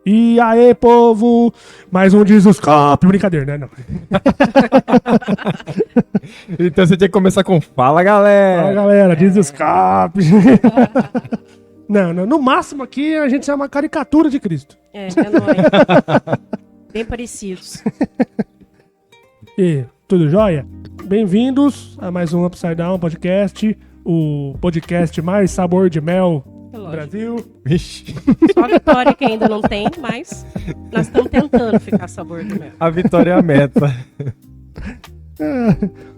E aí, povo? Mais um Dizoscópio. Brincadeira, né? Não. Então você tinha que começar com Fala, galera. Fala, galera. Dizoscópio. Não, no máximo aqui a gente é uma caricatura de Cristo. É nóis. Bem parecidos. E tudo jóia? Bem-vindos a mais um Upside Down Podcast, o podcast mais sabor de mel do Brasil. Vixe. Só a Vitória que ainda não tem, mas nós estamos tentando ficar sabor de mel. A vitória é a meta.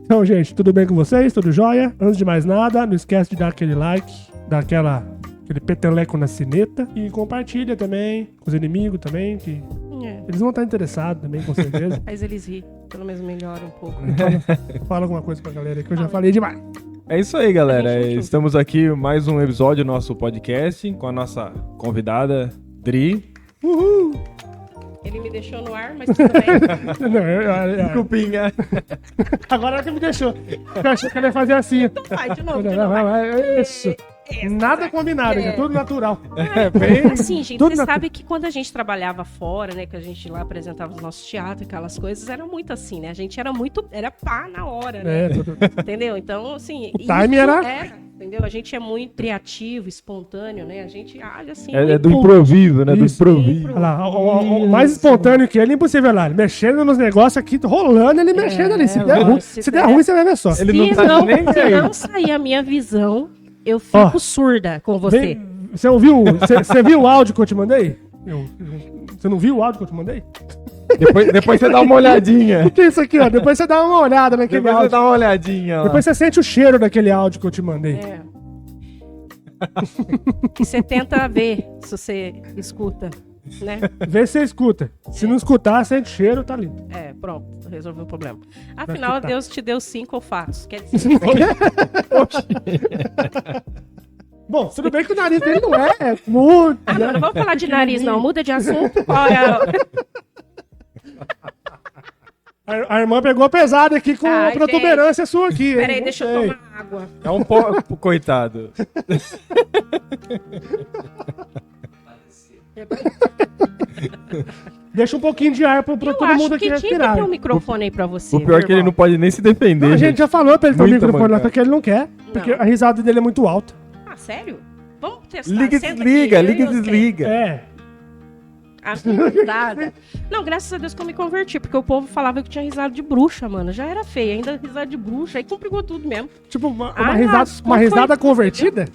Então, gente, tudo bem com vocês? Tudo jóia? Antes de mais nada, não esquece de dar aquele like, dar aquele peteleco na sineta e compartilha também com os inimigos também, que eles vão estar interessados também, com certeza. Mas eles ri, pelo menos melhora um pouco. Fala alguma coisa pra galera aí que eu já falei demais. É isso aí, galera. Estamos aqui mais um episódio do nosso podcast com a nossa convidada, Dri. Uhul! Ele me deixou no ar, mas tudo bem. Não, Desculpinha. agora que me deixou. Eu achei que ele ia fazer assim. Então vai, de novo. Isso. Nada combinado, é tudo natural. Assim, gente, Tudo você sabe que quando a gente trabalhava fora, né, que a gente lá apresentava os nossos teatros, aquelas coisas, era muito assim, né? A gente era pá na hora, né? Entendeu? Então, assim... O time era... Entendeu? A gente é muito criativo, espontâneo, né? A gente age assim... É do improviso, né? Isso. Do improviso. Olha lá, o mais espontâneo que ele é impossível lá. Ele mexendo nos negócios aqui, rolando, ele mexendo ali. Se der ruim, você vai ver só. Ele não tá nem Se aí. não sair a minha visão, eu fico surda com você. Você viu o áudio que eu te mandei? Você não viu o áudio que eu te mandei? Depois você dá uma olhadinha. O que é isso aqui, ó? Depois você dá uma olhada naquele Depois áudio. você dá uma olhadinha lá. Depois você sente o cheiro daquele áudio que eu te mandei. É. E você tenta ver se você escuta, né? Vê se você escuta. Se não escutar, sente o cheiro, tá lindo. É, pronto, resolveu o problema. Afinal, Deus te deu 5 olfatos. Quer dizer, Bom, tudo bem que o nariz dele não é muito... não vamos falar de nariz, não. Muda de assunto. Olha, A irmã pegou pesado aqui com a Ai, protuberância sua aqui. peraí, hein? deixa Não eu sei. tomar água. É um pouco, coitado. Deixa um pouquinho de ar pra Eu todo acho mundo aqui que tinha que respirar. ter um microfone aí pra você. O pior é que ele não pode nem se defender. Não, a gente já falou pra ele ter um Muita microfone lá, mancada. porque ele não quer. Porque a risada dele é muito alta. Ah, sério? Vamos testar. Liga e Senta desliga, aqui, eu liga e você. desliga. É. A risada. Não, graças a Deus que eu me converti, porque o povo falava que tinha risada de bruxa, mano. Já era feia, ainda risada de bruxa, aí complicou tudo mesmo. Tipo, uma lascou, risada foi- convertida?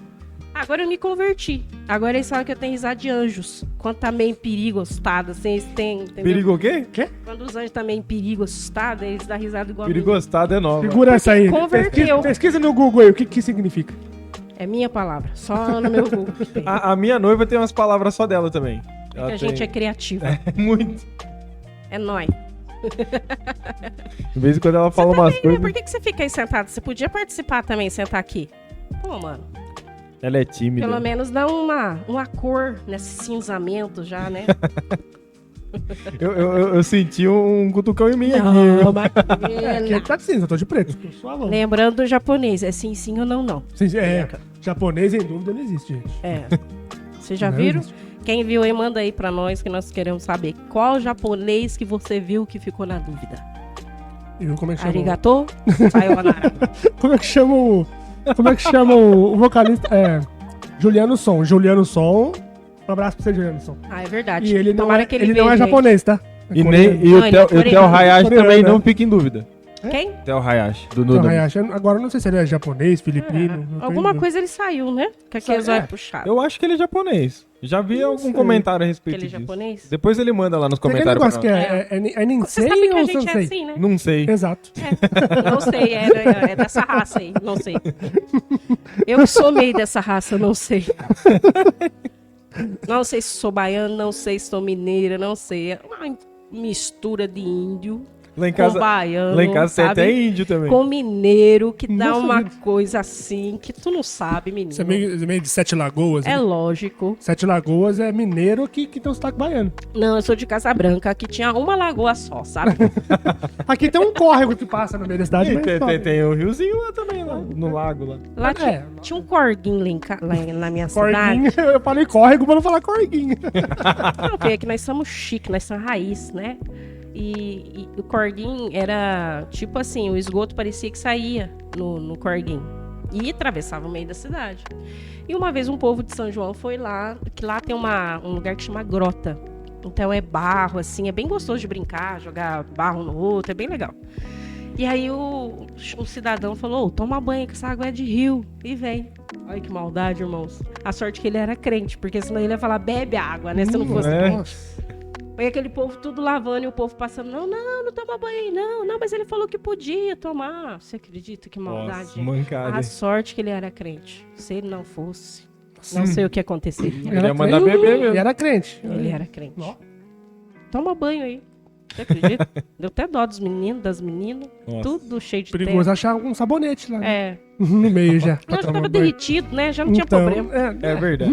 Agora eu me converti. Agora eles falam que eu tenho risada de anjos. Quando tá meio em perigo, assustado, assim, eles têm, entendeu? Perigo o quê? Quando os anjos tá meio em perigo, assustado, eles dão risada igual a mim. Perigostado é nova. Segura essa aí. converteu. Pesquisa no Google aí o que significa. É minha palavra, só no meu Google que tem. A minha noiva tem umas palavras só dela também. Que a gente é criativa. Muito. É nóis. De vez em quando ela fala umas coisas. Por que você fica aí sentado? Você podia participar também, sentar aqui. Pô, mano. Ela é tímida. Pelo menos dá uma cor nesse cinzamento já, né? Eu senti um cutucão em mim aqui. Não, Aqui tá assim, eu tô de preto. Sou aluno. Lembrando do japonês, é sim, sim ou não, não. Sim, japonês, em dúvida, não existe, gente. É. Vocês já Não viram? existe. Quem viu aí, manda aí pra nós que nós queremos saber. Qual japonês que você viu que ficou na dúvida? Eu, como é que chama? Arigato? Sayonara. Como é que chama o vocalista? Juliano Som. Juliano Som. Um abraço pra você, Juliano Som. Ah, é verdade. E ele não Tomara é, que ele ele não é veja aí. japonês, tá? É E, coreano. nem, e Não, ele é o Theo coreano. Hayashi Coreano, também né? não fica em dúvida. Quem? Theo Hayashi, do Então, Nuda. Hayashi, agora eu não sei se ele é japonês, filipino. não tenho Alguma dúvida. coisa ele saiu, né? Com aqueles olhos puxados. Eu acho que ele é japonês. Já vi algum sei. comentário a respeito Aquele disso. japonês? Depois ele manda lá nos Tem aquele comentários. negócio que é Você Ninsei sabe que a ou gente é Sansei? assim, né? Não sei. Exato. Não sei, é dessa raça aí, não sei. Eu que sou meio dessa raça, não sei. Não sei se sou baiana, não sei se sou mineira, não sei. É uma mistura de índio. Lá em casa, com baiano, lá em casa sabe? tem até índio também. Com mineiro, que dá Nossa, uma gente. coisa assim, que tu não sabe, menino. Você é meio de Sete Lagoas, É né? lógico. Sete Lagoas é mineiro que tem um sotaque baiano. Não, eu sou de Casa Branca, aqui tinha uma lagoa só, sabe? Aqui tem um córrego que passa no meio da cidade. E mas tem o riozinho lá também, lá, no lago lá. Lá É. tinha um corguinho na minha Corguinho, cidade. eu falei córrego pra não falar corguinho. Não, porque aqui nós somos chique, nós somos raiz, né? E o corguinho era tipo assim, o esgoto parecia que saía no corguinho. E atravessava o meio da cidade. E uma vez um povo de São João foi lá, que lá tem um lugar que chama grota. Então é barro, assim, é bem gostoso de brincar, jogar barro no outro, é bem legal. E aí o cidadão falou, toma banho, que essa água é de rio. E vem. Olha que maldade, irmãos. A sorte que ele era crente, porque senão ele ia falar, bebe água, né? Se não fosse crente. Foi aquele povo tudo lavando e o povo passando, não toma banho aí, não, mas ele falou que podia tomar. Você acredita que maldade? Nossa, mancada. A sorte que ele era crente. Se ele não fosse, não sei o que aconteceria. Ele ia mandar beber mesmo. Ele era crente. Ele era crente. Ó. Toma banho aí. Você acredita? Deu até dó dos meninos, das meninas. Nossa. Tudo cheio de Perigoso terra. achar um sabonete lá. né? É. No meio já. Não, já tava derretido, né? Já não tinha Então, problema. É verdade.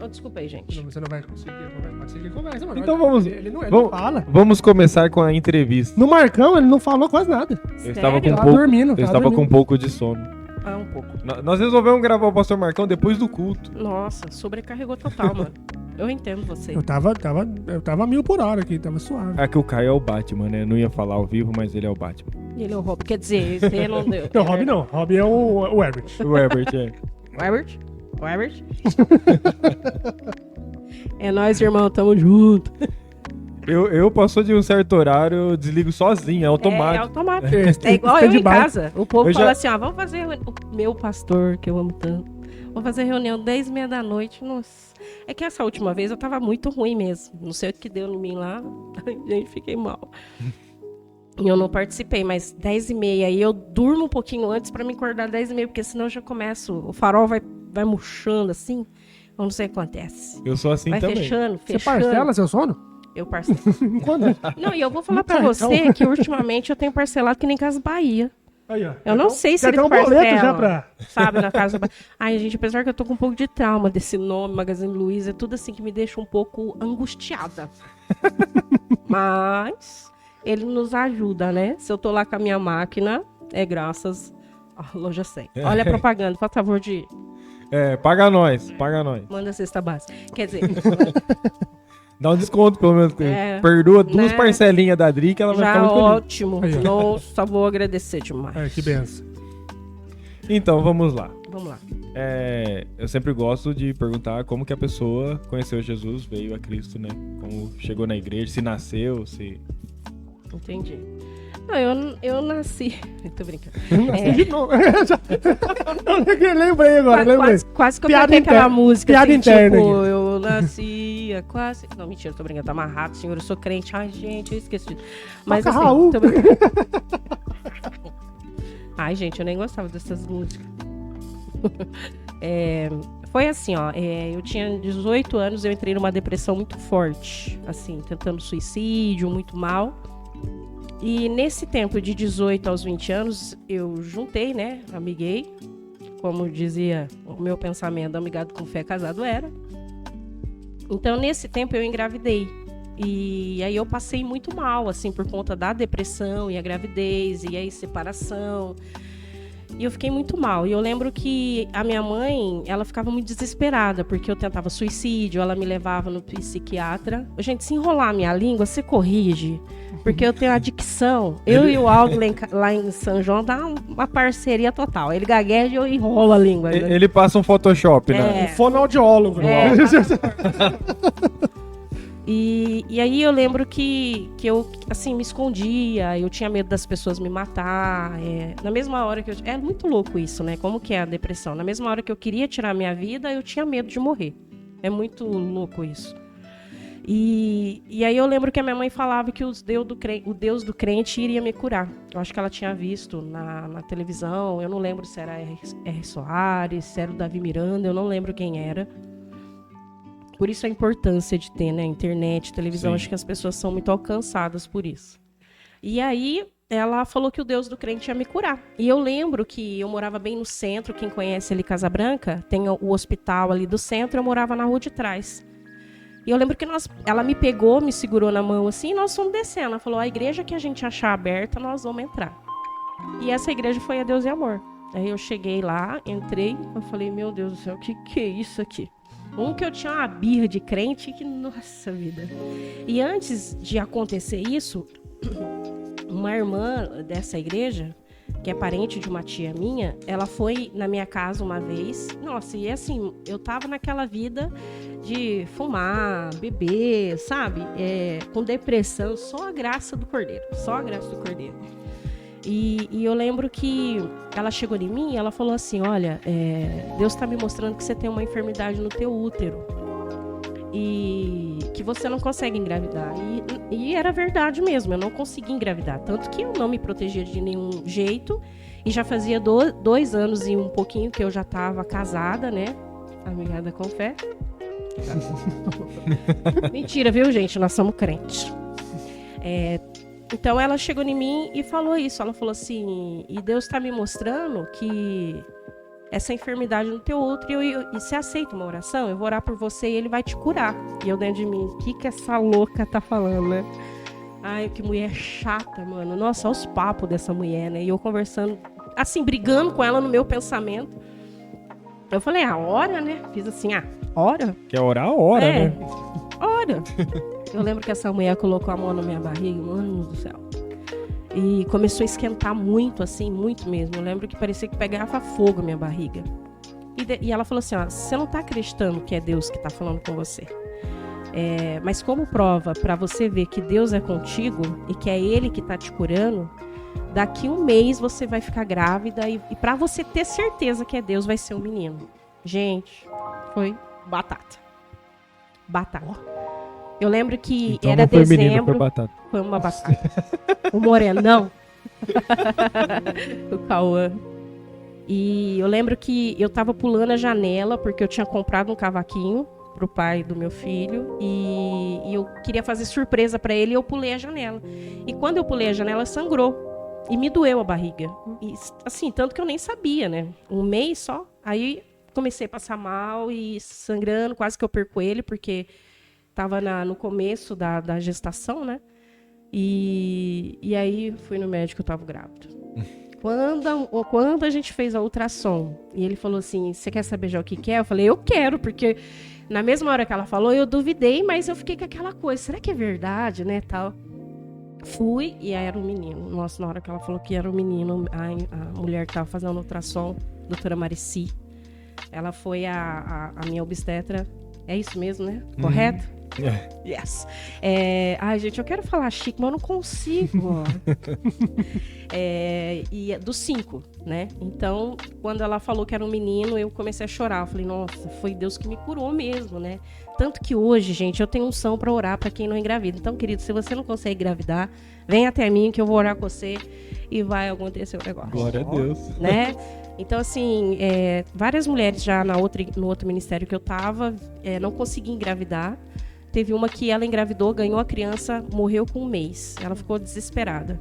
Oh, desculpa aí, gente. Você não vai conseguir, pode ser que conversa, mano. Então vamos- Ele não vamos- fala. Vamos começar com a entrevista. No Marcão, ele não falou quase nada. Eu estava com um Tava pouco, dormindo, eu tava estava com um dormindo. pouco de sono. Ah, um pouco. Nós resolvemos gravar o Pastor Marcão depois do culto. Nossa, sobrecarregou total, mano. Eu entendo você. Eu tava 1.000 por hora aqui, tava suave. É que o Caio é o Batman, né? Não ia falar ao vivo, mas ele é o Batman. E ele é o Rob. Quer dizer, você não deu. Não, Rob não. Rob é o Herbert. O Herbert, é. O Herbert? O Herbert? É nóis, irmão. Tamo junto. Eu passou de um certo horário, eu desligo sozinho, é É automático. automático. É, É igual eu em stand-by. casa. O povo Eu já- fala assim, ó, vamos fazer o meu pastor, que eu amo tanto. Vamos fazer reunião 10h30 da noite. Nossa. É que essa última vez eu tava muito ruim mesmo. Não sei o que deu em mim lá. Ai, gente, fiquei mal. E eu não participei, mas 10h30. E eu durmo um pouquinho antes pra me acordar 10h30, porque senão eu já começo. O farol vai murchando assim. Eu não sei o que acontece. Eu sou assim Vai também. fechando. Você parcela seu sono? Eu parcelo. Quando? Não, e eu vou falar pra Então. você que ultimamente eu tenho parcelado que nem Casa Bahia. Aí, ó. Eu não sei se Quer eles ter um boleto parcelam, já pra... sabe, na Casa Bahia. Ai, gente, apesar que eu tô com um pouco de trauma desse nome, Magazine Luiza, é tudo assim que me deixa um pouco angustiada. Mas ele nos ajuda, né? Se eu tô lá com a minha máquina, é graças à Loja 100. Olha a propaganda, por favor, de É, paga nós, paga nós. manda a cesta básica. Quer dizer, Dá um desconto, pelo menos. É, Perdoa duas né? parcelinhas da Dri que ela vai já ficar muito feliz. ótimo. Aí, ó. Nossa, vou agradecer demais. Ai, que benção. Então, vamos lá. Vamos lá. Eu sempre gosto de perguntar como que a pessoa conheceu Jesus, veio a Cristo, né? Como chegou na igreja, se nasceu, se... Entendi. Não, eu nasci. Tô brincando. De novo. Eu lembrei agora, lembrei. Quase que eu Piada cantei aquela interna. música. Piada assim, interna tipo, aqui. eu nasci quase. Não, mentira, tô brincando. Tá amarrado, senhor. Eu sou crente. Ai, gente, eu esqueci. Mas Toca assim, Raul. tô brincando. Ai, gente, eu nem gostava dessas músicas. Foi assim, ó. Eu tinha 18 anos, eu entrei numa depressão muito forte. Assim, tentando suicídio, muito mal. E nesse tempo de 18 aos 20 anos, eu juntei, né? Amiguei. Como dizia o meu pensamento, amigado com fé, casado era. Então, nesse tempo, eu engravidei. E aí eu passei muito mal, assim, por conta da depressão e a gravidez, e aí separação. E eu fiquei muito mal. E eu lembro que a minha mãe, ela ficava muito desesperada, porque eu tentava suicídio, ela me levava no psiquiatra. Gente, se enrolar a minha língua, você corrige. Porque eu tenho a dicção. Eu e o Aldo lá em São João dá uma parceria total. Ele gagueja e eu enrolo a língua. Né? Ele passa um Photoshop, né? Um fonoaudiólogo. É, né? E aí eu lembro que eu, assim, me escondia, eu tinha medo das pessoas me matar. Na mesma hora que eu... É muito louco isso, né? Como que é a depressão? Na mesma hora que eu queria tirar minha vida, eu tinha medo de morrer. É muito louco isso. E aí eu lembro que a minha mãe falava que o Deus do crente iria me curar. Eu acho que ela tinha visto na televisão, eu não lembro se era R. Soares, se era o Davi Miranda, eu não lembro quem era. Por isso a importância de ter, né, internet, televisão. Sim. Acho que as pessoas são muito alcançadas por isso. E aí, ela falou que o Deus do crente ia me curar. E eu lembro que eu morava bem no centro. Quem conhece ali Casa Branca, tem o hospital ali do centro. Eu morava na rua de trás. E eu lembro que ela me pegou, me segurou na mão assim, e nós fomos descendo. Ela falou, a igreja que a gente achar aberta, nós vamos entrar. E essa igreja foi a Deus e Amor. Aí eu cheguei lá, entrei, eu falei, meu Deus do céu, o que é isso aqui? Que eu tinha uma birra de crente, que nossa vida. E antes de acontecer isso, uma irmã dessa igreja, que é parente de uma tia minha, ela foi na minha casa uma vez. Nossa, e assim, eu tava naquela vida de fumar, beber, sabe? Com depressão, só a graça do Cordeiro. Só a graça do Cordeiro. E eu lembro que ela chegou em mim e ela falou assim, olha, Deus tá me mostrando que você tem uma enfermidade no teu útero. E que você não consegue engravidar. E era verdade mesmo, eu não consegui engravidar. Tanto que eu não me protegia de nenhum jeito. E já fazia 2 anos e um pouquinho que eu já estava casada, né? Amiga com fé. Mentira, viu, gente? Nós somos crentes. Então ela chegou em mim e falou isso. Ela falou assim, e Deus está me mostrando que essa enfermidade no teu útero, e você aceita uma oração? Eu vou orar por você e ele vai te curar. E eu dentro de mim, o que essa louca tá falando, né? Ai, que mulher chata, mano. Nossa, olha os papos dessa mulher, né? E eu conversando, assim, brigando com ela no meu pensamento. Eu falei, ora, né? Fiz assim, ora? Quer orar? Ora, né? Ora. Eu lembro que essa mulher colocou a mão na minha barriga, mano do céu. E começou a esquentar muito, assim, muito mesmo. Eu lembro que parecia que pegava fogo a minha barriga. E ela falou assim, você não tá acreditando que é Deus que tá falando com você. Mas como prova para você ver que Deus é contigo e que é Ele que tá te curando, daqui 1 mês você vai ficar grávida e para você ter certeza que é Deus, vai ser um menino. Gente, foi batata. Eu lembro que então era não foi dezembro. Menino, foi batata. Foi uma batata. O morenão. O Cauã. E eu lembro que eu tava pulando a janela, porque eu tinha comprado um cavaquinho pro pai do meu filho. E eu queria fazer surpresa pra ele e eu pulei a janela. E quando eu pulei a janela, sangrou. E me doeu a barriga. E, assim, tanto que eu nem sabia, né? 1 mês só. Aí comecei a passar mal e sangrando, quase que eu perco ele, porque estava no começo da gestação, né? E aí fui no médico, eu estava grávida. Quando a gente fez a ultrassom, e ele falou assim, você quer saber já o que é? Eu falei, eu quero, porque na mesma hora que ela falou, eu duvidei, mas eu fiquei com aquela coisa, será que é verdade, né, tal? Fui, e aí era um menino. Nossa, na hora que ela falou que era um menino, a mulher que estava fazendo a ultrassom, doutora Marici, ela foi a minha obstetra. É isso mesmo, né? Correto? Yes. Ai, gente, eu quero falar chique, mas eu não consigo. E dos 5, né? Então, quando ela falou que era um menino, eu comecei a chorar. Eu falei, nossa, foi Deus que me curou mesmo, né? Tanto que hoje, gente, eu tenho unção para orar para quem não engravida. Então, querido, se você não consegue engravidar, vem até mim que eu vou orar com você e vai acontecer o negócio. Glória a Deus. Né? Então, assim, várias mulheres já no outro ministério que eu tava, não conseguiam engravidar. Teve uma que ela engravidou, ganhou a criança, morreu com 1 mês. Ela ficou desesperada.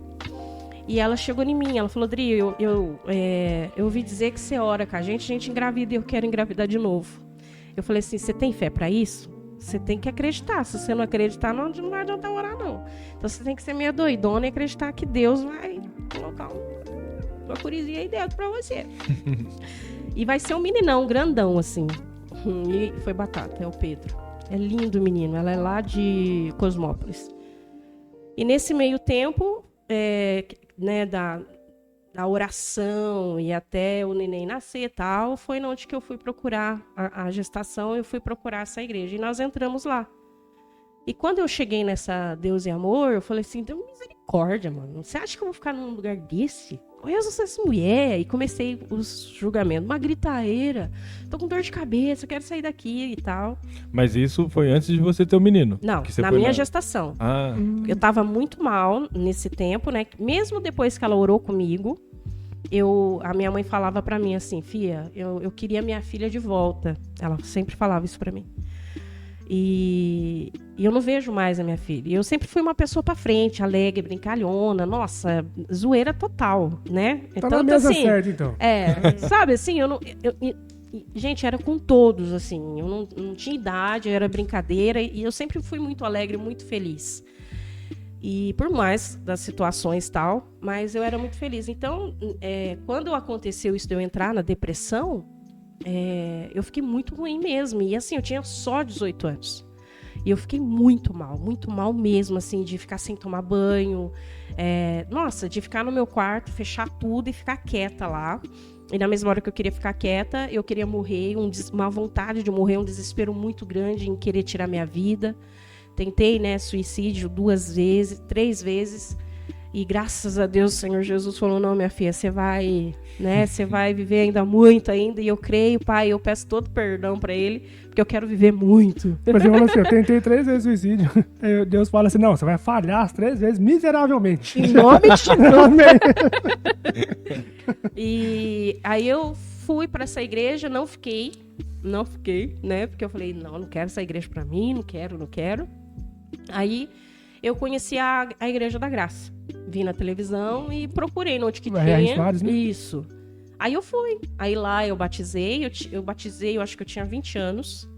E ela chegou em mim, ela falou, Dri, eu ouvi dizer que você ora com a gente engravida e eu quero engravidar de novo. Eu falei assim, você tem fé para isso? Você tem que acreditar. Se você não acreditar, não vai adiantar orar, não. Então você tem que ser meio doidona e acreditar que Deus vai colocar uma curizinha aí dentro para você. E vai ser um meninão, grandão, assim. E foi batata, é o Pedro. É lindo o menino, ela é lá de Cosmópolis. E nesse meio tempo, né, da oração e até o neném nascer e tal, foi onde que eu fui procurar a gestação, eu fui procurar essa igreja. E nós entramos lá. E quando eu cheguei nessa Deus e Amor, eu falei assim, Deus, misericórdia, mano. Você acha que eu vou ficar num lugar desse? Eu sou essa mulher. E comecei os julgamentos. Uma gritaeira. Tô com dor de cabeça, eu quero sair daqui e tal. Mas isso foi antes de você ter o menino? Não, que você na minha gestação. Eu tava muito mal nesse tempo, né? Mesmo depois que ela orou comigo, a minha mãe falava pra mim assim, Fia, eu queria minha filha de volta. Ela sempre falava isso pra mim. E eu não vejo mais a minha filha. E eu sempre fui uma pessoa pra frente, alegre, brincalhona, nossa, zoeira total, né? Tá na mesa certa, então. Sabe, assim, gente, era com todos, assim, eu não tinha idade, era brincadeira, e eu sempre fui muito alegre, muito feliz. E por mais das situações e tal, mas eu era muito feliz. Então, quando aconteceu isso de eu entrar na depressão, eu fiquei muito ruim mesmo. E assim, eu tinha só 18 anos. E eu fiquei muito mal mesmo, assim, de ficar sem tomar banho. De ficar no meu quarto, fechar tudo e ficar quieta lá. E na mesma hora que eu queria ficar quieta, eu queria morrer, uma vontade de morrer, um desespero muito grande em querer tirar minha vida. Tentei, né, suicídio 2 vezes, 3 vezes. E graças a Deus, o Senhor Jesus falou, não, minha filha, você vai viver ainda muito ainda. E eu creio, Pai, eu peço todo perdão pra ele, porque eu quero viver muito. Mas eu falo assim, eu tentei 3 vezes suicídio. Aí Deus fala assim, não, você vai falhar as 3 vezes miseravelmente. Em nome de Jesus. E aí eu fui pra essa igreja, não fiquei, né? Porque eu falei, não quero essa igreja pra mim, não quero. Aí eu conheci a Igreja da Graça. Vi na televisão e procurei onde que tinha. Soares, né? Isso. Aí eu fui. Aí lá eu batizei, eu acho que eu tinha 20 anos.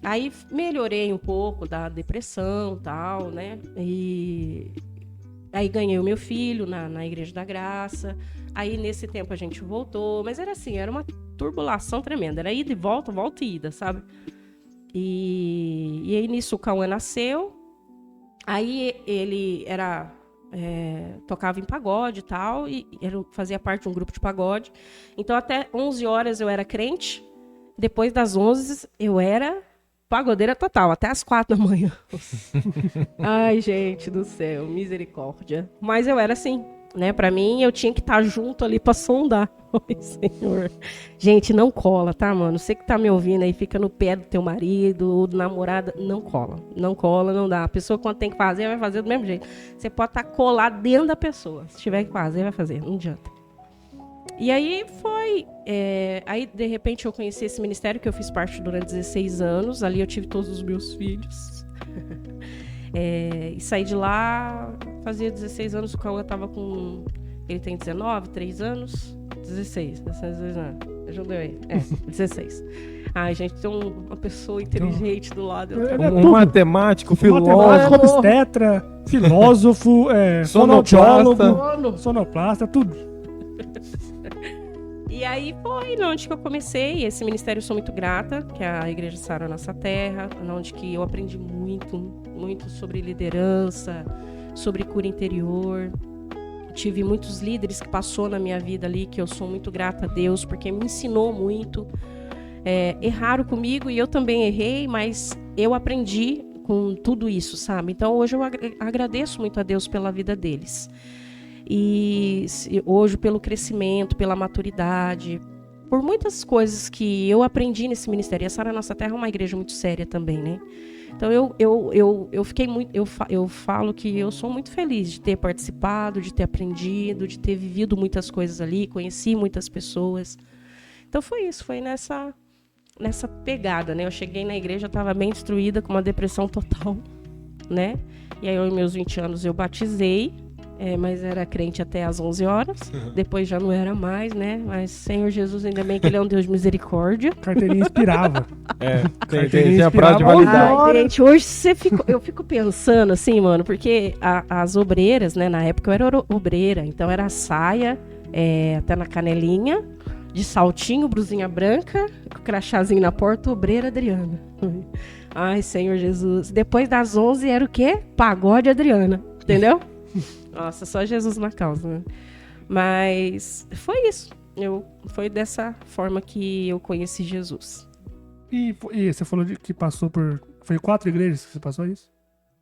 Aí melhorei um pouco da depressão e tal, né? E aí ganhei o meu filho na Igreja da Graça. Aí nesse tempo a gente voltou. Mas era assim, era uma turbulação tremenda. Era ida e volta e ida, sabe? E aí nisso o Cauã nasceu. Aí ele tocava em pagode e tal, e fazia parte de um grupo de pagode. Então até 11 horas eu era crente, depois das 11 eu era pagodeira total, até as 4 da manhã. Ai, gente do céu, misericórdia. Mas eu era assim, né? Pra mim, eu tinha que estar junto ali pra sondar. Oi, Senhor. Gente, não cola, tá, mano? Você que tá me ouvindo aí, fica no pé do teu marido ou do namorado, não cola. Não cola, não dá. A pessoa, quando tem que fazer, vai fazer do mesmo jeito. Você pode estar colado dentro da pessoa. Se tiver que fazer, vai fazer. Não adianta. E aí foi... aí, de repente, eu conheci esse ministério que eu fiz parte durante 16 anos. Ali eu tive todos os meus filhos. E saí de lá, fazia 16 anos, o Cauã tava com... Ele tem 19, 3 anos... 16 anos. Ajuda aí. 16. Ai, gente, tem uma pessoa inteligente do lado. Um matemático, filósofo, obstetra, filósofo, fonoaudiólogo, sonoplasta, tudo. E aí foi onde que eu comecei. Esse ministério eu sou muito grata, que é a Igreja Sara Nossa Terra, onde que eu aprendi muito sobre liderança, sobre cura interior. Tive muitos líderes que passou na minha vida ali, que eu sou muito grata a Deus, porque me ensinou muito. Erraram comigo e eu também errei, mas eu aprendi com tudo isso, sabe? Então hoje eu agradeço muito a Deus pela vida deles. E hoje pelo crescimento, pela maturidade, por muitas coisas que eu aprendi nesse ministério. E a Sara Nossa Terra é uma igreja muito séria também, né? Então eu fiquei muito, eu falo que eu sou muito feliz de ter participado, de ter aprendido, de ter vivido muitas coisas ali, conheci muitas pessoas. Então foi isso, foi nessa pegada, né? Eu cheguei na igreja, estava bem destruída, com uma depressão total, né? E aí, aos meus 20 anos, eu batizei, mas era crente até às 11 horas. Depois já não era mais, né? Mas, Senhor Jesus, ainda bem que Ele é um Deus de misericórdia. Carteirinha inspirava. Tem a prazo de validade. Ai, gente, hoje eu fico pensando assim, mano, porque as obreiras, né? Na época eu era obreira, então era saia até na canelinha, de saltinho, brusinha branca, com crachazinho na porta, obreira Adriana. Ai, Senhor Jesus. Depois das 11 era o quê? Pagode Adriana, entendeu? Nossa, só Jesus na causa, né? Mas foi isso. Foi dessa forma que eu conheci Jesus. E você falou que passou por... Foi 4 igrejas que você passou isso?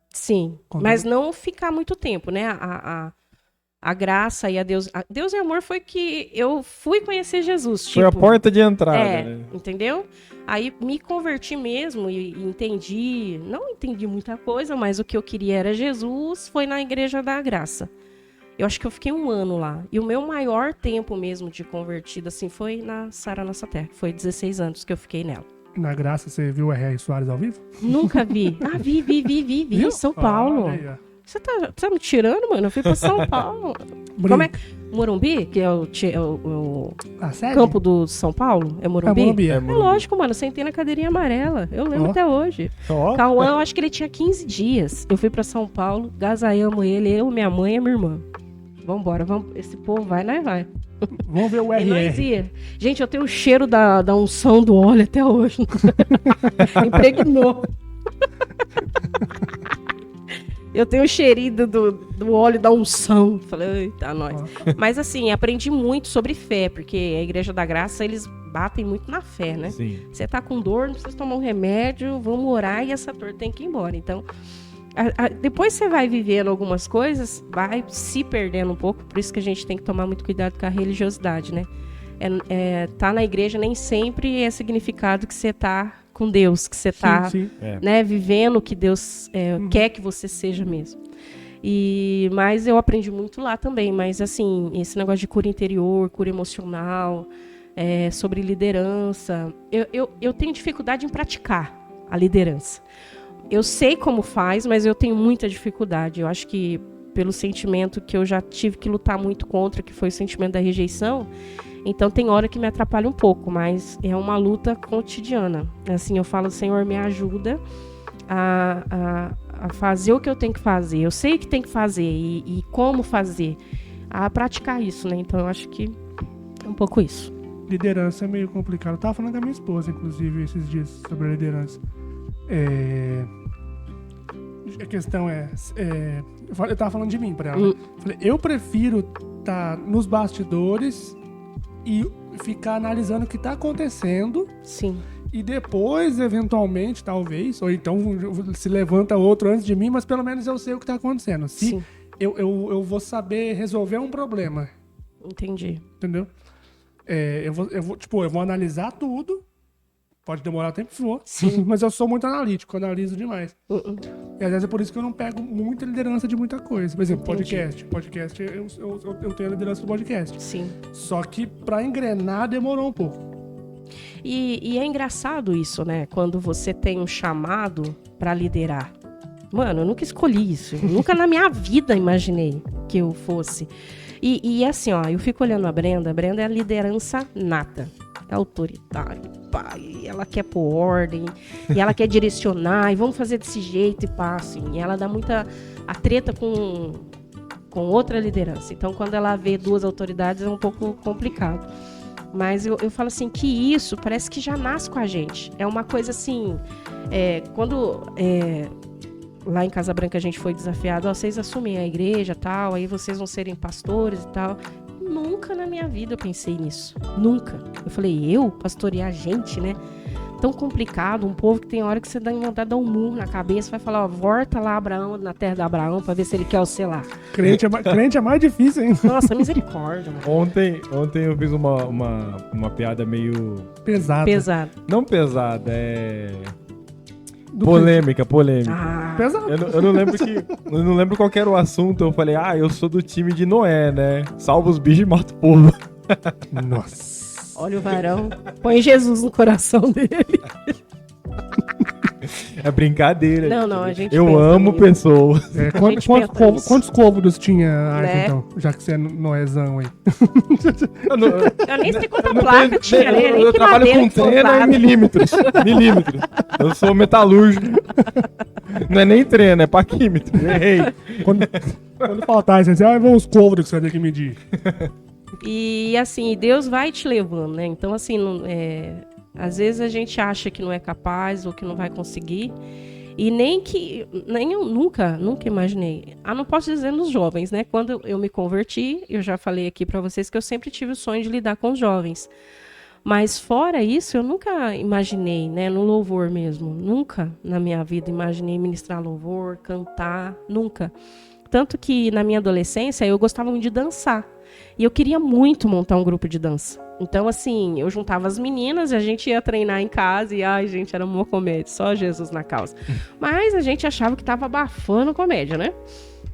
Sim, mas não ficar muito tempo, né? A graça e a Deus e amor foi que eu fui conhecer Jesus. Foi a porta de entrada, né? Entendeu? Aí me converti mesmo e entendi, não entendi muita coisa, mas o que eu queria era Jesus, foi na Igreja da Graça. Eu acho que eu fiquei 1 ano lá. E o meu maior tempo mesmo de convertida, assim, foi na Sara Nossa Terra. Foi 16 anos que eu fiquei nela. Na Graça, você viu o R.R. Soares ao vivo? Nunca vi. Ah, vi. Viu? Em São Paulo. Olha aí, ó. Você tá me tirando, mano? Eu fui pra São Paulo. Como é? Morumbi, que é o A sede? campo do São Paulo? É Morumbi? É Morumbi, É lógico, mano. Sentei na cadeirinha amarela. Eu lembro até hoje. Ó. Cauã, eu acho que ele tinha 15 dias. Eu fui pra São Paulo, gasaiamos ele, eu, minha mãe e minha irmã. Vambora, vamos. Esse povo vai, nós vai. Vamos ver o E nós R.R. ia. Gente, eu tenho o cheiro da unção do óleo até hoje. Impregnou. Eu tenho o cheirinho do óleo da unção. Falei, eita, nós. Mas assim, aprendi muito sobre fé, porque a Igreja da Graça, eles batem muito na fé, né? Sim. Você tá com dor, não precisa tomar um remédio, vamos orar e essa dor tem que ir embora. Então, depois você vai vivendo algumas coisas, vai se perdendo um pouco, por isso que a gente tem que tomar muito cuidado com a religiosidade, né? Tá na igreja nem sempre é significado que você tá com Deus, que você tá né, vivendo o que Deus quer que você seja mesmo. Mas eu aprendi muito lá também, mas assim, esse negócio de cura interior, cura emocional, sobre liderança, eu tenho dificuldade em praticar a liderança. Eu sei como faz, mas eu tenho muita dificuldade. Eu acho que pelo sentimento que eu já tive que lutar muito contra, que foi o sentimento da rejeição, então tem hora que me atrapalha um pouco, mas é uma luta cotidiana. Assim, eu falo, Senhor, me ajuda a fazer o que eu tenho que fazer. Eu sei o que tem que fazer e como fazer, a praticar isso, né? Então eu acho que é um pouco isso. Liderança é meio complicado. Eu tava falando com a minha esposa, inclusive, esses dias, sobre a liderança. A questão eu tava falando de mim pra ela. Falei, eu prefiro estar nos bastidores e ficar analisando o que tá acontecendo. Sim. E depois, eventualmente, talvez, ou então se levanta outro antes de mim, mas pelo menos eu sei o que tá acontecendo. Se eu vou saber resolver um problema. Entendi. Entendeu? Eu vou analisar tudo. Pode demorar o tempo que for, mas eu sou muito analítico, eu analiso demais. E às vezes é por isso que eu não pego muita liderança de muita coisa. Por exemplo, podcast. Podcast, eu tenho a liderança do podcast. Sim. Só que pra engrenar demorou um pouco. E é engraçado isso, né? Quando você tem um chamado pra liderar. Mano, eu nunca escolhi isso. Eu nunca na minha vida imaginei que eu fosse. E assim, ó, eu fico olhando a Brenda é a liderança nata. É autoritária, pai. Ela quer pôr ordem, e ela quer direcionar, e vamos fazer desse jeito e pá, assim. E ela dá muita a treta com outra liderança. Então, quando ela vê duas autoridades, é um pouco complicado. Mas eu falo assim, que isso parece que já nasce com a gente. É uma coisa assim, lá em Casa Branca a gente foi desafiado, vocês assumem a igreja e tal, aí vocês vão serem pastores e tal. Nunca na minha vida eu pensei nisso. Nunca. Eu falei, pastorear gente, né? Tão complicado, um povo que tem hora que você dá vontade de dar um murro na cabeça, vai falar, ó, volta lá Abraão, na terra de Abraão, pra ver se ele quer o sei lá. Crente é mais difícil, hein? Nossa, misericórdia, mano. Ontem eu fiz uma piada meio... Pesada. Não pesada, polêmica. Pesado. Eu não lembro qual que era o assunto. Eu falei, eu sou do time de Noé, né? Salva os bichos e mata o povo. Nossa. Olha o varão. Põe Jesus no coração dele. É brincadeira. Não, a gente Eu amo pessoas. Quantos côvados tinha a arca, né? então? Já que você é Noézão aí. Eu nem sei quanta placa tinha, né? Nem Eu que trabalho madeira com que foi trena e usada. milímetros. Eu sou metalúrgico. Não é nem trena, é paquímetro. Errei. Quando faltar isso, você vai ver os côvados que você vai ter que medir. E assim, Deus vai te levando, né? Então, assim, às vezes a gente acha que não é capaz ou que não vai conseguir. E eu nunca imaginei. Não posso dizer nos jovens, né? Quando eu me converti, eu já falei aqui pra vocês que eu sempre tive o sonho de lidar com os jovens. Mas fora isso, eu nunca imaginei, né? No louvor mesmo. Nunca na minha vida imaginei ministrar louvor, cantar, nunca. Tanto que na minha adolescência eu gostava muito de dançar. E eu queria muito montar um grupo de dança. Então, assim, eu juntava as meninas e a gente ia treinar em casa e, ai, gente, era uma comédia, só Jesus na causa. Mas a gente achava que tava abafando comédia, né?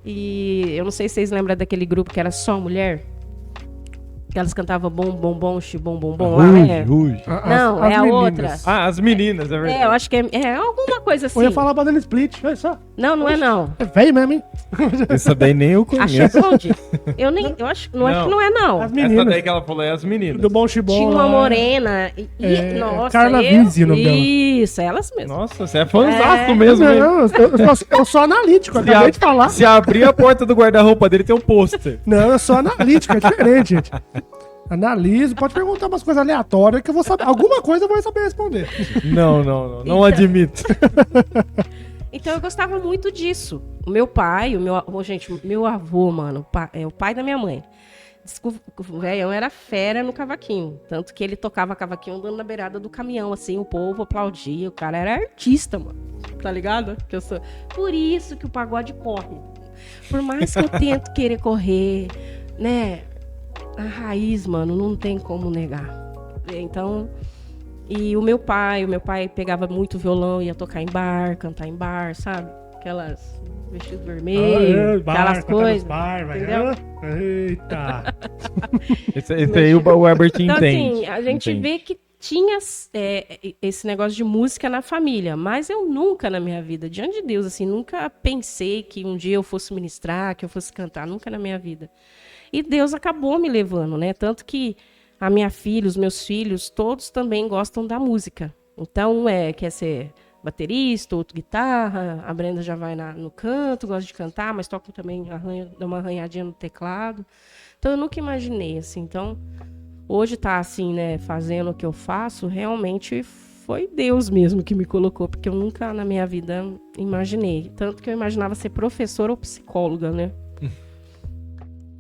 E eu não sei se vocês lembram daquele grupo que era só mulher. Que elas cantavam bom, bom, bom, xibom, bom, bom. Ruge. Não, é a outra. Ah, as meninas, é verdade. Eu acho que é alguma coisa assim. Eu ia falar Banana Split, olha só. Não é não. É velho mesmo, hein? Essa daí nem eu A conheço. Chevonde? Eu acho que não é não. As Essa meninas. daí que ela falou é as meninas. Do Bom Chibom. Tinha uma lá. morena. Nossa, Carla Vizzi, o nome dela. Isso, elas mesmas. Nossa, você é fãzaço mesmo, hein? Não, eu sou analítico, Se acabei de falar. Se abrir a porta do guarda-roupa dele, tem um pôster. Não, eu sou analítico, é diferente, gente. Analiso, pode perguntar umas coisas aleatórias que eu vou saber. Alguma coisa eu vou saber responder. Não Então- admito. Então eu gostava muito disso. O meu pai, meu avô, mano, é o pai da minha mãe. Diz que o velhão era fera no cavaquinho. Tanto que ele tocava cavaquinho andando na beirada do caminhão, assim, o povo aplaudia. O cara era artista, mano. Tá ligado? Que eu sou... Por isso que o pagode corre. Por mais que eu tento querer correr, né? A raiz, mano, não tem como negar. Então... E o meu pai pegava muito violão, ia tocar em bar, cantar em bar, sabe? Aquelas vestido vermelho, aquelas coisas. Entendeu? Eita. Esse aí o Herbert Então, entende. assim, a gente Entende. vê que tinha esse negócio de música na família, mas eu nunca na minha vida, diante de Deus, assim, nunca pensei que um dia eu fosse ministrar, que eu fosse cantar, nunca na minha vida. E Deus acabou me levando, né? Tanto que a minha filha, os meus filhos, todos também gostam da música. Então, quer ser baterista, outro guitarra, a Brenda já vai no canto, gosta de cantar, mas toca também, dá uma arranhadinha no teclado. Então, eu nunca imaginei, assim. Então, hoje tá assim, né, fazendo o que eu faço, realmente foi Deus mesmo que me colocou, porque eu nunca na minha vida imaginei. Tanto que eu imaginava ser professora ou psicóloga, né?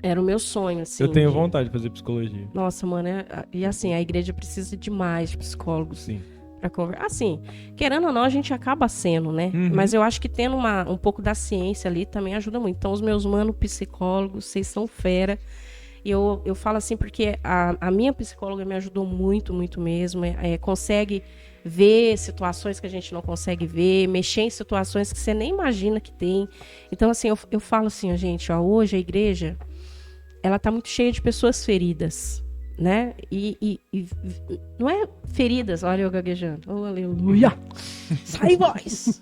Era o meu sonho, assim. Eu tenho vontade de fazer psicologia. Nossa, mano, e assim, a igreja precisa demais de psicólogos. Sim. Pra conversar. Assim, querendo ou não, a gente acaba sendo, né? Uhum. Mas eu acho que tendo um pouco da ciência ali também ajuda muito. Então, os meus manos psicólogos, vocês são fera. E eu falo assim porque a minha psicóloga me ajudou muito, muito mesmo. Consegue ver situações que a gente não consegue ver, mexer em situações que você nem imagina que tem. Então, assim, eu falo assim, gente, ó, hoje a igreja, ela tá muito cheia de pessoas feridas, né? E não é feridas, olha eu gaguejando. Oh, aleluia! Sai, voz!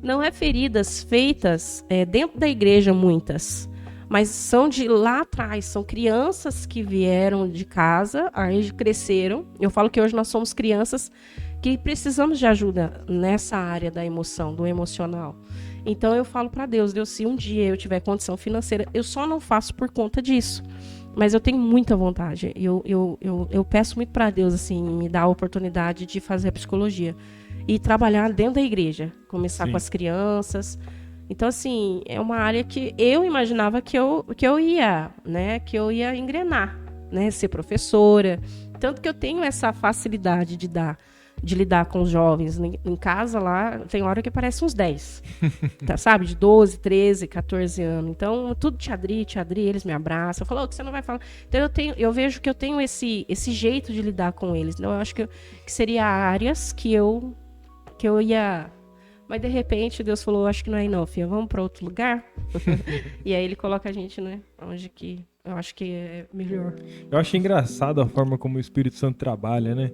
Não é feridas feitas dentro da igreja, muitas. Mas são de lá atrás, são crianças que vieram de casa, aí cresceram. Eu falo que hoje nós somos crianças que precisamos de ajuda nessa área da emoção, do emocional. Então eu falo para Deus, se um dia eu tiver condição financeira, eu só não faço por conta disso. Mas eu tenho muita vontade. Eu peço muito para Deus, assim, me dar a oportunidade de fazer a psicologia e trabalhar dentro da igreja, começar com as crianças. Então, assim, é uma área que eu imaginava que eu ia, né, que eu ia engrenar, né, ser professora. Tanto que eu tenho essa facilidade de lidar com os jovens. Em casa, lá, tem hora que parece uns 10, tá, sabe? De 12, 13, 14 anos. Então, tudo tia Adri, eles me abraçam. Eu falo, o que você não vai falar? Então, eu vejo que eu tenho esse jeito de lidar com eles. Então, eu acho que seria áreas que eu ia... Mas, de repente, Deus falou, acho que não é aí não, filha, vamos para outro lugar? E aí ele coloca a gente, né, onde que eu acho que é melhor. Eu acho engraçado a forma como o Espírito Santo trabalha, né?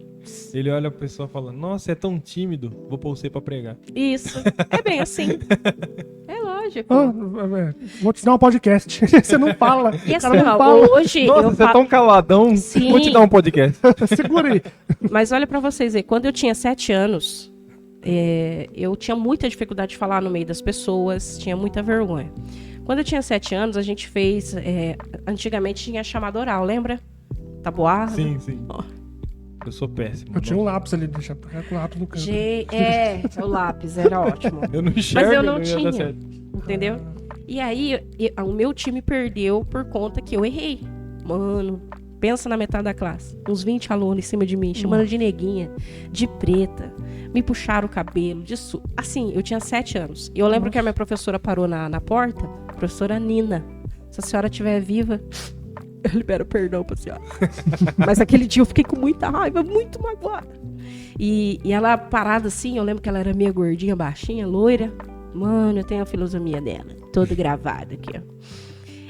Ele olha a pessoa e fala, nossa, é tão tímido, vou pôr você pra pregar. Isso, é bem assim. É lógico. Vou te dar um podcast. Você não fala. E assim, não fala. hoje Nossa, eu você é tão caladão, Sim. vou te dar um podcast. Segura aí. Mas olha pra vocês aí, quando eu tinha 7 anos, eu tinha muita dificuldade de falar no meio das pessoas, tinha muita vergonha. Quando eu tinha 7 anos, a gente fez... antigamente tinha chamada oral, lembra? Tabuada. Sim, sim. Oh. Eu sou péssimo. Eu tinha um lápis ali, deixa eu com o lápis no canto. O lápis era ótimo. Eu não enxergo, Mas eu não ia dar tinha, certo. entendeu? E aí, o meu time perdeu por conta que eu errei. Mano, pensa na metade da classe. Uns 20 alunos em cima de mim, chamando de neguinha, de preta. Me puxaram o cabelo, assim, eu tinha 7 anos. E eu lembro que a minha professora parou na porta, a professora Nina. Se a senhora estiver viva, eu libero perdão pra senhora. Mas aquele dia eu fiquei com muita raiva, muito magoada. E ela parada assim, eu lembro que ela era meio gordinha, baixinha, loira. Mano, eu tenho a filosofia dela, toda gravada aqui, ó.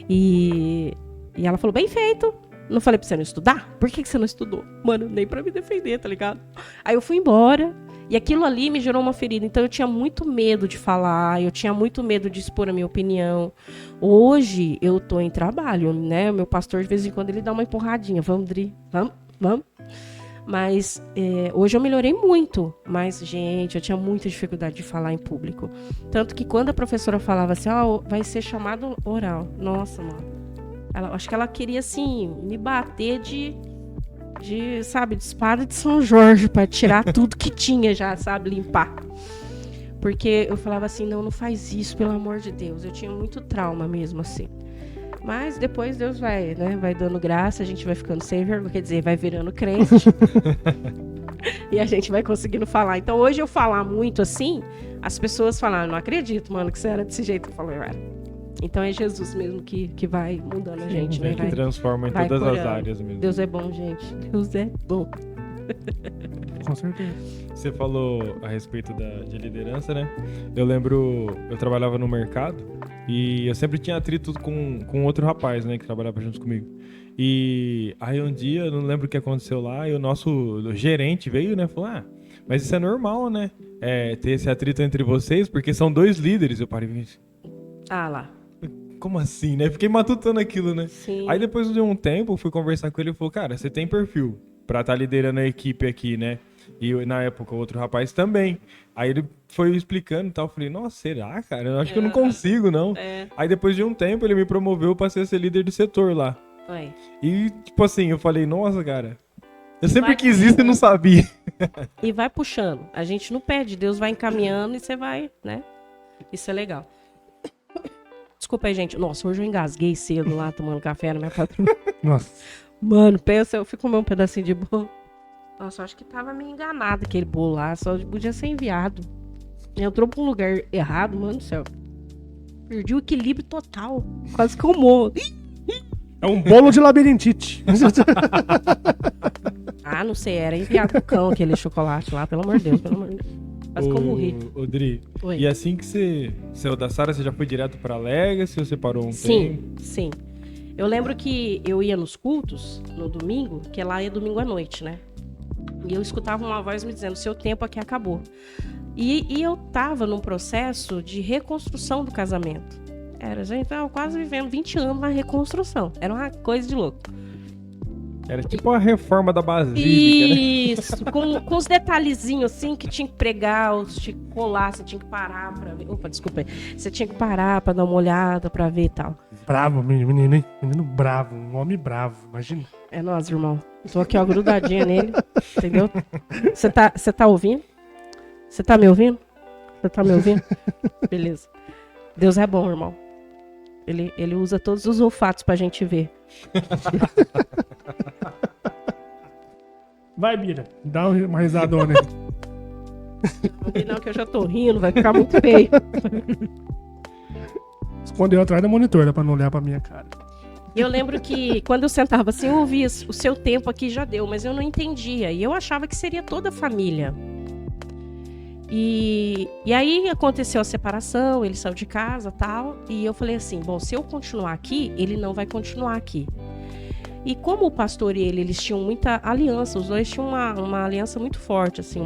E E ela falou, bem feito. Não falei pra você não estudar? Por que você não estudou? Mano, nem pra me defender, tá ligado? Aí eu fui embora. E aquilo ali me gerou uma ferida. Então eu tinha muito medo de falar. Eu tinha muito medo de expor a minha opinião. Hoje eu tô em trabalho, né? O meu pastor, de vez em quando, ele dá uma empurradinha. Vamos, Dri. Vamos. Mas hoje eu melhorei muito. Mas, gente, eu tinha muita dificuldade de falar em público. Tanto que quando a professora falava assim, vai ser chamado oral. Nossa, mano. Acho que ela queria, assim, me bater de sabe, de espada de São Jorge, pra tirar tudo que tinha já, sabe, limpar. Porque eu falava assim, não faz isso, pelo amor de Deus. Eu tinha muito trauma mesmo, assim. Mas depois Deus vai, né, vai dando graça, a gente vai ficando sem vergonha, quer dizer, vai virando crente. E a gente vai conseguindo falar. Então, hoje eu falar muito assim, as pessoas falam, não acredito, mano, que você era desse jeito. Eu falo, eu era. Então é Jesus mesmo que vai mudando a gente, né? Que transforma em todas as áreas mesmo. Deus é bom, gente. Deus é bom. Com certeza. Você falou a respeito de liderança, né? Eu lembro, eu trabalhava no mercado e eu sempre tinha atrito com outro rapaz, né? Que trabalhava junto comigo. E aí um dia, eu não lembro o que aconteceu lá, e o nosso gerente veio, né? Falou, mas isso é normal, né? Ter esse atrito entre vocês, porque são 2 líderes. Eu parei e disse, lá. como assim, né? Fiquei matutando aquilo, né? Sim. Aí depois de um tempo, fui conversar com ele e falou, cara, você tem perfil pra estar liderando a equipe aqui, né? E na época o outro rapaz também. Aí ele foi explicando e tal, eu falei, nossa, será, cara? Eu acho que eu não consigo, não. Aí depois de um tempo ele me promoveu pra ser líder do setor lá. E tipo assim, eu falei, nossa, cara, eu sempre quis isso e não sabia. E vai puxando. A gente não pede, Deus vai encaminhando e você vai, né? Isso é legal. Desculpa aí, gente. Nossa, hoje eu engasguei cedo lá, tomando café na minha patroa. Nossa. Mano, pensa, eu fui comer um pedacinho de bolo. Nossa, eu acho que tava meio enganado aquele bolo lá. Só podia ser enviado. Entrou pra um lugar errado, mano do céu. Perdi o equilíbrio total. Quase que eu morro. É um bolo de labirintite. Não sei, era enviado pro cão aquele chocolate lá, pelo amor de Deus, pelo amor de Deus. Quase que eu morri. Ô, Dri, Oi. E assim que você saiu da Sara, você já foi direto pra Legacy ou você parou um tempo? Sim. Eu lembro que eu ia nos cultos, no domingo, que lá é domingo à noite, né? E eu escutava uma voz me dizendo, seu tempo aqui acabou. E eu tava num processo de reconstrução do casamento. Gente, tava quase vivendo 20 anos na reconstrução. Era uma coisa de louco. Era tipo a reforma da Basílica, Isso, né? com os detalhezinhos assim que tinha que pregar, tinha que colar, você tinha que parar pra ver. Opa, desculpa aí. Você tinha que parar pra dar uma olhada, pra ver e tal. Bravo, menino, hein? Menino bravo, um homem bravo, imagina. É nós, irmão. Tô aqui, ó, grudadinha nele, entendeu? Você tá ouvindo? Você tá me ouvindo? Você tá me ouvindo? Beleza. Deus é bom, irmão. Ele usa todos os olfatos pra gente ver. Vai, Bira, dá uma risadona aí. Não vi não, que eu já tô rindo, vai ficar muito feio. Escondeu atrás do monitor, dá pra não olhar pra minha cara. Eu lembro que quando eu sentava assim, eu ouvia, o seu tempo aqui já deu, mas eu não entendia. E eu achava que seria toda a família. E aí aconteceu a separação, ele saiu de casa e tal. E eu falei assim, bom, se eu continuar aqui, ele não vai continuar aqui. E como o pastor e eles tinham muita aliança, os dois tinham uma aliança muito forte, assim,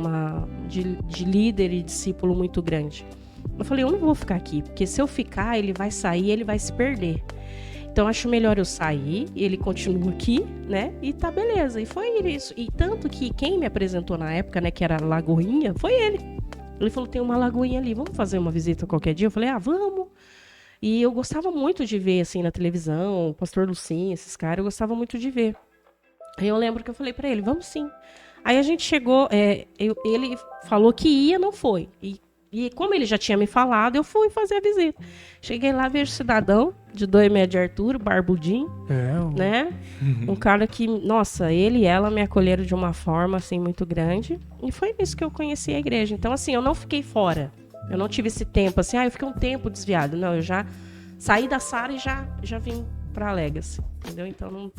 de líder e discípulo muito grande. Eu falei, eu não vou ficar aqui, porque se eu ficar, ele vai sair, ele vai se perder. Então, acho melhor eu sair, ele continua aqui, né? E tá beleza. E foi isso. E tanto que quem me apresentou na época, né, que era a Lagoinha, foi ele. Ele falou, tem uma lagoinha ali, vamos fazer uma visita qualquer dia? Eu falei, vamos. E eu gostava muito de ver, assim, na televisão, o pastor Lucinho, esses caras, eu gostava muito de ver. Aí eu lembro que eu falei pra ele, vamos sim. Aí a gente chegou, ele falou que ia, não foi. E como ele já tinha me falado, eu fui fazer a visita. Cheguei lá, vejo o cidadão de 2 metros de altura, barbudinho, né? Um cara que, nossa, ele e ela me acolheram de uma forma, assim, muito grande. E foi isso que eu conheci a igreja. Então, assim, eu não fiquei fora. Eu não tive esse tempo, assim, eu fiquei um tempo desviado. Não, eu já saí da Sara e já vim pra Legacy, entendeu? Então, não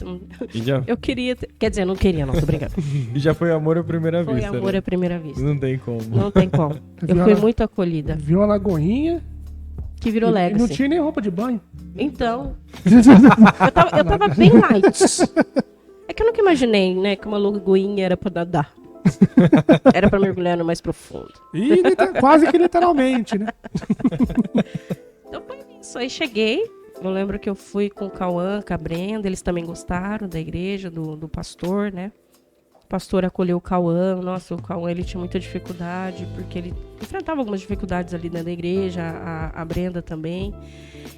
eu queria... Quer dizer, não queria, não, tô brincando. E já foi amor à primeira vista, Foi amor à primeira vista. Não tem como. Não tem como. Eu fui muito acolhida. Viu a lagoinha Que virou Legacy. E não tinha nem roupa de banho. Então, eu tava bem light. É que eu nunca imaginei, né, que uma lagoinha era pra nadar. Era pra mergulhar no mais profundo. E quase que literalmente, né? Então foi isso. Aí cheguei. Eu lembro que eu fui com o Cauã, com a Brenda. Eles também gostaram da igreja, do pastor, né? O pastor acolheu o Cauã. Nossa, o Cauã, ele tinha muita dificuldade, porque ele enfrentava algumas dificuldades ali dentro da igreja, a Brenda também.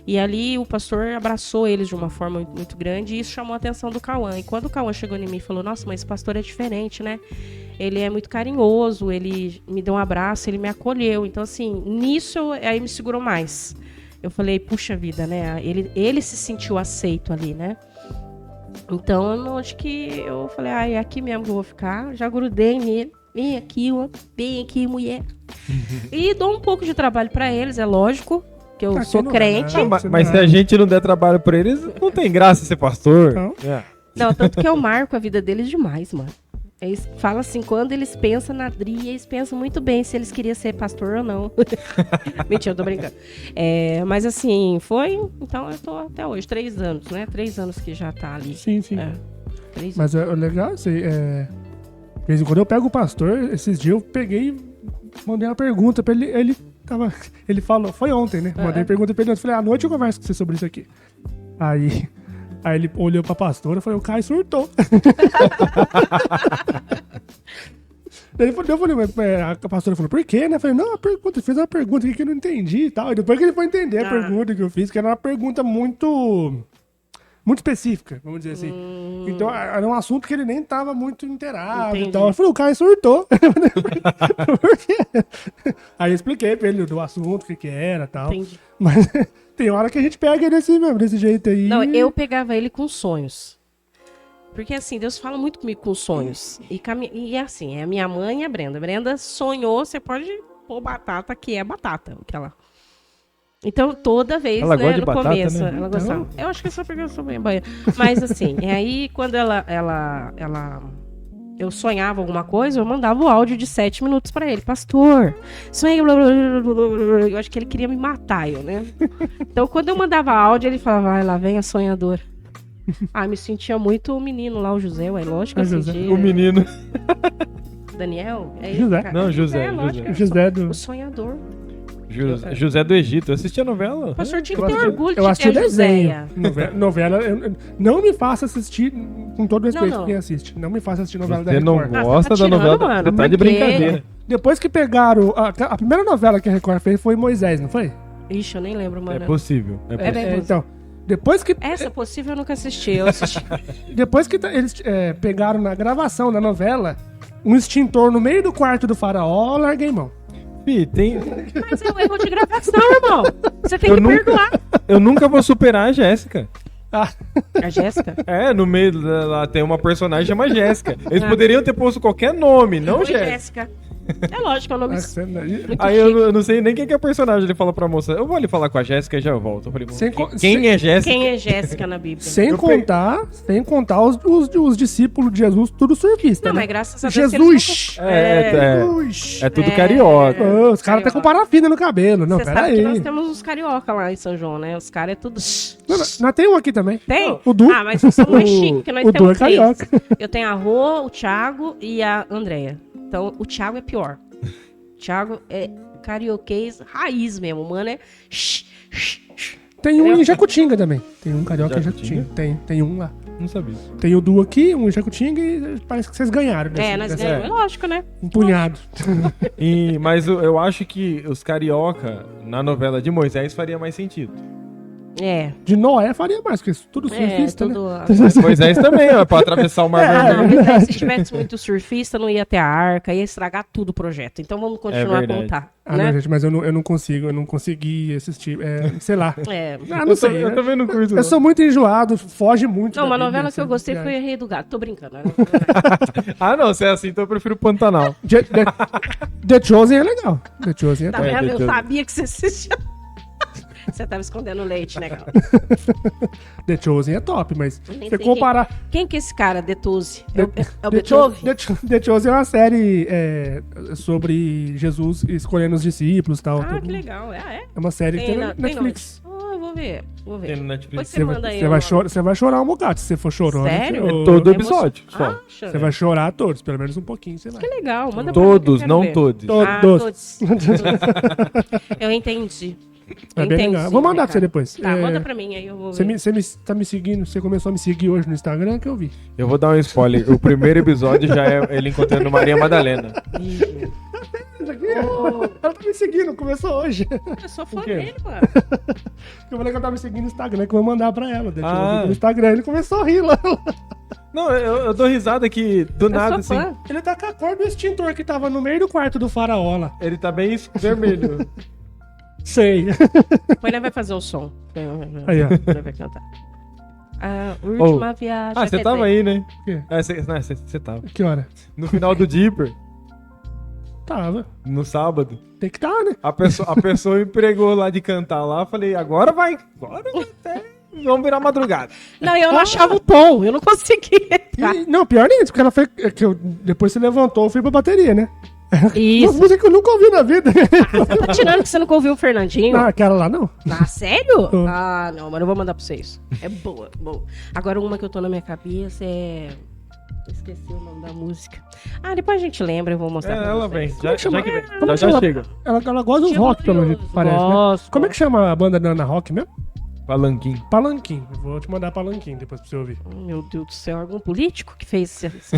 E ali o pastor abraçou eles de uma forma muito grande e isso chamou a atenção do Cauã. E quando o Cauã chegou em mim e falou, nossa, mas esse pastor é diferente, né? Ele é muito carinhoso, ele me deu um abraço, ele me acolheu. Então, assim, nisso aí me segurou mais. Eu falei, puxa vida, né? Ele se sentiu aceito ali, né? Então, acho que eu falei, é aqui mesmo que eu vou ficar. Já grudei nele. Vem aqui, mulher. E dou um pouco de trabalho pra eles, é lógico, que eu sou crente. Mas se a gente não der trabalho pra eles, não tem graça ser pastor. Não. Não, tanto que eu marco a vida deles demais, mano. Eles falam assim, quando eles pensam na Dri, eles pensam muito bem se eles queriam ser pastor ou não. Mentira, eu tô brincando. Mas assim, foi... Então eu tô até hoje, 3 anos, né? 3 anos que já tá ali. Sim. 3 Mas é legal, assim, de vez em quando eu pego o pastor, esses dias eu peguei e mandei uma pergunta pra ele. Ele falou, foi ontem, né? Mandei pergunta pra ele, eu falei, à noite eu converso com você sobre isso aqui. Aí ele olhou pra pastora e falou, o Caio surtou. Daí eu falei, mas a pastora falou, por quê, né? Eu falei, não, ele fez uma pergunta aqui que eu não entendi e tal. E depois que ele foi entender a pergunta que eu fiz, que era uma pergunta muito específica, vamos dizer assim. Então, era um assunto que ele nem tava muito inteirado e tal. Eu falei, o Caio surtou. Por quê? Aí eu expliquei pra ele do assunto, o que era e tal. Entendi. Mas tem hora que a gente pega ele assim mesmo, desse jeito aí. Não, eu pegava ele com sonhos. Porque assim, Deus fala muito comigo com sonhos. E assim, é a minha mãe e a Brenda. A Brenda sonhou, você pode pôr batata, que é batata. Então, toda vez, ela gosta de no batata, começo, né? ela gostava. Eu acho que é só porque eu sou bem banha. Mas assim, aí quando eu sonhava alguma coisa, eu mandava o áudio de 7 minutos pra ele. Pastor, sonhei... Eu acho que ele queria me matar, né? Então, quando eu mandava áudio, ele falava, vai lá, vem a sonhadora. Me sentia muito o menino lá, o José, lógico que eu sentia. O menino. Daniel? José. Não, José. José do... O sonhador. José do Egito. Eu assistia a novela. O pastor tinha que ter orgulho de eu assisti ter a desenho. Joséia. Novela, não me faça assistir, com todo respeito Não. quem assiste. Não me faça assistir novela da Você não Record. gosta você tá da novela? tirando, mano, Você tá de por quê? brincadeira. Depois que pegaram... A primeira novela que a Record fez foi Moisés, não foi? Ixi, eu nem lembro, mano. É possível. Então, depois que... Essa possível eu nunca assisti. Eu assisti. Depois que eles pegaram na gravação da novela um extintor no meio do quarto do faraó, eu larguei mão. Mas é um erro de gravação, irmão. Você tem que perdoar. Eu nunca vou superar a Jéssica. A Jéssica? No meio lá tem uma personagem chamada Jéssica. Eles poderiam ter posto qualquer nome, não Oi, Jéssica. Jéssica. É lógico, é um nome muito Aí chique. eu não sei nem quem que é o personagem. Ele fala pra moça, eu vou ali falar com a Jéssica e já eu volto. Eu falei, quem é Jéssica? Quem é Jéssica na Bíblia? Sem contar os discípulos de Jesus, tudo surfista, Não, né? mas graças a Deus Jesus! É tudo carioca. Os caras estão com parafina no cabelo. Não, Você pera sabe aí. que nós temos os carioca lá em São João, né? Os caras é tudo... Nós tem um aqui também. Tem? O Du. Mas nós somos mais chiques, que nós o Du temos é carioca. 3. Eu tenho a Rô, o Thiago e a Andréia. Então, o Thiago é pior. O Thiago é carioquês raiz mesmo, mano. Tem um em Jacutinga também. Tem um carioca em Jacutinga? Jacutinga. Tem um lá. Não sabia. Tem o Du aqui, um em Jacutinga e parece que vocês ganharam. Nós ganhamos. É lógico, né? Um punhado. Mas eu acho que os carioca na novela de Moisés faria mais sentido. De Noé faria mais, porque tudo surfista, né? Moisés também, pra atravessar o Mar Vermelho. Mas se tivesse muito surfista, não ia ter a arca, ia estragar tudo o projeto. Então vamos continuar a contar. Não, gente, mas eu não consegui assistir. Sei lá. Não sei. Eu também não curto. Eu sou muito enjoado, foge muito. Não, uma novela que eu gostei foi Rei do Gato. Tô brincando. Não, se é assim, então eu prefiro Pantanal. The Chosen é legal. The Chosen é Tá legal. vendo? Eu sabia que você assistia. Você tava escondendo leite, né, galera? The Chosen é top, mas Nem você sei comparar... Quem que é esse cara, Detuse? É o Beethoven? The Chosen é uma série sobre Jesus escolhendo os discípulos e tal. Que legal. É uma série que tem na Tem Netflix. Eu vou ver. Vou Tem ver. no Netflix. Você manda aí. Você vai chorar um bocado se você for chorando. Sério? Ou- Todo episódio, só. Acha? Você vai chorar todos, pelo menos um pouquinho você vai. Que legal, manda pra mim que eu Todos, quero não ver. todos. Todos. Todos. Eu entendi. É bem Entendi, legal. Vou mandar pra você Ricardo. depois. Tá, É, manda pra mim, aí eu vou Você, ver. tá me seguindo, você começou a me seguir hoje no Instagram que eu vi. Eu vou dar um spoiler. O primeiro episódio já é ele encontrando Maria Madalena. Ih, Ela tá me seguindo, começou hoje. eu sou fã O quê? dele, mano. Eu falei que ela tá me seguindo no Instagram, que eu vou mandar pra ela. Daí Ah. eu vi no Instagram, ele começou a rir lá. Não, eu dou risada que do nada, Eu sou assim. fã. Ele tá com a cor do extintor que tava no meio do quarto do faraó lá. Ele tá bem vermelho. Sei. Depois ele vai fazer o som. Aí, ó. Ele vai cantar. A última viagem. Ah, você quer tava dizer, aí, né? quê? Você tava. Que hora? No final do Deeper, Tava. no sábado, Tem que tá, né? a pessoa me pregou lá de cantar lá. Falei, agora vai. Agora vai até. Vamos virar madrugada. Não, eu não achava o tom, eu não conseguia entrar. Não, pior nem isso, porque ela foi. Depois você levantou, eu fui pra bateria, né? Uma Isso. música que eu nunca ouvi na vida. Você tá tirando que você nunca ouviu o Fernandinho? Não, aquela lá não. Ah, sério? Tô. Ah, não, mas eu vou mandar pra vocês. É boa, boa. Agora uma que eu tô na minha cabeça é... Esqueci o nome da música. Ah, depois a gente lembra, eu vou mostrar pra Ela vocês. vem. Já que vem. Como Já chama? chega. Ela gosta dos Que rock, pelo glorioso. jeito, parece, né? Gosto. Como é que chama a banda da Ana Rock mesmo? Palanquim. Palanquim. Eu vou te mandar Palanquim depois pra você ouvir. Oh, meu Deus do céu, algum político que fez isso?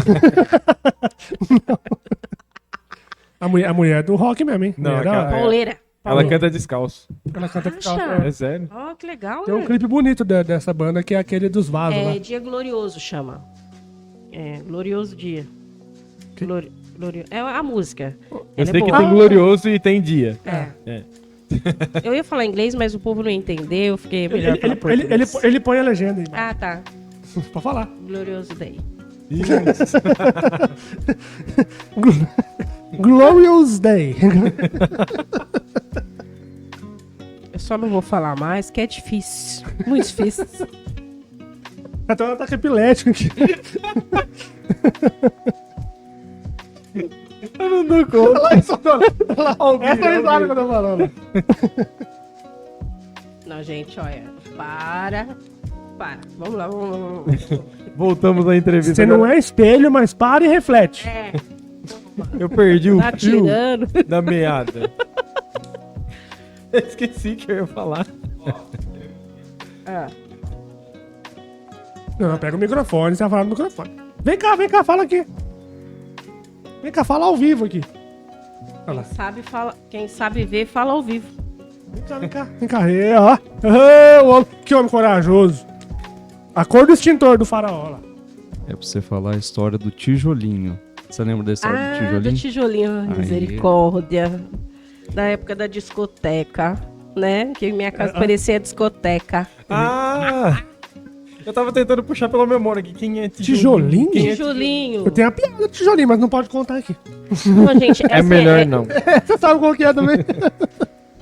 A mulher é do rock mesmo, hein? Não, Mulher aquela- da- Pauleira. Ela canta descalço. Ela canta Acha? É sério? Oh, que legal, Tem um né? clipe bonito dessa banda que é aquele dos vasos É lá. Dia Glorioso, chama. É, Glorioso Dia. É a música. Eu Ela sei é que boa. tem glorioso e tem dia. É. É. Eu ia falar inglês, mas o povo não ia entender, eu fiquei melhor falar Ele português. põe a legenda aí. Ah, tá. Pode falar. Glorioso Day. Glorious Day. Eu só não vou falar mais, que é difícil. Muito difícil. Então ela tá com epilético aqui. Eu não dou conta. Olha isso, dona. Essa risada que eu tô falando. Não, gente, olha. Para. Vamos lá, vamos. Voltamos à entrevista. Você não é espelho, mas para e reflete. É, Eu perdi o tá fio tirando. da meada. Eu esqueci que eu ia falar. Ah, Não, pega o microfone, você vai falar no microfone. Vem cá, fala aqui. Vem cá, fala ao vivo aqui. Olha lá. quem sabe ver, fala ao vivo. Vem cá. Aí, ó. Que homem corajoso. A cor do extintor do faraó lá. É pra você falar a história do tijolinho. Você lembra da história do tijolinho? do tijolinho, Aí. misericórdia. Da época da discoteca, né? Que minha casa parecia discoteca. Ah! Eu tava tentando puxar pela memória aqui. Quem é Tijolinho? Quem é Tijolinho. Eu tenho a piada do tijolinho, mas não pode contar aqui. Não, gente, É assim, melhor não. Você sabe qual que é também?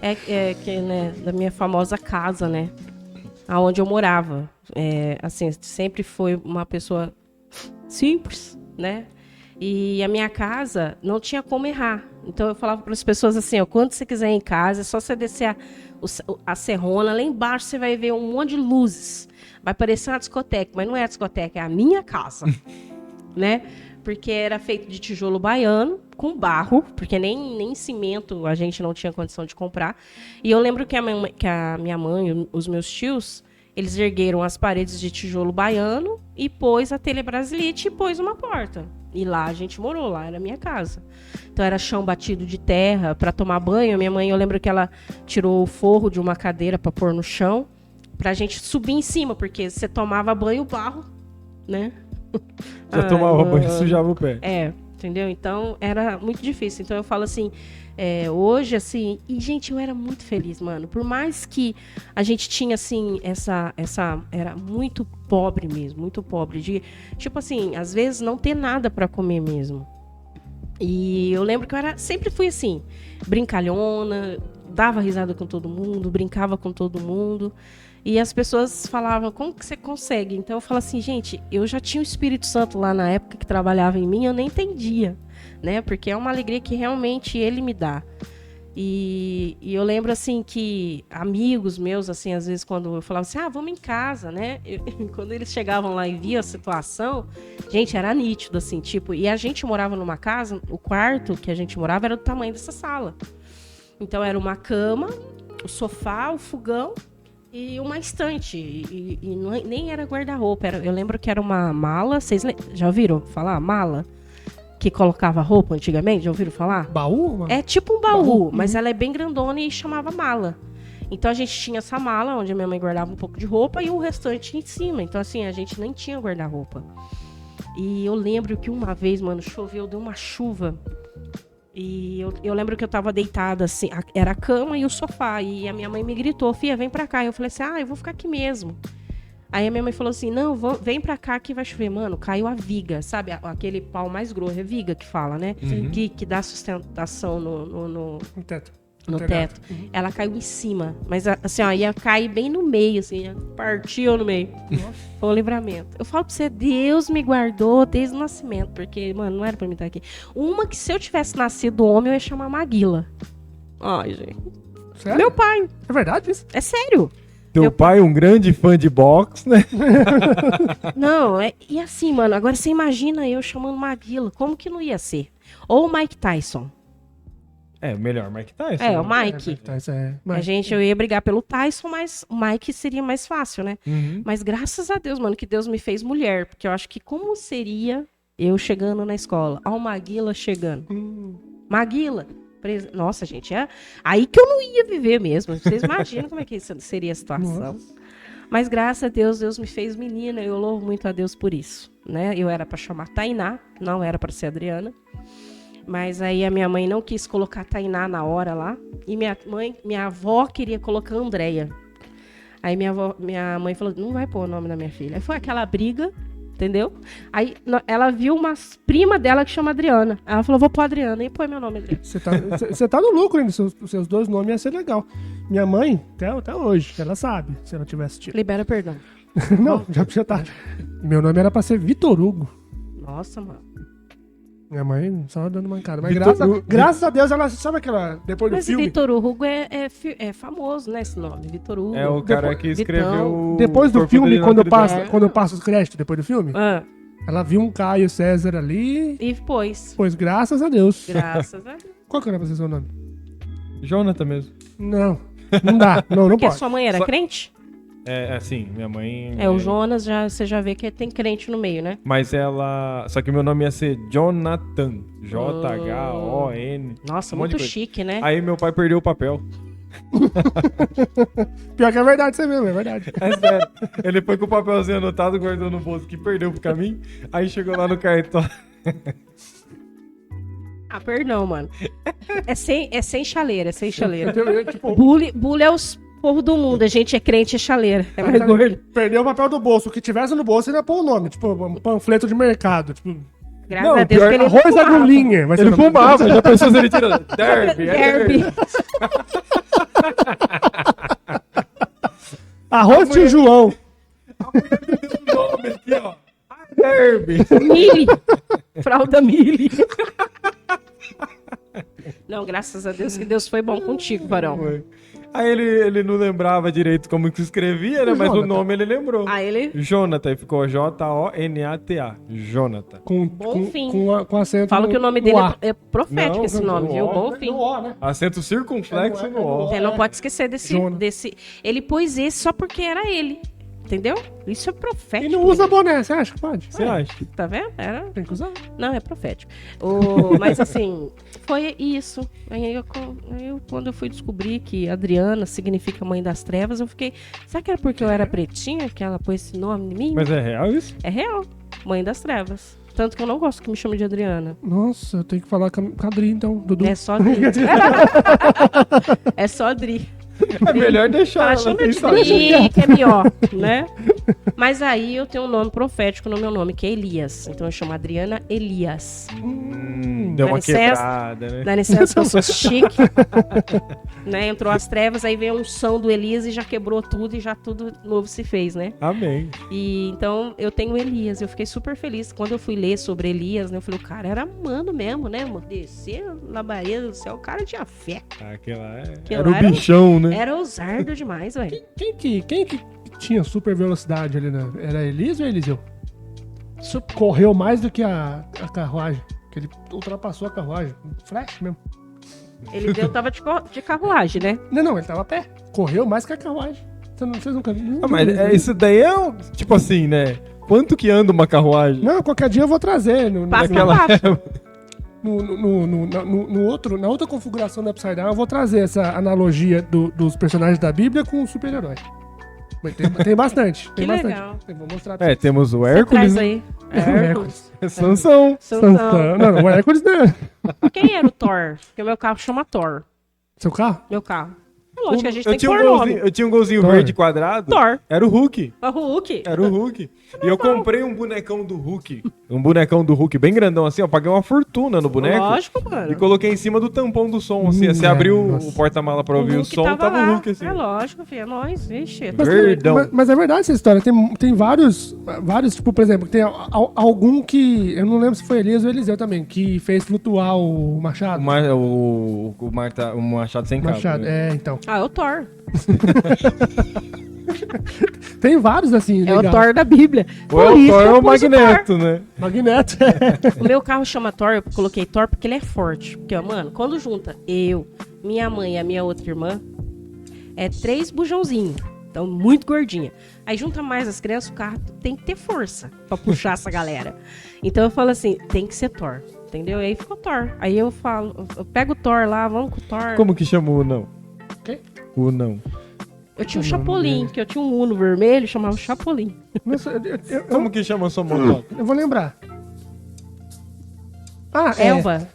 É que, né, da minha famosa casa, né? Aonde eu morava. Assim, sempre foi uma pessoa simples, né? E a minha casa não tinha como errar. Então eu falava para as pessoas assim, ó, quando você quiser ir em casa, é só você descer a serrona, lá embaixo você vai ver um monte de luzes. Vai parecer uma discoteca, mas não é a discoteca, é a minha casa, né? Porque era feito de tijolo baiano, com barro, porque nem cimento a gente não tinha condição de comprar. E eu lembro que a minha mãe, os meus tios, eles ergueram as paredes de tijolo baiano e pôs a telha brasilite e pôs uma porta. E lá a gente morou, lá era a minha casa. Então era chão batido de terra para tomar banho. A minha mãe, eu lembro que ela tirou o forro de uma cadeira para pôr no chão, pra gente subir em cima, porque você tomava banho barro, né? Já tomava banho e sujava o pé. Entendeu? Então era muito difícil. Então eu falo assim, hoje assim, e gente, eu era muito feliz, mano. Por mais que a gente tinha assim era muito pobre mesmo, muito pobre de, tipo assim, às vezes não ter nada para comer mesmo. E eu lembro que eu sempre fui assim, brincalhona, dava risada com todo mundo, brincava com todo mundo. E as pessoas falavam, como que você consegue? Então eu falo assim, gente, eu já tinha o Espírito Santo lá na época que trabalhava em mim, eu nem entendia, né? Porque é uma alegria que realmente ele me dá. E eu lembro, assim, que amigos meus, assim, às vezes, quando eu falava assim, vamos em casa, né? Quando eles chegavam lá e viam a situação, gente, era nítido, assim, tipo... E a gente morava numa casa, o quarto que a gente morava era do tamanho dessa sala. Então, era uma cama, o sofá, o fogão e uma estante. E nem era guarda-roupa. Eu lembro que era uma mala. Vocês já ouviram falar? Mala? Que colocava roupa antigamente, já ouviram falar? Baú? É tipo um baú, mas ela é bem grandona e chamava mala. Então a gente tinha essa mala, onde a minha mãe guardava um pouco de roupa e o restante em cima. Então assim, a gente nem tinha guarda-roupa. E eu lembro que uma vez, mano, choveu, deu uma chuva. E eu lembro que eu tava deitada assim, era a cama e o sofá. E a minha mãe me gritou, filha, vem pra cá. E eu falei assim, eu vou ficar aqui mesmo. Aí a minha mãe falou assim, não, vem pra cá que vai chover. Mano, caiu a viga, sabe? Aquele pau mais grosso, é viga que fala, né? Uhum. Que dá sustentação no teto. No teto. Ela caiu em cima. Mas assim, ó, ia cair bem no meio, assim. Partiu no meio. Foi um livramento. Eu falo pra você, Deus me guardou desde o nascimento. Porque, mano, não era pra mim estar aqui. Uma que se eu tivesse nascido homem, eu ia chamar Maguila. Ai, gente. Sério? Meu pai. É verdade isso? É sério. Teu pai, um grande fã de boxe, né? Não, e assim, mano, agora você imagina eu chamando Maguila. Como que não ia ser? Ou o Mike Tyson. É, melhor Mike Tyson. É, o Mike. Eu ia brigar pelo Tyson, mas o Mike seria mais fácil, né? Uhum. Mas graças a Deus, mano, que Deus me fez mulher. Porque eu acho que como seria eu chegando na escola? Ó, o Maguila chegando. Maguila. Nossa, gente, aí que eu não ia viver mesmo. Vocês imaginam como é que seria a situação. Nossa. Mas graças a Deus, Deus me fez menina. Eu louvo muito a Deus por isso, né? Eu era pra chamar Tainá, não era pra ser Adriana. Mas aí a minha mãe não quis colocar Tainá na hora lá. E minha avó queria colocar Andréia. Aí minha mãe falou, não vai pôr o nome da minha filha. Aí foi aquela briga, entendeu? Aí ela viu uma prima dela que chama Adriana. Ela falou, vou pôr Adriana. E põe meu nome, Adriana. Você tá no lucro ainda. Seus dois nomes ia ser legal. Minha mãe, até hoje, ela sabe, se ela tivesse tido. Libera perdão. Não, já tá. Meu nome era pra ser Vitor Hugo. Nossa, mano. Minha mãe só dando mancada. Mas graças a Deus, ela sabe aquela. Depois do filme. Mas Vitor Hugo é famoso, né? Esse nome. Vitor Hugo. É o cara que escreveu. Depois do filme, quando eu passo os créditos, depois do filme, ela viu um Caio César ali. E pôs. Pois, graças a Deus. Graças a Deus. Qual que era pra ser seu nome? Jonathan mesmo. Não dá. Não Porque pode. Sua mãe era crente? É, assim, minha mãe... O Jonas, você já vê que tem crente no meio, né? Mas ela... Só que meu nome ia ser Jonathan. J-H-O-N. Nossa, muito chique, né? Aí meu pai perdeu o papel. Pior que é verdade, você mesmo, é verdade. É sério. Ele foi com o papelzinho anotado, guardou no bolso, que perdeu pro caminho. Aí chegou lá no cartório. Perdão, mano. É sem chaleira, Tipo, bully é os povo do mundo. A gente é crente, é chaleira. É mais gordo. Perdeu o papel do bolso. O que tivesse no bolso, ele ia pôr o nome. Tipo, um panfleto de mercado. Tipo, graças a Deus que ele arroz agulhinha. Ele fumava. Já pensou se ele tira... Derby. Arroz tio João. O nome aqui, ó. Derby. Mili. Fralda Mili. Não, graças a Deus que Deus foi bom contigo, Barão. Foi. Aí ele não lembrava direito como que escrevia, né? Mas o nome ele lembrou. Jonathan, ficou J-O-N-A-T-A. Jonathan. Com acento. Fala que o nome dele é profético, esse nome, viu? Bonfim. Né? Acento circunflexo no O. Você não pode esquecer desse. Ele pôs esse só porque era ele. Entendeu? Isso é profético. E não usa boné, você acha que pode? Você acha? Tá vendo? Tem que usar. Não, é profético. Mas assim, foi isso. Aí quando eu fui descobrir que Adriana significa mãe das trevas, eu fiquei... Será que era porque eu era pretinha que ela pôs esse nome em mim? Mas é real isso? É real. Mãe das trevas. Tanto que eu não gosto que me chame de Adriana. Nossa, eu tenho que falar com a Dri, então, Dudu. É só Dri. É só Dri. É melhor deixar ela. Chama de Dri, que é melhor, né? Mas aí eu tenho um nome profético no meu nome, que é Elias. Então eu chamo Adriana Elias. Deu Dá uma licença. quebrada, né? Dá licença que eu sou chique. Né? Entrou as trevas, aí veio a unção do Elias e já quebrou tudo e já tudo novo se fez, né? Amém. E então eu tenho Elias. Eu fiquei super feliz. Quando eu fui ler sobre Elias, né? Eu falei, o cara era mano mesmo, né? Descer na Bahia do céu, o cara tinha fé. Aquela Aquilo era o lá era- bichão, né? Era ousado demais, velho. Quem que tinha super velocidade ali, né? Era Elias ou Eliseu? Correu mais do que a carruagem. Que ele ultrapassou a carruagem. Flash mesmo. Eliseu tava de carruagem, né? Não, ele tava a pé. Correu mais que a carruagem. Vocês nunca viram? Mas isso daí é tipo assim, né? Quanto que anda uma carruagem? Não, qualquer dia eu vou trazer. Passo a Naquela passo. Na outra configuração do Upside Down, eu vou trazer essa analogia dos personagens da Bíblia com o super-herói. Mas tem bastante. Tem Que bastante. legal. Eu vou mostrar pra temos o Você Hércules, traz né? aí. Hércules. Sansão. Sansão. Não, o Hércules não é. Quem era o Thor? Porque o meu carro chama Thor. Seu carro? Meu carro. É lógico que a gente Eu tem que tinha, pôr nome. eu tinha um golzinho Thor. verde quadrado. Thor. Era o Hulk. O Hulk. Era o Hulk. E eu comprei um bonecão do Hulk. Um bonecão do Hulk bem grandão assim, ó. Paguei uma fortuna no boneco. Lógico, mano. E coloquei em cima do tampão do som, assim. Você abriu nossa. o porta-mala pra ouvir o Hulk som, tava lá. o Hulk assim. É lógico, filho. É nóis. Vixe. Verdão. Mas é verdade essa história. Tem vários, tipo, por exemplo, tem algum que. Eu não lembro se foi Elias ou Eliseu também, que fez flutuar o machado. O Machado sem cabo. Machado, né? então. Ah, é o Thor. Tem vários assim. É o legal. Thor da Bíblia. Ou é Por o isso Thor que ou eu o pus Magneto, né? Magneto. O meu carro chama Thor, eu coloquei Thor porque ele é forte. Porque, ó, mano, quando junta eu, minha mãe e a minha outra irmã, é 3 bujãozinhos. Então, muito gordinha. Aí junta mais as crianças, o carro tem que ter força pra puxar essa galera. Então eu falo assim, tem que ser Thor. Entendeu? E aí ficou Thor. Aí eu falo, eu pego o Thor lá, vamos com o Thor. Como que chama o não? Quem? O não. Eu tinha o Chapolin, que eu tinha um Uno vermelho, chamava Chapolin. Nossa, Como que chama a sua moto? eu vou lembrar. Ah, Elva.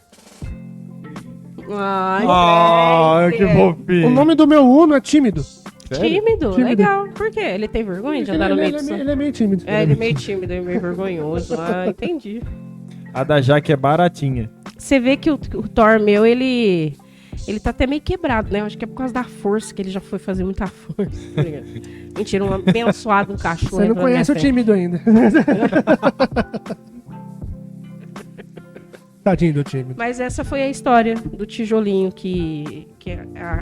Ai, Ah, que O fofinho. nome do meu Uno é Tímido. Sério? tímido, Tímido. legal. Por quê? Ele tem vergonha de andar no meio do som? Ele é meio tímido. É, ele é meio tímido e meio vergonhoso. Ah, entendi. A da Jaque é baratinha. Você vê que o Thor meu, ele tá até meio quebrado, né? Eu acho que é por causa da força, que ele já foi fazer muita força. Tá ligado? Mentira, um abençoado cachorro. Você não entrou na conhece o minha frente. tímido ainda. Tadinho do tímido. Mas essa foi a história do tijolinho que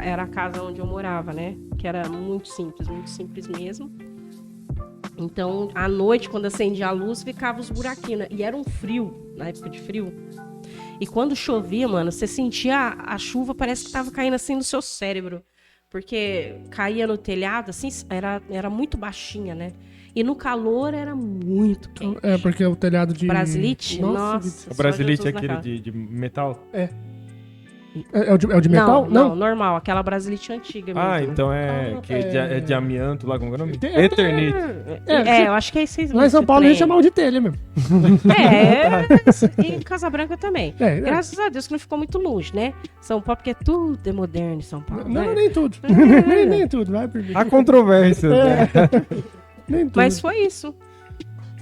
era a casa onde eu morava, né? Que era muito simples mesmo. Então, à noite, quando acendia a luz, ficava os buraquinhos. E era um frio, na época de frio. E quando chovia, mano, você sentia a chuva, parece que tava caindo assim no seu cérebro. Porque caía no telhado, assim, era muito baixinha, né? E no calor era muito quente. É, porque o telhado de... Brasilite? Nossa. O Brasilite é Só Jesus aquele na cara. de metal? É o de metal? Não, normal. Aquela Brasilite antiga mesmo. Ah, então é, Ah, que é de amianto lá, como é o nome? Tem- Eternite. Eu acho que é isso aí. Lá em São Paulo a gente chamava de telha mesmo. E em Casabranca também. É, Graças a Deus que não ficou muito longe, né? São Paulo, porque tudo é moderno em São Paulo. Não, né? nem tudo. nem tudo, vai por mim. Há controvérsias, né? Nem tudo. Mas foi isso.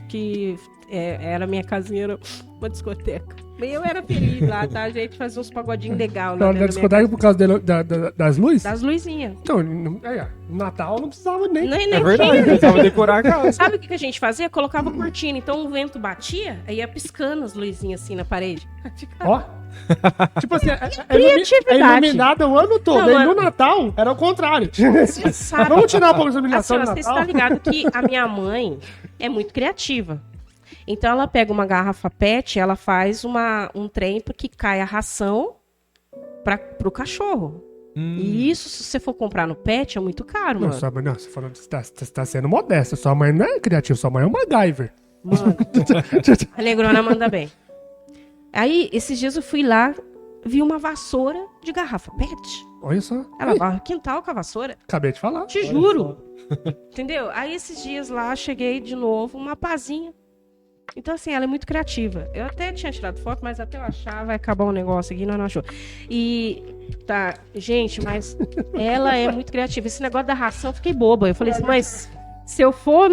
Que era minha casinha, era uma discoteca. E eu era feliz lá, tá? A gente fazia uns pagodinhos legais Na lá hora da dentro da minha discoteca por causa das luzes? das luzinhas. Então, no Natal não precisava nem... Nem É verdade, tinha. precisava decorar a casa. Sabe o que a gente fazia? Colocava cortina. Então o vento batia, aí ia piscando as luzinhas assim na parede. Ó. Tipo assim, Criatividade. é iluminada o ano todo. Não, Aí mano. no Natal era o contrário. Você sabe. Vamos tirar um pouco essa Assim, iluminação ó, do você Natal? está ligado que a minha mãe é muito criativa. Então ela pega uma garrafa PET, ela faz um trem que cai a ração pro cachorro. E isso, se você for comprar no PET, é muito caro, Não, mano. sua mãe, não, você tá sendo modesta. Sua mãe não é criativa, sua mãe é uma MacGyver. Mano, a Negrona manda bem. Aí, esses dias eu fui lá, vi uma vassoura de garrafa PET. Olha só. Ela Ih, varre o quintal com a vassoura. acabei de falar. Te juro. Entendeu? Aí esses dias lá, cheguei de novo, uma pazinha. Então, assim, ela é muito criativa. Eu até tinha tirado foto, mas até eu achar, vai acabar um negócio aqui, não achou. E, tá, gente, mas ela é muito criativa. Esse negócio da ração, eu fiquei boba. Eu falei assim, mas Se eu for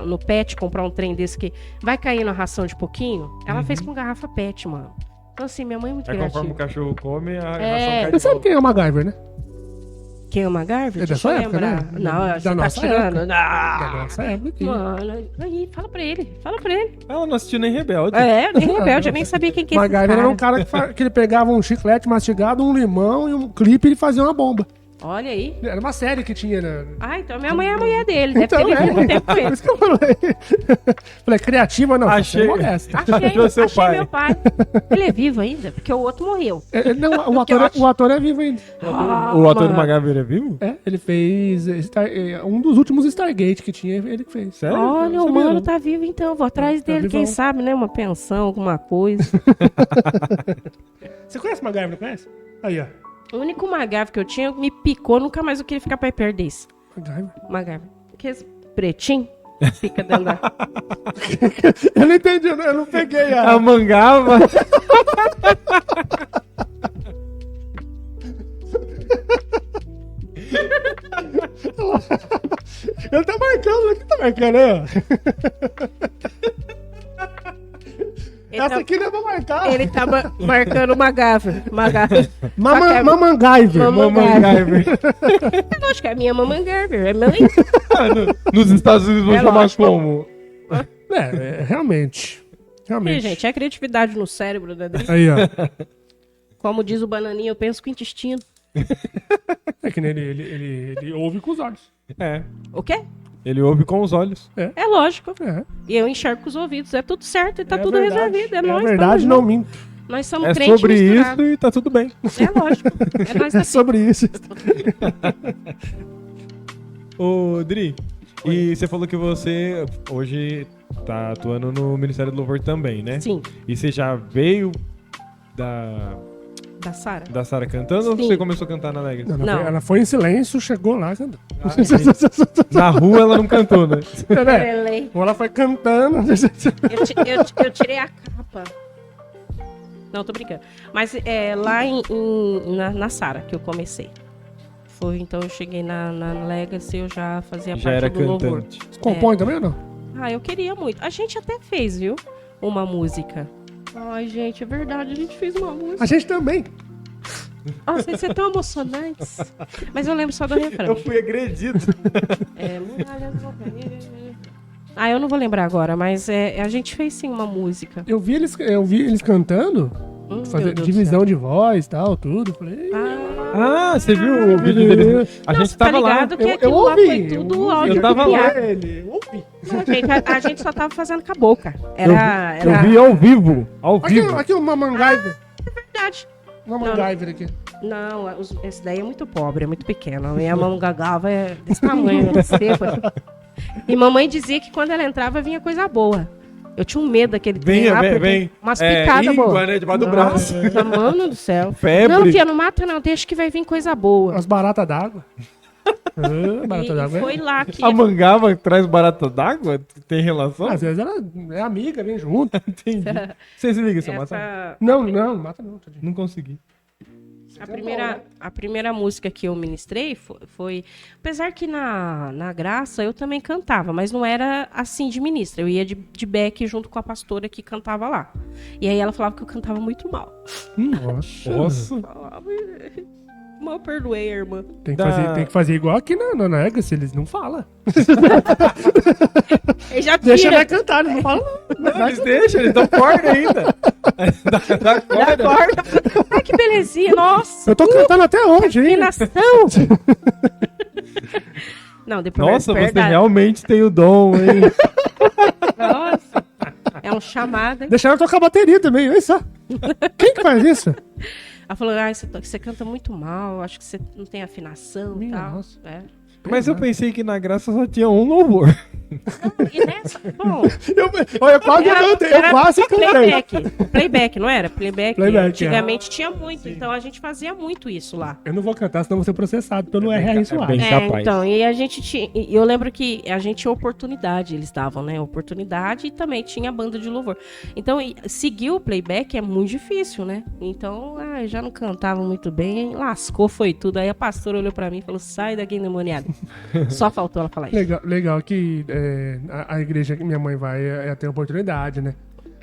no pet comprar um trem desse que vai cair na ração de pouquinho, ela fez com garrafa pet, mano. Então, assim, minha mãe é muito Aí conforme o criativa. cachorro come, a ração É. cai Você de sabe volta. quem é o MacGyver, né? Quem é o MacGyver? É da Deixa sua eu época, lembrar. né? Não, Da você tá nossa tirando. Da Não. nossa época aqui. Mano, aí, fala pra ele. Ela não assistiu nem Rebelde. Nem rebelde, eu nem sabia quem que é esse MacGyver cara. era um cara que ele pegava um chiclete mastigado, um limão e um clipe e ele fazia uma bomba. Olha aí. Era uma série que tinha, né? Ah, então minha mãe é a mulher dele. Deve Então, ter vivido muito tempo com Por ele. isso que eu falei. Falei, criativa não. Achei. Você é modesta. Achou seu pai. Meu pai. Ele é vivo ainda, porque o outro morreu. Não, o ator é vivo ainda. O ator do mano. MacGyver é vivo? É, ele fez um dos últimos Stargate que tinha, ele que fez. Sério? Olha, Não o sabia, mano não. tá vivo então. Vou atrás Tá dele, quem vivão. sabe, né? Uma pensão, alguma coisa. Você conhece MacGyver, não conhece? Aí, ó. O único MacGyver que eu tinha me picou, nunca mais eu queria ficar perto desse. MacGyver. MacGyver. Aquele pretinho fica dentro da... Eu não entendi, eu não peguei A mangava. Ele tá marcando, aqui tá marcando aí, ó. Essa aqui não é pra marcar. Ele tava marcando o MacGyver. MacGyver. Mamangaiver. MacGyver. Eu acho que é a minha MacGyver. É mãe. Nos Estados Unidos vão É chamar lógico. como? Realmente. E, Realmente. gente, é criatividade no cérebro, né? Aí, ó. Como diz o Bananinha, eu penso com o intestino. É que nem ele ouve com os olhos. É. O quê? Ele ouve com os olhos. É lógico. É. E eu enxergo com os ouvidos. É tudo certo e tá É tudo verdade. resolvido. É É nóis. verdade, tamo não junto. minto. Nós somos É crentes sobre misturados. isso e tá tudo bem. É lógico. É nós É da sobre isso. Ô, Dri, e você falou que você hoje tá atuando no Ministério do Louvor também, né? Sim, E você já veio da da Sara. cantando ou Sim. você começou a cantar na Alegre? Não. Ela foi em silêncio, chegou lá cantando. Na rua ela não cantou, né? Perelei. Ou ela foi cantando. Eu tirei a capa. Não, tô brincando. Mas é lá na Sara que eu comecei. Foi, então eu cheguei na Legacy, eu já fazia Já parte era do louvor. cantante. Você compõe também ou não? Ah, eu queria muito. A gente até fez, viu? Uma música. Ai, gente, é verdade, a gente fez uma música. A gente também. Nossa, vocês são tão emocionantes. Mas eu lembro só do refrão. Eu fui agredido. Muralhas vão cair. Ah, eu não vou lembrar agora, mas a gente fez sim uma música. Eu vi eles cantando, Meu fazer Deus divisão do de voz e tal, tudo. Falei, céu. Ah, você viu o vídeo dele? A Não, gente você tá tava lá. ligado que Eu aquilo lá ouvi, foi tudo eu áudio eu tava lá. copiado. Não, gente, a gente só tava fazendo com a boca. Era Eu vi ao vivo. Ao vivo. Aqui o Mamangaiver. verdade. Mamangaiver aqui. Não, esse daí é muito pobre, é muito pequeno. A minha mão gagava é desse tamanho, desse tempo. E mamãe dizia que quando ela entrava vinha coisa boa. Eu tinha um medo daquele trem Vem, lá, vem, porque vem. umas picadas boas. Íngua, né? Debaixo do braço. Nossa, mano do céu. Febre. Não, tia, não mata não, deixa que vai vir coisa boa. As baratas d'água. Barata E d'água. foi lá que... A mangava traz barata d'água? Tem relação? Às vezes ela é amiga, vem junto. Entendi. Você se liga, seu mata? essa, Não, mata não, tadinho. Não consegui. a primeira música que eu ministrei foi... Apesar que na Graça eu também cantava, mas não era assim de ministra. Eu ia de back junto com a pastora que cantava lá. E aí ela falava que eu cantava muito mal. Nossa. Nossa. Mal perdoei, irmã. Tem que fazer igual aqui na Legacy, eles não falam. Ele já Deixa tira ela cantar, eles não falam. Não, eles deixam, eles dão corda ainda. Dá da corda. corda. Ai, que belezinha. Nossa, Eu tô cantando até hoje, hein? afinação. Não, depois Nossa, você verdade. realmente tem o dom, hein? Nossa. É um chamado, hein? Deixa ela tocar bateria também, olha só. Quem que faz isso? Ela falou, você canta muito mal, acho que você não tem afinação e Minha tal. nossa. É. Mas eu pensei que na graça só tinha um louvor. E nessa, bom, Olha, eu quase cantei. Eu quase cantei. Playback, não era? Playback. Playback, Antigamente tinha muito, então a gente fazia muito isso lá. Eu não vou cantar, senão vou ser processado pelo RR bem Soares. capaz. Então, e a gente tinha. E eu lembro que a gente tinha oportunidade, eles davam, né? Oportunidade e também tinha banda de louvor. Então, seguir o playback é muito difícil, né? Então, já não cantava muito bem, lascou, foi tudo. Aí a pastora olhou pra mim e falou: sai daqui, endemoniada. Só faltou ela falar isso. Legal que a igreja que minha mãe vai ter oportunidade, né?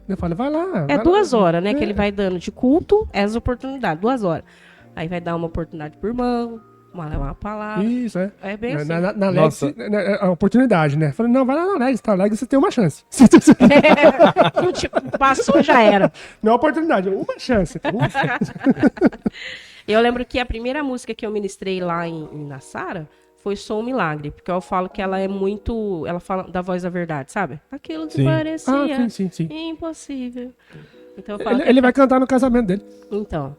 Eu falo, vai lá. É vai 2 lá. horas, né? Que ele vai dando de culto, as oportunidades, 2 horas. Aí vai dar uma oportunidade pro irmão, levar uma palavra. Isso, é. É bem assim. Na Nossa. Lex, a oportunidade, né? Falei, não, vai lá na Lex, tá? Lex você tem uma chance. Tipo, passou, já era. Não é oportunidade, é uma chance. Eu lembro que a primeira música que eu ministrei lá na Sara foi Sou um Milagre, porque eu falo que ela é muito... Ela fala da voz da verdade, sabe? Aquilo que Sim. parecia Sim. impossível. Então eu falo Ele vai cantar no casamento dele. Então.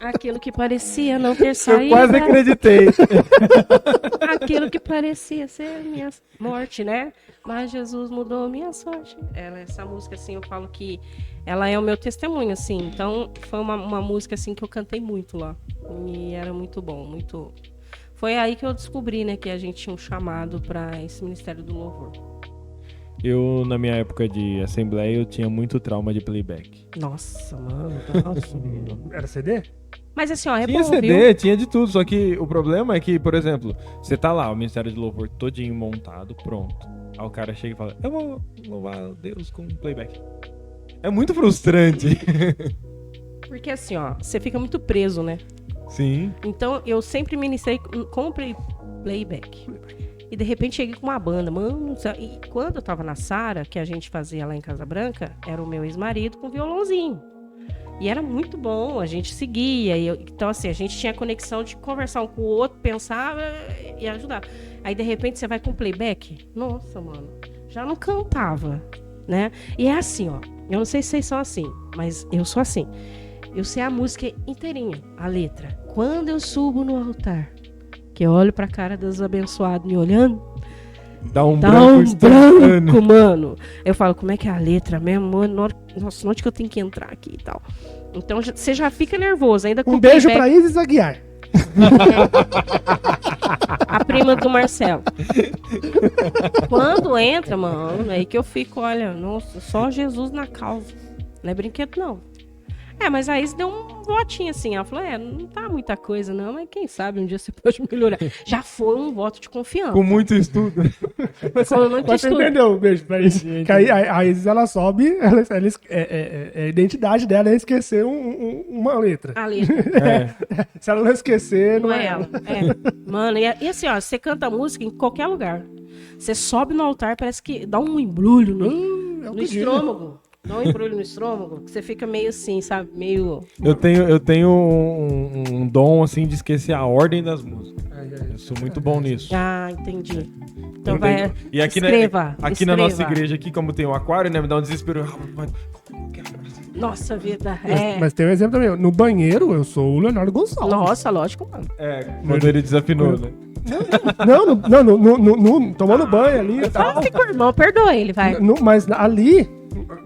Aquilo que parecia não ter saído. Eu quase acreditei. Aquilo que parecia ser minha morte, né? Mas Jesus mudou minha sorte. Essa música, assim, eu falo que ela é o meu testemunho, assim. Então, foi uma música, assim, que eu cantei muito lá. E era muito bom, muito... Foi aí que eu descobri, né, que a gente tinha um chamado para esse Ministério do Louvor. Eu, na minha época de assembleia, eu tinha muito trauma de playback. Nossa, mano. Nossa. Era CD? Mas assim, ó, é Tinha bom, CD, viu? tinha de tudo, só que o problema é que, por exemplo, você tá lá, o Ministério de Louvor todinho montado, pronto. Aí o cara chega e fala, eu vou louvar a Deus com playback. É muito frustrante. Porque assim, ó, você fica muito preso, né? Sim. Então, eu sempre ministrei com playback. E de repente cheguei com uma banda, mano. E quando eu tava na Sara, que a gente fazia lá em Casa Branca, era o meu ex-marido com violãozinho. E era muito bom, a gente seguia. Então, assim, a gente tinha conexão de conversar um com o outro, pensar e ajudar. Aí, de repente, você vai com playback. Nossa, mano, já não cantava, né? E é assim, ó. Eu não sei se vocês são assim, mas eu sou assim. Eu sei a música inteirinha, a letra. Quando eu subo no altar, que eu olho pra cara dos abençoados me olhando, Dá um dá branco um instantâneo. branco, mano. Eu falo, como é que é a letra mesmo? Mano, nossa, onde que eu tenho que entrar aqui e tal? Então você já fica nervoso, ainda com Um beijo playback. pra Isis Aguiar. A prima do Marcelo. Quando entra, mano, aí que eu fico, olha, nossa, só Jesus na causa. Não é brinquedo, não. Mas aí você deu um votinho assim. Ela falou, não tá muita coisa, não, mas quem sabe um dia você pode melhorar. Já foi um voto de confiança. Com muito estudo. Mas você entendeu o beijo pra Isis? Que aí a Isis, ela sobe, a identidade dela é esquecer uma letra. A letra. Se ela não esquecer, Não é ela. Mano, e assim, ó, você canta música em qualquer lugar. Você sobe no altar, parece que dá um embrulho no estômago. Dá um embrulho no estômago, que você fica meio assim, sabe? Meio... Eu tenho um dom, assim, de esquecer a ordem das músicas. Eu sou muito bom nisso. Ah, entendi. Então Eu vai, tenho- E aqui, escreva. aqui na nossa igreja, aqui, como tem o aquário, né? Me dá um desespero. Nossa vida, Mas tem um exemplo também. No banheiro, eu sou o Leonardo Gonçalves. Nossa, lógico, mano. Quando ele desafinou, né? Não, tomando banho ali e tal. Fica, irmão, perdoa ele, vai. Mas ali,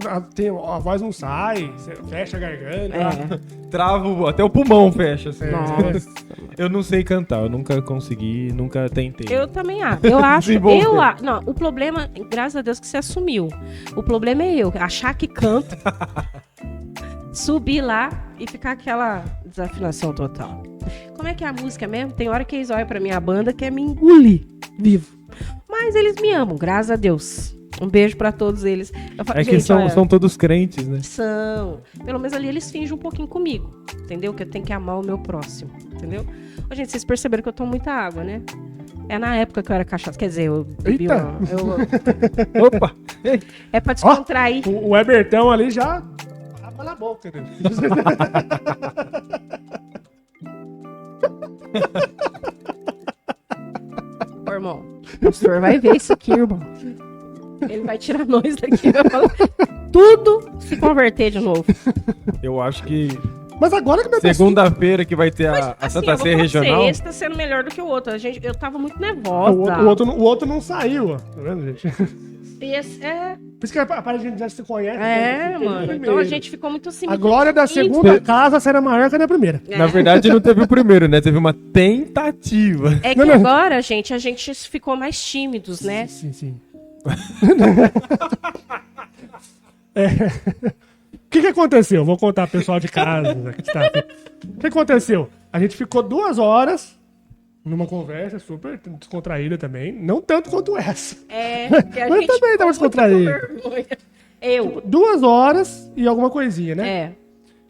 a voz não sai, você fecha a garganta. Travo, até o pulmão fecha, assim. Nossa. Eu não sei cantar, eu nunca consegui, nunca tentei. Eu também acho. Eu acho. Desenvolver. Não, o problema, graças a Deus que você assumiu. O problema é eu, achar que canto, subir lá e ficar aquela desafinação total. Como é que é a música mesmo? Tem hora que eles olham pra minha banda que é me engolir vivo. Mas eles me amam, graças a Deus. Um beijo pra todos eles. Eu falo, É que gente, são, olha, são todos crentes, né? são. Pelo menos ali eles fingem um pouquinho comigo. Entendeu? Que eu tenho que amar o meu próximo. Entendeu? Ô, gente, vocês perceberam que eu tomo muita água, né? É na época que eu era cachaça. Quer dizer, eu bebi Eita. Opa! É pra descontrair. O Ebertão ali já tapa na boca, né? Ô, irmão, o pastor vai ver isso aqui, irmão. Ele vai tirar nós daqui. Vai falar, tudo se converter de novo. Eu acho que Mas agora que meu Segunda-feira que vai ter a Assim, Santa eu vou Ceia falar pra você, regional. esse tá sendo melhor do que o outro. Eu tava muito o nervosa. outro não saiu, ó. Tá vendo, gente? E esse, é, Por isso que a gente já se conhece. mano. Primeiro. Então a gente ficou muito assim. A glória da segunda casa será maior que a da primeira. Na verdade, não teve o primeiro, né? Teve uma tentativa. É que agora, gente, a gente ficou mais tímidos, né? Sim. O que aconteceu? Vou contar pro pessoal de casa. Que está aqui. O que aconteceu? A gente ficou 2 horas numa conversa super descontraída também. Não tanto quanto essa. Que a Mas gente também tava ficou muito descontraído. com vergonha. Eu. 2 horas e alguma coisinha, né? É.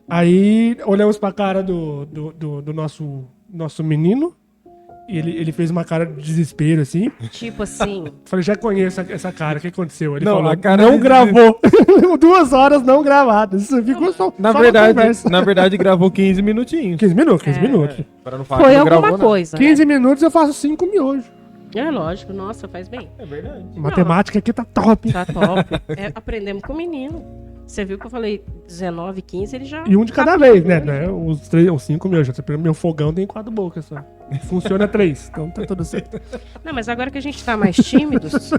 Aí olhamos pra cara do nosso menino. E ele fez uma cara de desespero, assim. Tipo assim. Falei, já conheço essa cara, o que aconteceu? Ele Não, falou, a cara não de- gravou. 2 horas não gravadas. Isso ficou só Na só conversa. verdade, gravou 15 minutinhos. 15 minutos, 15 minutos. Para não falar Foi que não alguma gravou nada. coisa. 15 minutos eu faço 5 miojos. Né? É lógico, nossa, faz bem. É verdade. Matemática aqui tá top. Tá top. Aprendemos com o menino. Você viu que eu falei 19, 15, ele já. E um de cada vez, né? Os 5 miojos. Meu fogão tem 4 bocas só. Funciona 3, então tá tudo certo. Não, mas agora que a gente tá mais tímidos.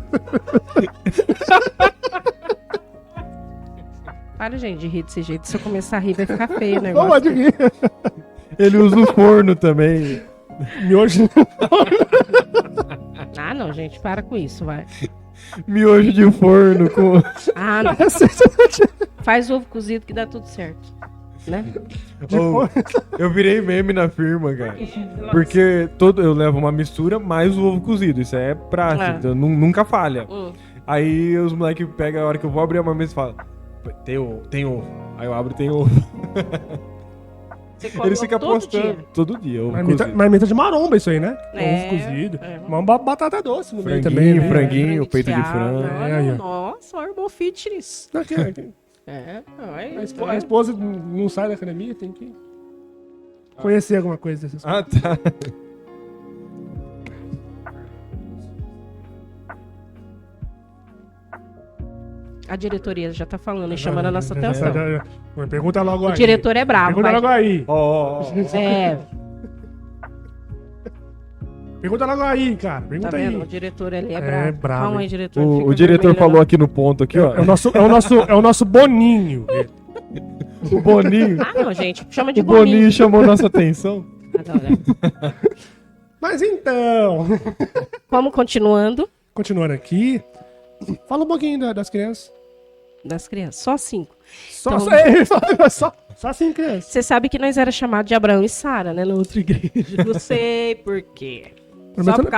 Para, gente, de rir desse jeito. Se eu começar a rir, vai ficar feio o negócio. Pode rir. Ele usa o forno também. Miojo. Ah, não, gente, para com isso, vai. Miojo de forno com... Ah, não. Faz ovo cozido que dá tudo certo. Né? Ô, eu virei meme na firma, cara. Porque eu levo uma mistura mais o ovo cozido. Isso é prático, então nunca falha. Aí os moleques pegam a hora que eu vou abrir uma mesa e falam: tem ovo. Aí eu abro e tem ovo. Você come Eles ovo ficam todo postando dia. todo dia. Ovo Marmita, cozido. marmita de maromba isso aí, né? É, Ovo cozido. é. Uma batata doce no meio Franguinho, também. Né? franguinho, peito de desfiado. frango. Olha, É, aí, ó. nossa, o Herbal Fitness. Aqui. A esposa não sai da academia, tem que conhecer alguma coisa dessas coisas. Ah, tá. A diretoria já tá falando e chamando a nossa atenção. Pergunta logo aí. O diretor é bravo. Pergunta vai. logo aí. Ó. É, Pergunta logo aí, cara. tá Pergunta vendo? O aí. diretor ali é É bravo. bravo, Calma aí, hein? diretor. O fica diretor vermelho, falou não. aqui no ponto, aqui, ó. É o nosso Boninho. O Boninho. Ah, não, gente. Chama de O Boninho Boninho. chamou nossa atenção. Ah, tá, olha. Mas então, Vamos continuando continuando aqui, fala um pouquinho das crianças. das crianças. Só 5. Só, Então- só assim, crianças. Você sabe que nós era chamado de Abraão e Sara, né? Na outra igreja. Não sei por quê.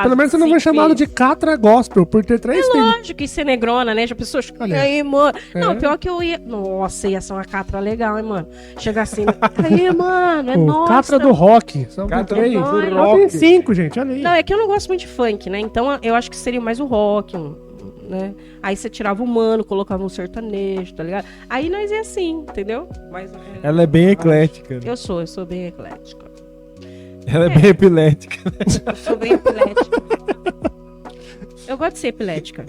Pelo menos você não foi chamado de Catra Gospel por ter 3 filhos. Lógico que ser negrona, né? Já pensou? Olha. E aí, mano? É. Não, pior que eu ia. Nossa, ia ser uma catra legal, hein, mano? Chegar assim. Aí, mano, é O nossa. Catra do Rock. Só Catra tem do 3. Rock. Tem 5, gente. Olha aí. Não, é que eu não gosto muito de funk, né? Então eu acho que seria mais o rock, né? Aí você tirava o mano, colocava um sertanejo, tá ligado? Aí nós ia assim, entendeu? Mas Ela é bem eclética. Né? eu sou bem eclética. Ela é bem epilética. Eu sou bem epilética. Eu gosto de ser epilética.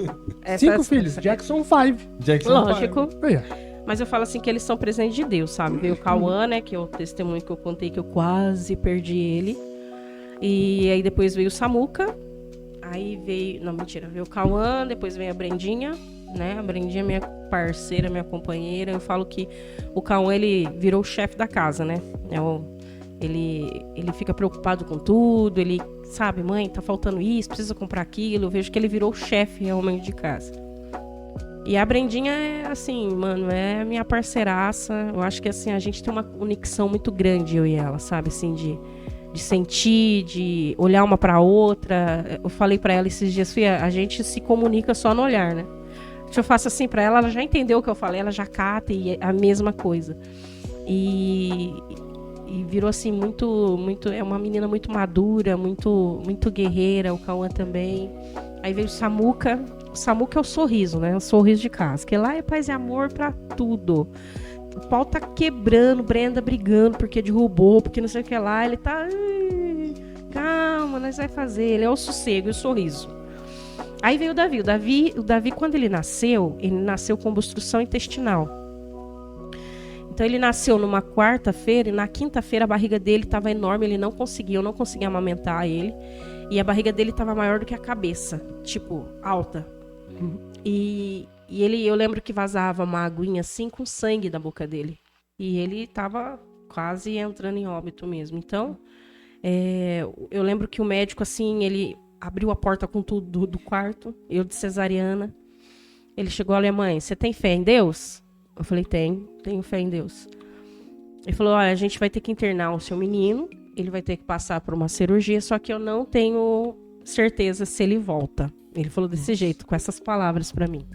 5 filhos. Jackson 5. Jackson Lógico. Aí, ó. Mas eu falo assim que eles são presentes de Deus, sabe? Veio o Cauã, né? Que é o testemunho que eu contei que eu quase perdi ele. E aí depois veio o Samuca. Aí veio... Não, mentira. Veio o Cauã, depois veio a Brendinha, né? A Brendinha é minha parceira, minha companheira. Eu falo que o Cauã, ele virou o chefe da casa, né? Ele fica preocupado com tudo. Ele, sabe, mãe, tá faltando isso, precisa comprar aquilo. Eu vejo que ele virou o chefe realmente de casa. E a Brendinha é assim, mano, é minha parceiraça. Eu acho que assim, a gente tem uma conexão muito grande, eu e ela, sabe? Assim, de sentir, de olhar uma pra outra. Eu falei pra ela esses dias, filha, a gente se comunica só no olhar, né? Se eu faço assim pra ela, ela já entendeu o que eu falei, ela já cata e é a mesma coisa. E virou assim, muito, é uma menina muito madura, muito guerreira, o Cauã também. Aí veio o Samuca. O Samuca é o sorriso, né? O sorriso de casa. Que lá é paz e amor pra tudo. O pau tá quebrando, Brenda brigando porque derrubou, porque não sei o que lá. Ele tá... "Ai, calma, nós vai fazer." Ele é o sossego e o sorriso. Aí veio o Davi. O Davi, quando ele nasceu com obstrução intestinal. Então ele nasceu numa quarta-feira e na quinta-feira a barriga dele estava enorme, eu não conseguia amamentar ele. E a barriga dele estava maior do que a cabeça, tipo, alta. E eu lembro que vazava uma aguinha assim com sangue da boca dele. E ele estava quase entrando em óbito mesmo. Então, eu lembro que o médico, assim, ele abriu a porta com tudo do quarto, eu de cesariana. Ele chegou, olha, mãe, você tem fé em Deus? Eu falei, tenho fé em Deus. Ele falou, olha, a gente vai ter que internar o seu menino, ele vai ter que passar por uma cirurgia, só que eu não tenho certeza se ele volta. Ele falou desse jeito, com essas palavras pra mim.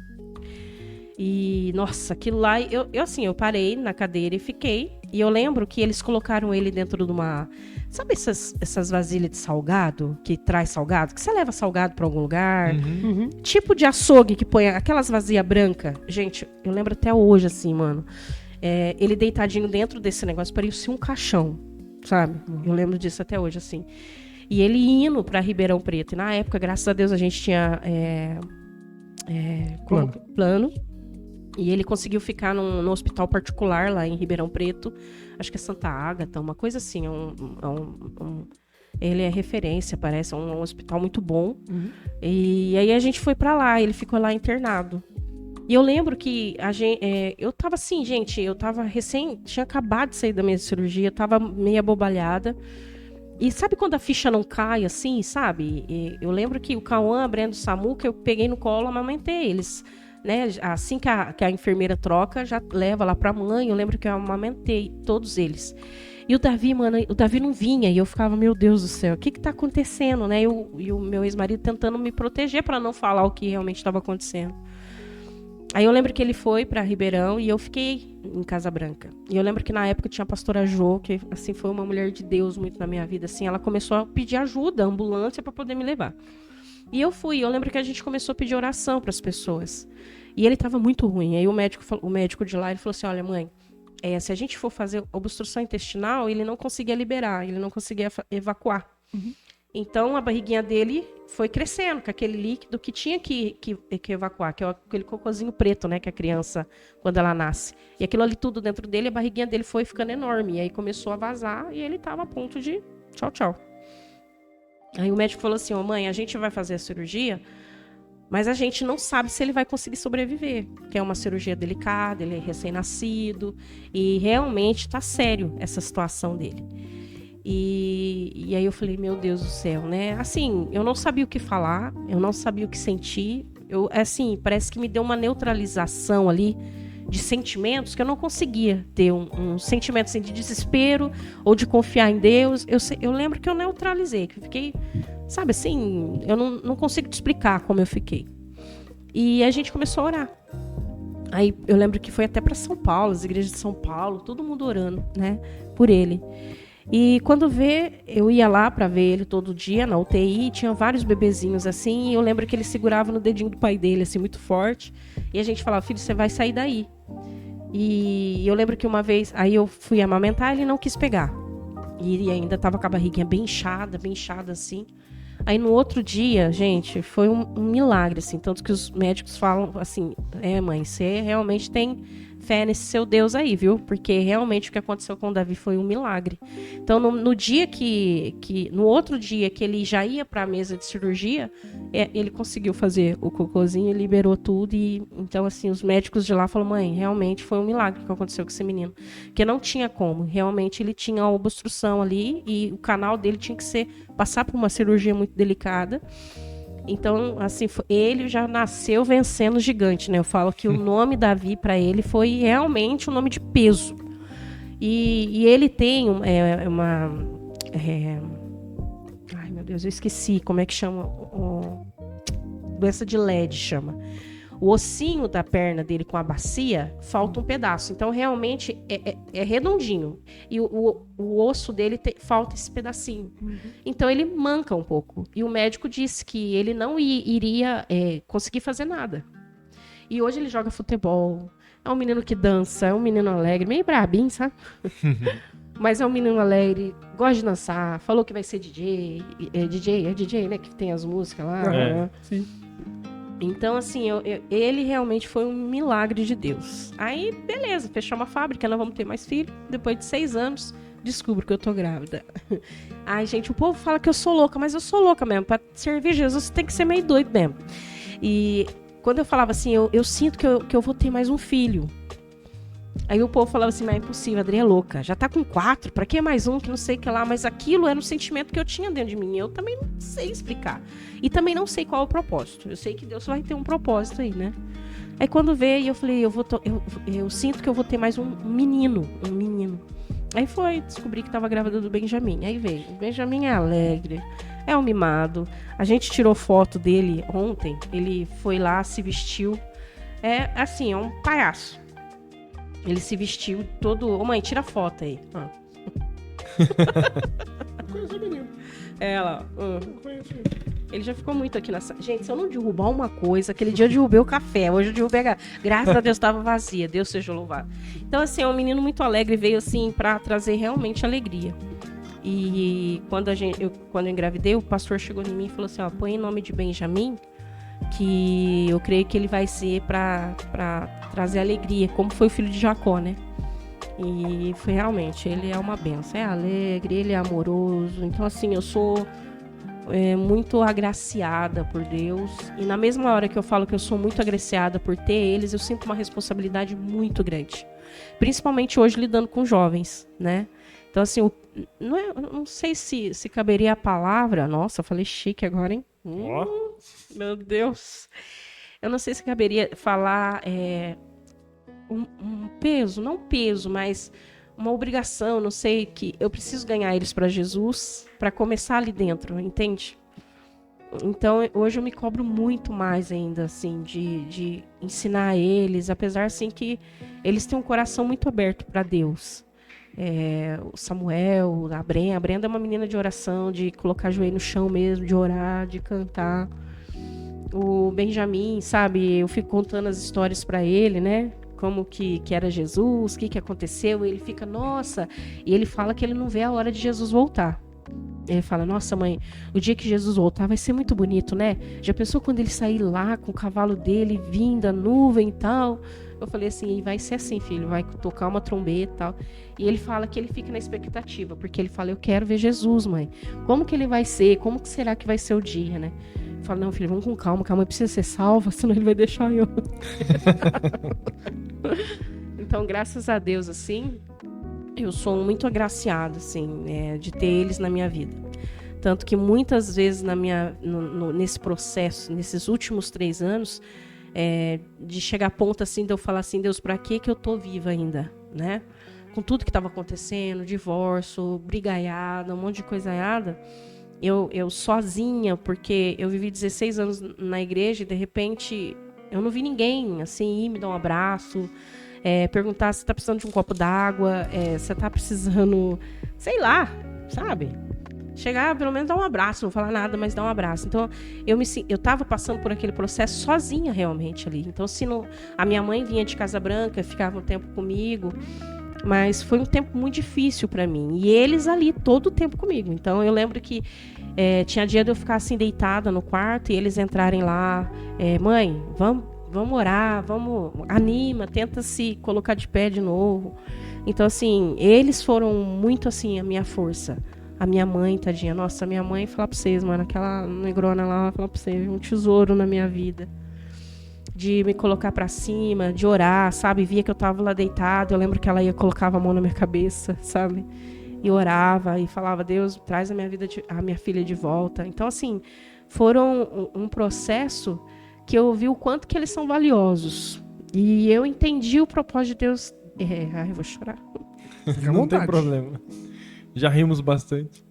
E, nossa, aquilo lá, eu parei na cadeira e fiquei. E eu lembro que eles colocaram ele dentro de uma... Sabe essas vasilhas de salgado, que traz salgado? Que você leva salgado pra algum lugar? Tipo de açougue que põe aquelas vasilhas brancas. Gente, eu lembro até hoje, assim, mano. Ele deitadinho dentro desse negócio, parecia um caixão, sabe? Eu lembro disso até hoje, assim. E ele indo pra Ribeirão Preto. E na época, graças a Deus, a gente tinha plano. E ele conseguiu ficar no hospital particular lá em Ribeirão Preto. Acho que é Santa Ágata, uma coisa assim. Ele é referência, parece. É um hospital muito bom. E aí a gente foi pra lá. Ele ficou lá internado. E eu lembro que eu tava assim, gente. Eu tava tinha acabado de sair da minha cirurgia. Eu tava meio abobalhada. E sabe quando a ficha não cai, assim, sabe? Eu lembro que o Cauã, a Brenda, o Samuca, eu peguei no colo, amamentei eles. Né? Assim que a enfermeira troca, já leva lá pra mãe. Eu lembro que eu amamentei todos eles. E o Davi, mano, não vinha. E eu ficava, meu Deus do céu, o que tá acontecendo, né? E o meu ex-marido tentando me proteger pra não falar o que realmente estava acontecendo. Aí eu lembro que ele foi pra Ribeirão e eu fiquei em Casa Branca. E eu lembro que na época tinha a pastora Jo, que assim, foi uma mulher de Deus muito na minha vida. Assim, ela começou a pedir ajuda, ambulância, pra poder me levar. E eu fui. Eu lembro que a gente começou a pedir oração para as pessoas. E ele estava muito ruim. Aí o médico de lá, ele falou assim, olha, mãe, se a gente for fazer obstrução intestinal, ele não conseguia liberar, ele não conseguia evacuar. Então, a barriguinha dele foi crescendo com aquele líquido que tinha que evacuar, que é aquele cocôzinho preto, né, que a criança, quando ela nasce. E aquilo ali tudo dentro dele, a barriguinha dele foi ficando enorme. E aí começou a vazar e ele estava a ponto de tchau. Aí o médico falou assim, mãe, a gente vai fazer a cirurgia, mas a gente não sabe se ele vai conseguir sobreviver, que é uma cirurgia delicada, ele é recém-nascido, e realmente está sério essa situação dele. E aí eu falei, meu Deus do céu, né? Assim, eu não sabia o que falar, eu não sabia o que sentir, parece que me deu uma neutralização ali, de sentimentos que eu não conseguia ter um sentimento assim, de desespero ou de confiar em Deus. Eu lembro que eu neutralizei, que eu fiquei, sabe assim, eu não consigo te explicar como eu fiquei. E a gente começou a orar. Aí eu lembro que foi até para São Paulo, as igrejas de São Paulo, todo mundo orando, né, por ele. E quando eu ia lá para ver ele todo dia na UTI, tinha vários bebezinhos assim, e eu lembro que ele segurava no dedinho do pai dele, assim, muito forte. E a gente falava, filho, você vai sair daí. E eu lembro que uma vez, aí eu fui amamentar, ele não quis pegar. E ele ainda estava com a barriguinha bem inchada assim. Aí no outro dia, gente, foi um milagre, assim. Tanto que os médicos falam assim, mãe, você realmente tem fé nesse seu Deus aí, viu? Porque realmente o que aconteceu com o Davi foi um milagre. Então, no dia no outro dia que ele já ia para a mesa de cirurgia, ele conseguiu fazer o cocôzinho, liberou tudo. E então, assim, os médicos de lá falaram, mãe, realmente foi um milagre que aconteceu com esse menino. Porque não tinha como. Realmente, ele tinha uma obstrução ali e o canal dele tinha que passar por uma cirurgia muito delicada. Então, assim, ele já nasceu vencendo o gigante, né? Eu falo que o nome Davi para ele foi realmente um nome de peso. E ele tem ai, meu Deus, eu esqueci como é que chama. Doença de LED chama. O ossinho da perna dele com a bacia, falta um pedaço. Então, realmente, é redondinho. E o osso dele falta esse pedacinho. Então, ele manca um pouco. E o médico disse que ele não iria conseguir fazer nada. E hoje ele joga futebol. É um menino que dança, é um menino alegre, meio brabinho, sabe? Mas é um menino alegre, gosta de dançar, falou que vai ser DJ. É DJ, né? Que tem as músicas lá. Sim. Então, assim, ele realmente foi um milagre de Deus. Aí, beleza, fechamos a fábrica, não vamos ter mais filho. Depois de 6 anos, descubro que eu tô grávida. Ai, gente, o povo fala que eu sou louca, mas eu sou louca mesmo. Pra servir Jesus, você tem que ser meio doido mesmo. E quando eu falava assim, eu sinto que eu vou ter mais um filho. Aí o povo falava assim, mas é impossível, a Adri é louca. Já tá com 4, pra que mais um, que não sei o que lá. Mas aquilo era um sentimento que eu tinha dentro de mim. Eu também não sei explicar. E também não sei qual é o propósito. Eu sei que Deus vai ter um propósito aí, né? Aí quando veio, eu falei, eu sinto que eu vou ter mais um menino. Aí foi, descobri que tava grávida do Benjamin. Aí veio, o Benjamin é alegre, é um mimado. A gente tirou foto dele ontem, ele foi lá, se vestiu. É assim, é um palhaço. Ele se vestiu todo... Ô mãe, tira foto aí. Ah. Conheci o menino. Ela... Conheci. Ele já ficou muito aqui nessa... Gente, se eu não derrubar uma coisa, aquele dia eu derrubei o café, hoje eu derrubei a... Graças a Deus estava vazia, Deus seja louvado. Então, assim, é um menino muito alegre, veio, assim, para trazer realmente alegria. E quando eu engravidei, o pastor chegou em mim e falou assim, ó, põe em nome de Benjamin, que eu creio que ele vai ser para trazer alegria, como foi o filho de Jacó, né? E foi realmente, ele é uma benção, é alegre, ele é amoroso. Então, assim, eu sou muito agraciada por Deus. E na mesma hora que eu falo que eu sou muito agraciada por ter eles, eu sinto uma responsabilidade muito grande. Principalmente hoje lidando com jovens, né? Então, assim, não sei se caberia a palavra... Nossa, eu falei chique agora, hein? Meu Deus. Eu não sei se caberia falar um peso, não peso, mas uma obrigação, não sei, que eu preciso ganhar eles para Jesus, para começar ali dentro, entende? Então, hoje eu me cobro muito mais ainda, assim, de ensinar eles, apesar, assim, que eles têm um coração muito aberto para Deus. O Samuel, a Brenda é uma menina de oração, de colocar joelho no chão mesmo, de orar, de cantar. O Benjamin, sabe, eu fico contando as histórias para ele, né? Como que era Jesus, o que aconteceu. Ele fica, nossa, e ele fala que ele não vê a hora de Jesus voltar. Ele fala, nossa mãe, o dia que Jesus voltar vai ser muito bonito, né? Já pensou quando ele sair lá com o cavalo dele, vindo a nuvem e tal? Eu falei assim, vai ser assim, filho, vai tocar uma trombeta e tal. E ele fala que ele fica na expectativa, porque ele fala, eu quero ver Jesus, mãe. Como que ele vai ser? Como que será que vai ser o dia, né? Eu falo, não, filho, vamos com calma, que a mãe precisa ser salva, senão ele vai deixar eu. Então, graças a Deus, assim, eu sou muito agraciada, assim, de ter eles na minha vida. Tanto que muitas vezes nesse processo, nesses últimos 3 anos, de chegar a ponto assim de eu falar assim, Deus, pra que eu tô viva ainda, né? Com tudo que estava acontecendo, divórcio, brigaiada, um monte de coisaiada, eu sozinha, porque eu vivi 16 anos na igreja e de repente eu não vi ninguém assim ir me dar um abraço, perguntar se tá precisando de um copo d'água, se tá precisando, sei lá, sabe? Chegar, pelo menos dar um abraço, não falar nada, mas dar um abraço. Então, eu tava passando por aquele processo sozinha, realmente, ali. Então, a minha mãe vinha de Casa Branca, ficava um tempo comigo, mas foi um tempo muito difícil para mim. E eles ali, todo o tempo comigo. Então, eu lembro que tinha dia de eu ficar assim, deitada no quarto, e eles entrarem lá, mãe, vamos orar, anima, tenta se colocar de pé de novo. Então, assim, eles foram muito, assim, a minha força. A minha mãe, tadinha, nossa, a minha mãe, falar pra vocês, mano, aquela negrona lá, falar pra vocês, um tesouro na minha vida. De me colocar pra cima, de orar, sabe? Via que eu tava lá deitada, eu lembro que ela colocava a mão na minha cabeça, sabe? E orava e falava, Deus, traz a minha filha de volta. Então, assim, foram um processo que eu vi o quanto que eles são valiosos. E eu entendi o propósito de Deus. Ai, eu vou chorar. Fica à Não vontade. tem problema. Já rimos bastante.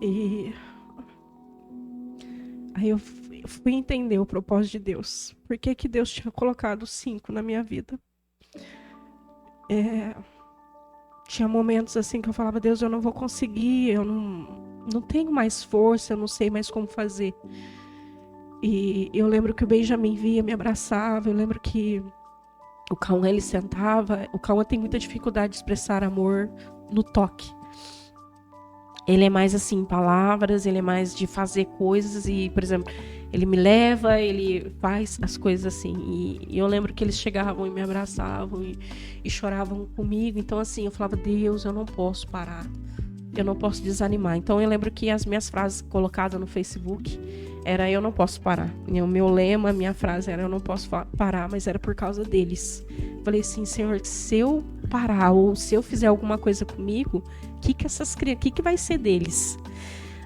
E aí eu fui entender o propósito de Deus. Por que Deus tinha colocado 5 na minha vida? Tinha momentos assim que eu falava, Deus, eu não vou conseguir, eu não tenho mais força, eu não sei mais como fazer. E eu lembro que o Benjamin via, me abraçava, eu lembro que o Cauã, ele sentava. O Cauã tem muita dificuldade de expressar amor no toque. ele é mais assim, palavras, ele é mais de fazer coisas e, por exemplo, ele me leva, ele faz as coisas assim. E eu lembro que eles chegavam e me abraçavam e choravam comigo. Então, assim, eu falava, Deus, eu não posso parar. Eu não posso desanimar. Então, eu lembro que as minhas frases colocadas no Facebook era eu não posso parar. E o meu lema, a minha frase era eu não posso parar, mas era por causa deles. Falei assim, Senhor, se eu parar ou se eu fizer alguma coisa comigo, o que vai ser deles?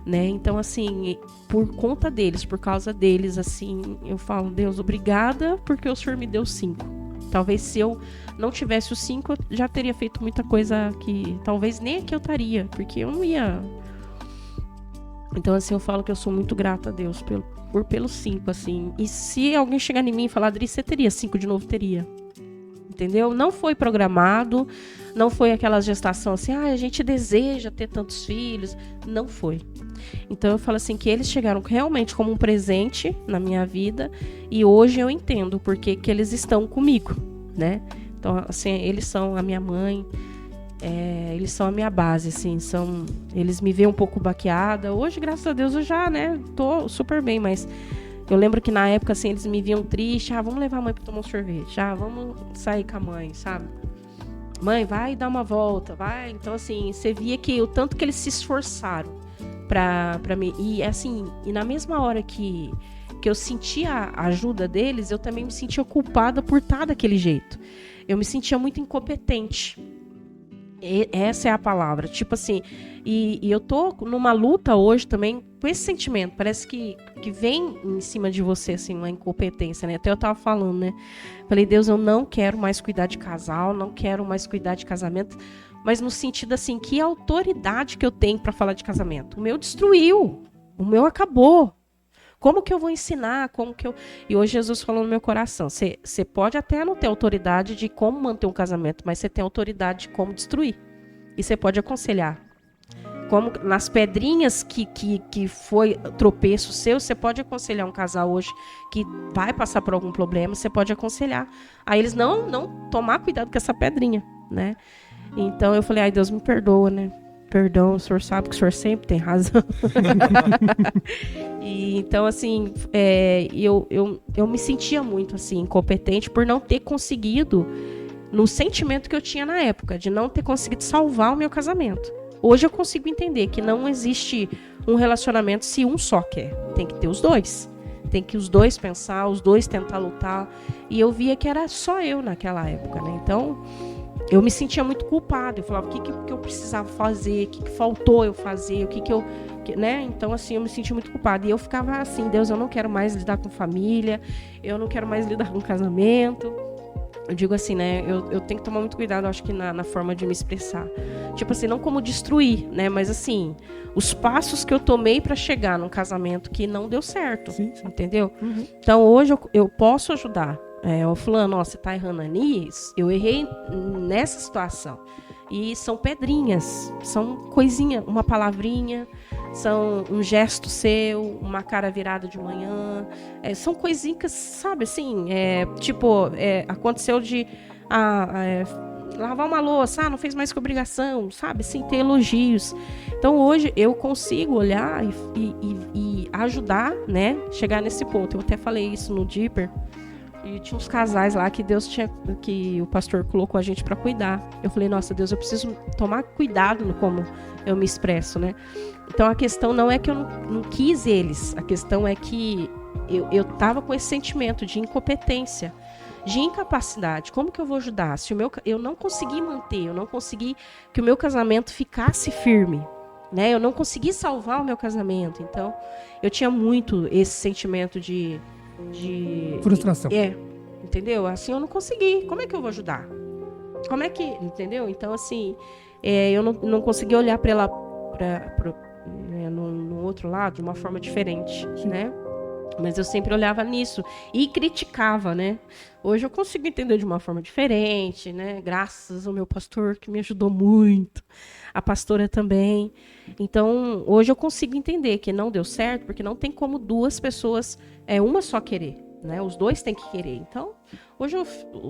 Né? Então, assim, por conta deles, por causa deles, assim, eu falo, Deus, obrigada, porque o Senhor me deu 5. Talvez se eu não tivesse os 5, eu já teria feito muita coisa que talvez nem aqui eu estaria, porque eu não ia. Então, assim, eu falo que eu sou muito grata a Deus pelos 5, assim. E se alguém chegar em mim e falar, Adri, você teria 5 de novo? Teria. Entendeu? Não foi programado, não foi aquela gestação assim, a gente deseja ter tantos filhos. Não foi. Então eu falo assim, que eles chegaram realmente como um presente na minha vida e hoje eu entendo porque que eles estão comigo, né? Então, assim, eles são a minha mãe, eles são a minha base, assim, eles me veem um pouco baqueada. Hoje, graças a Deus, eu já, né, tô super bem, mas eu lembro que na época, assim, eles me viam triste, vamos levar a mãe pra tomar um sorvete, vamos sair com a mãe, sabe? Mãe, vai dar uma volta, vai. Então, assim, você via que o tanto que eles se esforçaram pra mim. E, assim, na mesma hora que eu sentia a ajuda deles, eu também me sentia culpada por estar daquele jeito. Eu me sentia muito incompetente. Essa é a palavra. Tipo assim, e eu tô numa luta hoje também com esse sentimento. Parece que vem em cima de você, assim, uma incompetência, né? Até eu tava falando, né? Falei, Deus, eu não quero mais cuidar de casal, não quero mais cuidar de casamento, mas no sentido, assim, que autoridade que eu tenho para falar de casamento? O meu destruiu, o meu acabou. Como que eu vou ensinar? E hoje Jesus falou no meu coração, você pode até não ter autoridade de como manter um casamento, mas você tem autoridade de como destruir. E você pode aconselhar. Como nas pedrinhas que foi tropeço seu, você pode aconselhar um casal hoje que vai passar por algum problema, você pode aconselhar. Aí eles não tomar cuidado com essa pedrinha, né? Então eu falei, ai, Deus me perdoa, né? Perdão, o senhor sabe que o senhor sempre tem razão. E, então, assim, eu me sentia muito assim, incompetente por não ter conseguido, no sentimento que eu tinha na época, de não ter conseguido salvar o meu casamento. Hoje eu consigo entender que não existe um relacionamento se um só quer. Tem que ter os dois. Tem que os dois pensar, os dois tentar lutar. E eu via que era só eu naquela época, né? Então, eu me sentia muito culpada. Eu falava, o que eu precisava fazer? O que faltou eu fazer? Né? Então, assim, eu me sentia muito culpada. E eu ficava assim, Deus, eu não quero mais lidar com família. Eu não quero mais lidar com casamento. Eu digo assim, né? Eu tenho que tomar muito cuidado, acho que na forma de me expressar. Tipo assim, não como destruir, né? Mas assim, os passos que eu tomei para chegar num casamento que não deu certo. Sim. Entendeu? Uhum. Então, hoje eu posso ajudar. O fulano, você tá errando nisso, eu errei nessa situação. E são pedrinhas, são coisinha, uma palavrinha, são um gesto seu, uma cara virada de manhã, são coisinhas, sabe, assim, aconteceu de lavar uma louça, não fez mais que obrigação, sabe, assim, ter elogios. Então hoje eu consigo olhar e ajudar, né, chegar nesse ponto. Eu até falei isso no Deeper. E tinha uns casais lá que que o pastor colocou a gente para cuidar. Eu falei, nossa, Deus, eu preciso tomar cuidado no como eu me expresso, né? Então a questão não é que eu não quis eles, a questão é que eu tava com esse sentimento de incompetência, de incapacidade. Como que eu vou ajudar? Se eu não consegui manter, eu não consegui que o meu casamento ficasse firme, né? Eu não consegui salvar o meu casamento. Então eu tinha muito esse sentimento de frustração. Entendeu? Assim, eu não consegui. Como é que eu vou ajudar? Como é que... Entendeu? Então, assim, eu não consegui olhar para ela no outro lado de uma forma diferente, né? Mas eu sempre olhava nisso e criticava, né? Hoje eu consigo entender de uma forma diferente, né? Graças ao meu pastor, que me ajudou muito. A pastora também. Então, hoje eu consigo entender que não deu certo, porque não tem como duas pessoas, uma só querer. né? Os dois têm que querer. Então, hoje eu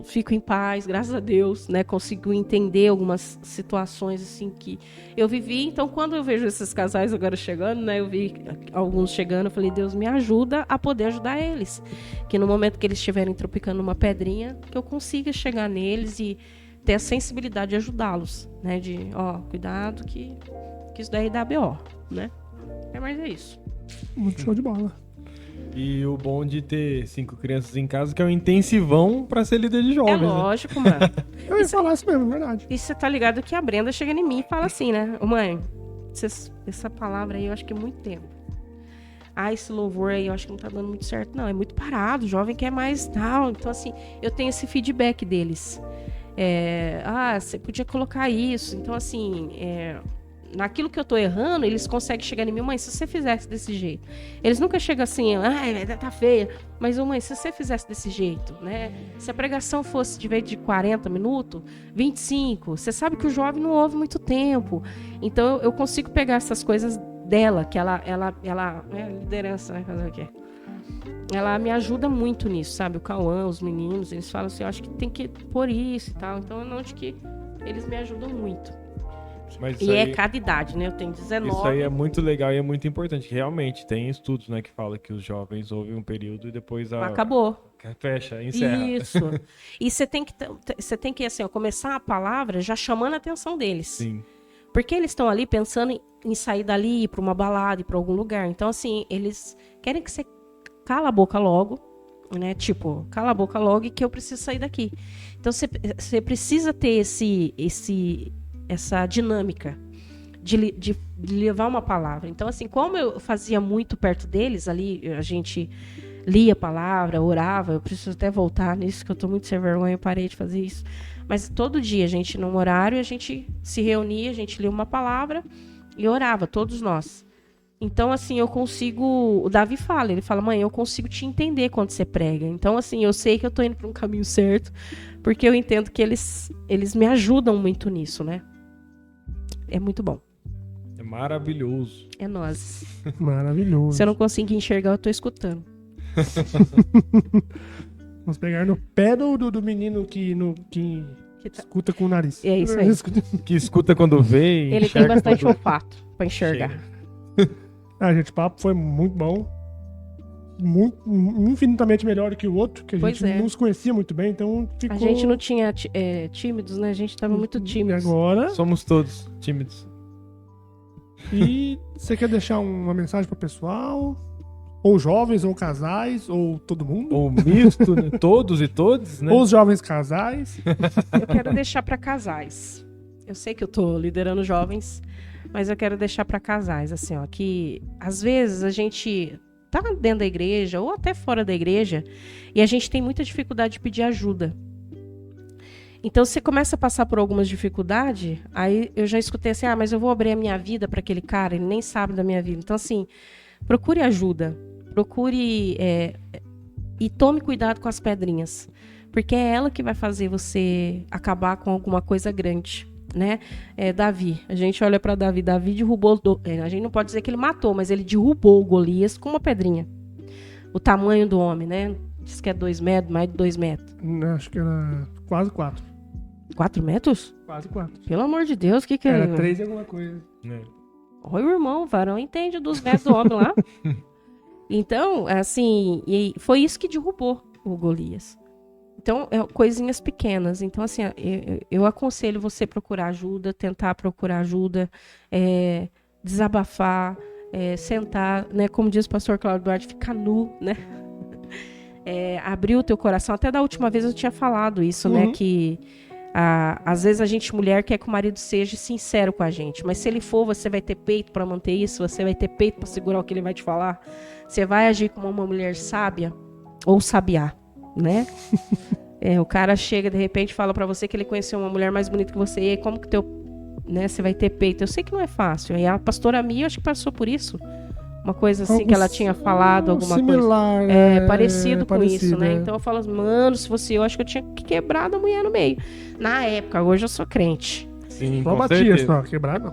fico em paz, graças a Deus, né? Consigo entender algumas situações assim que eu vivi. Então, quando eu vejo esses casais agora chegando, né? Eu vi alguns chegando, eu falei, Deus me ajuda a poder ajudar eles. Que no momento que eles estiverem tropicando numa pedrinha, que eu consiga chegar neles e ter a sensibilidade de ajudá-los, né? De, cuidado que isso daí dá BO, né? Mas é isso. Muito show de bola. E o bom de ter 5 crianças em casa, que é um intensivão pra ser líder de jovens. É lógico, mano. Eu ia falar isso mesmo, verdade. E você tá ligado que a Brenda chega em mim e fala assim, né? Ô, mãe, essa palavra aí eu acho que é muito tempo. Esse louvor aí eu acho que não tá dando muito certo. Não, é muito parado, o jovem quer mais tal. Então, assim, eu tenho esse feedback deles. Você podia colocar isso. Então, assim, naquilo que eu tô errando, eles conseguem chegar em mim, mãe, se você fizesse desse jeito. Eles nunca chegam assim, tá feia. Mas, mãe, se você fizesse desse jeito, né? Se a pregação fosse, de vez de 40 minutos, 25, você sabe que o jovem não ouve muito tempo. Então, eu consigo pegar essas coisas dela, que ela liderança, né? Fazer o quê? Ela me ajuda muito nisso, sabe? O Cauã, os meninos, eles falam assim, eu acho que tem que pôr isso e tal. Então, eu noto que eles me ajudam muito. Mas E é cada idade, né? Eu tenho 19. Isso aí é muito legal e é muito importante. Realmente, tem estudos, né, que falam que os jovens ouvem um período e depois acabou. Fecha, encerra. Isso. E você tem que assim, começar a palavra já chamando a atenção deles. Sim. Porque eles estão ali pensando em sair dali, ir pra uma balada, ir pra algum lugar. Então, assim, eles querem que você cala a boca logo, né? Tipo, cala a boca logo e que eu preciso sair daqui. Então, você precisa ter essa dinâmica de levar uma palavra. Então, assim, como eu fazia muito perto deles, ali a gente lia a palavra, orava, eu preciso até voltar nisso, que eu tô muito sem vergonha, eu parei de fazer isso. Mas todo dia, a gente, num horário, a gente se reunia, a gente lia uma palavra e orava, todos nós. Então, assim, eu consigo... O Davi fala, ele fala, mãe, eu consigo te entender quando você prega. Então, assim, eu sei que eu tô indo para um caminho certo, porque eu entendo que eles me ajudam muito nisso, né? É muito bom. É maravilhoso. É nós. Maravilhoso. Se eu não conseguir enxergar, eu tô escutando. Vamos pegar no pé do menino que tá... escuta com o nariz. É isso aí. Que escuta quando vê e ele tem bastante olfato pra enxergar. Gente, o papo foi muito bom. Infinitamente melhor do que o outro, que a gente não se conhecia muito bem, então ficou... A gente não tinha tímidos, né? A gente tava muito tímido. E agora... Somos todos tímidos. E você quer deixar uma mensagem pro pessoal? Ou jovens, ou casais, ou todo mundo? Ou misto, né? Todos e todos, né? Ou os jovens casais. Eu quero deixar para casais. Eu sei que eu tô liderando jovens, mas eu quero deixar para casais, assim, ó, que às vezes a gente tá dentro da igreja ou até fora da igreja e a gente tem muita dificuldade de pedir ajuda. Então, você começa a passar por algumas dificuldades, aí eu já escutei assim, mas eu vou abrir a minha vida para aquele cara, ele nem sabe da minha vida. Então, assim, procure ajuda. Procure e tome cuidado com as pedrinhas, porque é ela que vai fazer você acabar com alguma coisa grande, né? Davi, a gente olha para Davi derrubou, a gente não pode dizer que ele matou, mas ele derrubou o Golias com uma pedrinha. O tamanho do homem, né? Diz que é 2 metros, mais de 2 metros. Acho que era quase 4. 4 metros? Quase 4. Pelo amor de Deus, o que é? Era 3 e alguma coisa. Olha o irmão, o varão entende dos metros do homem lá. Então, assim, e foi isso que derrubou o Golias. Então, coisinhas pequenas. Então, assim, eu aconselho você procurar ajuda, tentar procurar ajuda, desabafar, sentar, né? Como diz o pastor Cláudio Duarte, ficar nu, né? Abrir o teu coração. Até da última vez eu tinha falado isso, né? Que às vezes a gente, mulher, quer que o marido seja sincero com a gente. Mas se ele for, você vai ter peito para manter isso? Você vai ter peito para segurar o que ele vai te falar? Você vai agir como uma mulher sábia ou sabiá, né? O cara chega, de repente, e fala para você que ele conheceu uma mulher mais bonita que você. E aí, como que você vai ter peito? Eu sei que não é fácil. E a pastora Mia, acho que passou por isso. Uma coisa assim que ela tinha falado, alguma similar, coisa. Parecido com isso, né? É. Então eu falo, mano, se fosse eu, acho que eu tinha quebrado a mulher no meio. Na época, hoje eu sou crente. Sim, Só com batia certeza. só, quebrar não.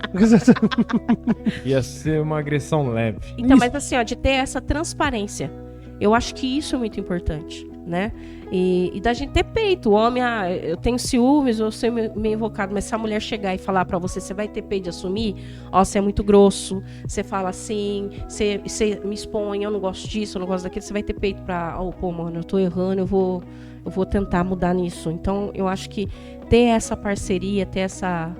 Ia ser uma agressão leve. Então, Isso. mas assim, ó, de ter essa transparência. Eu acho que isso é muito importante, né? E da gente ter peito. O homem, eu tenho ciúmes, eu sou meio invocado, mas se a mulher chegar e falar pra você, você vai ter peito de assumir? Ó, você é muito grosso, você fala assim, você me expõe, eu não gosto disso, eu não gosto daquilo, você vai ter peito pra, pô, mano, eu tô errando, eu vou tentar mudar nisso. Então, eu acho que ter essa parceria, ter essa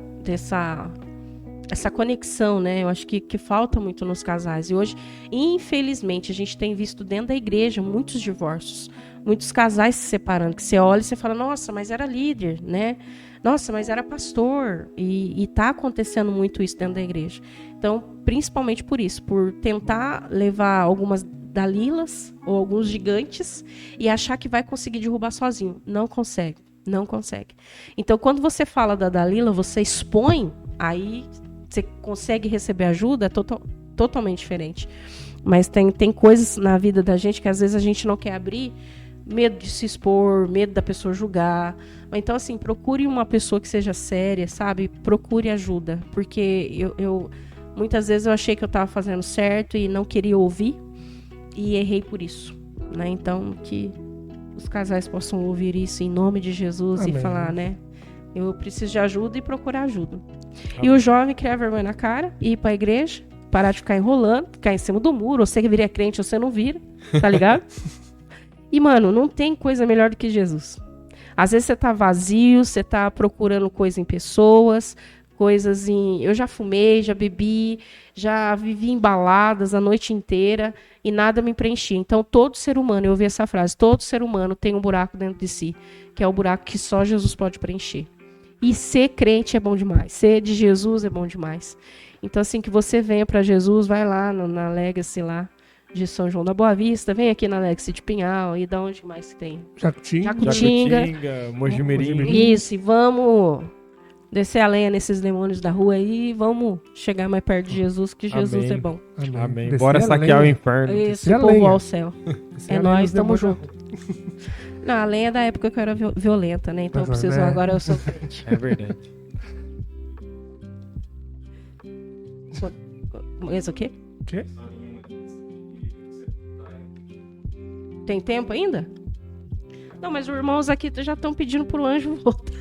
conexão, né? Eu acho que falta muito nos casais. E hoje, infelizmente, a gente tem visto dentro da igreja muitos divórcios, muitos casais se separando, que você olha e você fala, nossa, mas era líder, né? Nossa, mas era pastor. E tá acontecendo muito isso dentro da igreja. Então, principalmente por isso, por tentar levar algumas Dalilas ou alguns gigantes e achar que vai conseguir derrubar sozinho. Não consegue. Não consegue. Então, quando você fala da Dalila, você expõe, aí você consegue receber ajuda, é totalmente diferente. Mas tem coisas na vida da gente que às vezes a gente não quer abrir, medo de se expor, medo da pessoa julgar. Então, assim, procure uma pessoa que seja séria, sabe? Procure ajuda. Porque eu muitas vezes eu achei que eu estava fazendo certo e não queria ouvir e errei por isso, né? Então, que os casais possam ouvir isso em nome de Jesus. Amém. E falar, né? Eu preciso de ajuda e procurar ajuda. Amém. E o jovem criar vergonha na cara, ir pra igreja, parar de ficar enrolando, ficar em cima do muro, você que vira crente, você não vira, tá ligado? E, mano, não tem coisa melhor do que Jesus. Às vezes você tá vazio, você tá procurando coisa em pessoas, coisas em... Eu já fumei, já bebi, já vivi em baladas a noite inteira e nada me preenchia. Então, todo ser humano, eu ouvi essa frase, todo ser humano tem um buraco dentro de si, que é o buraco que só Jesus pode preencher. E ser crente é bom demais, ser de Jesus é bom demais. Então, assim, que você venha para Jesus, vai lá na Legacy lá de São João da Boa Vista, vem aqui na Legacy de Pinhal, e da onde mais que tem? Jacutinga, Mojimirim. Isso, e vamos descer a lenha nesses demônios da rua aí, vamos chegar mais perto de Jesus, que Jesus Amém. É bom. Amém. Bora saquear o inferno. Isso, o povo ao céu. É nós, tamo junto. Não, a lenha é da época que eu era violenta, né? Então eu preciso, agora eu sou crente. É verdade. Mas o quê? O quê? Tem tempo ainda? Não, mas os irmãos aqui já estão pedindo pro anjo voltar.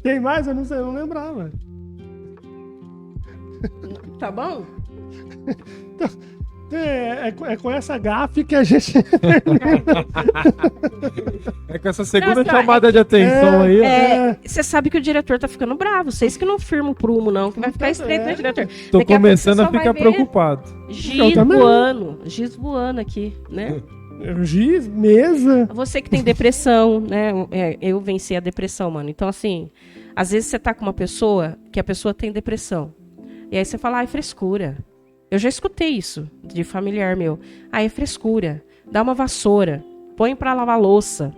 Tem mais? Eu não sei, eu não lembrava. Tá bom? É com essa gafe que a gente... É com essa segunda chamada de atenção aí. Você sabe que o diretor tá ficando bravo. Vocês que não firmam o prumo, não. Que vai ficar estreito, né, diretor? Tô começando a ficar preocupado. Giz voando aqui, né? Giz, mesa. Você que tem depressão, né? Eu venci a depressão, mano. Então, assim, às vezes você tá com uma pessoa que a pessoa tem depressão. E aí você fala, é frescura. Eu já escutei isso de familiar meu. É frescura. Dá uma vassoura. Põe pra lavar louça.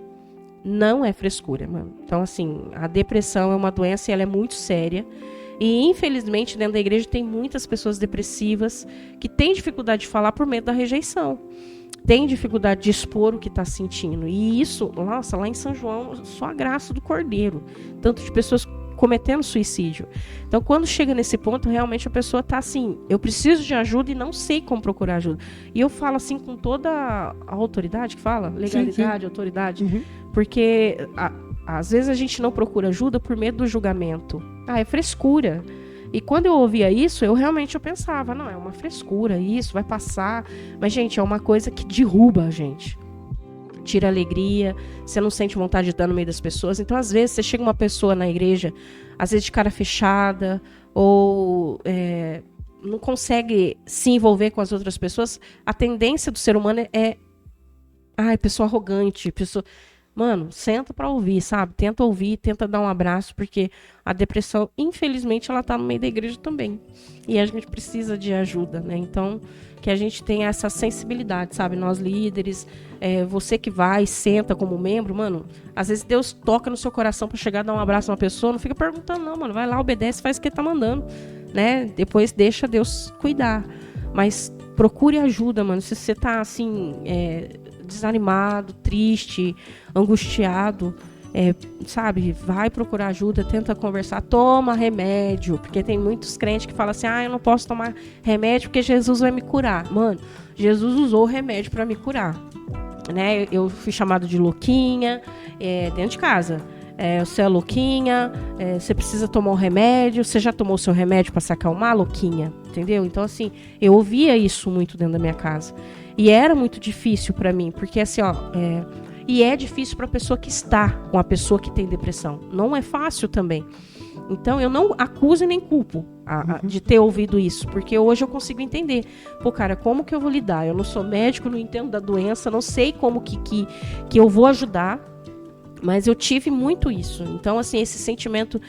Não é frescura, mano. Então, assim, a depressão é uma doença e ela é muito séria. E, infelizmente, dentro da igreja tem muitas pessoas depressivas que têm dificuldade de falar por medo da rejeição. Tem dificuldade de expor o que está sentindo. E isso, nossa, lá em São João, só a graça do Cordeiro. Tanto de pessoas cometendo suicídio. Então, quando chega nesse ponto, realmente a pessoa está assim, eu preciso de ajuda e não sei como procurar ajuda. E eu falo assim com toda a autoridade que fala, legalidade, sim. Autoridade, porque às vezes a gente não procura ajuda por medo do julgamento. É frescura. E quando eu ouvia isso, eu pensava, não, é uma frescura, isso vai passar. Mas, gente, é uma coisa que derruba a gente. Tira a alegria, você não sente vontade de estar no meio das pessoas. Então, às vezes, você chega uma pessoa na igreja, às vezes de cara fechada, ou não consegue se envolver com as outras pessoas. A tendência do ser humano é pessoa arrogante, pessoa... Mano, senta pra ouvir, sabe? Tenta ouvir, tenta dar um abraço, porque a depressão, infelizmente, ela tá no meio da igreja também. E a gente precisa de ajuda, né? Então, que a gente tenha essa sensibilidade, sabe? Nós líderes, você que vai, senta como membro, mano, às vezes Deus toca no seu coração pra chegar a dar um abraço a uma pessoa, não fica perguntando não, mano. Vai lá, obedece, faz o que ele tá mandando, né? Depois deixa Deus cuidar. Mas procure ajuda, mano. Se você tá, assim... desanimado, triste, angustiado, sabe, vai procurar ajuda, tenta conversar, toma remédio, porque tem muitos crentes que falam assim, eu não posso tomar remédio porque Jesus vai me curar. Mano, Jesus usou o remédio para me curar, né? Eu fui chamado de louquinha, dentro de casa. Você é louquinha, você precisa tomar um remédio, você já tomou o seu remédio para se acalmar, louquinha, entendeu? Então, assim, eu ouvia isso muito dentro da minha casa. E era muito difícil para mim, porque assim, e é difícil para a pessoa que está com a pessoa que tem depressão. Não é fácil também. Então, eu não acuso e nem culpo de ter ouvido isso, porque hoje eu consigo entender. Pô, cara, como que eu vou lidar? Eu não sou médico, não entendo da doença, não sei como que eu vou ajudar, mas eu tive muito isso. Então, assim, esse sentimento,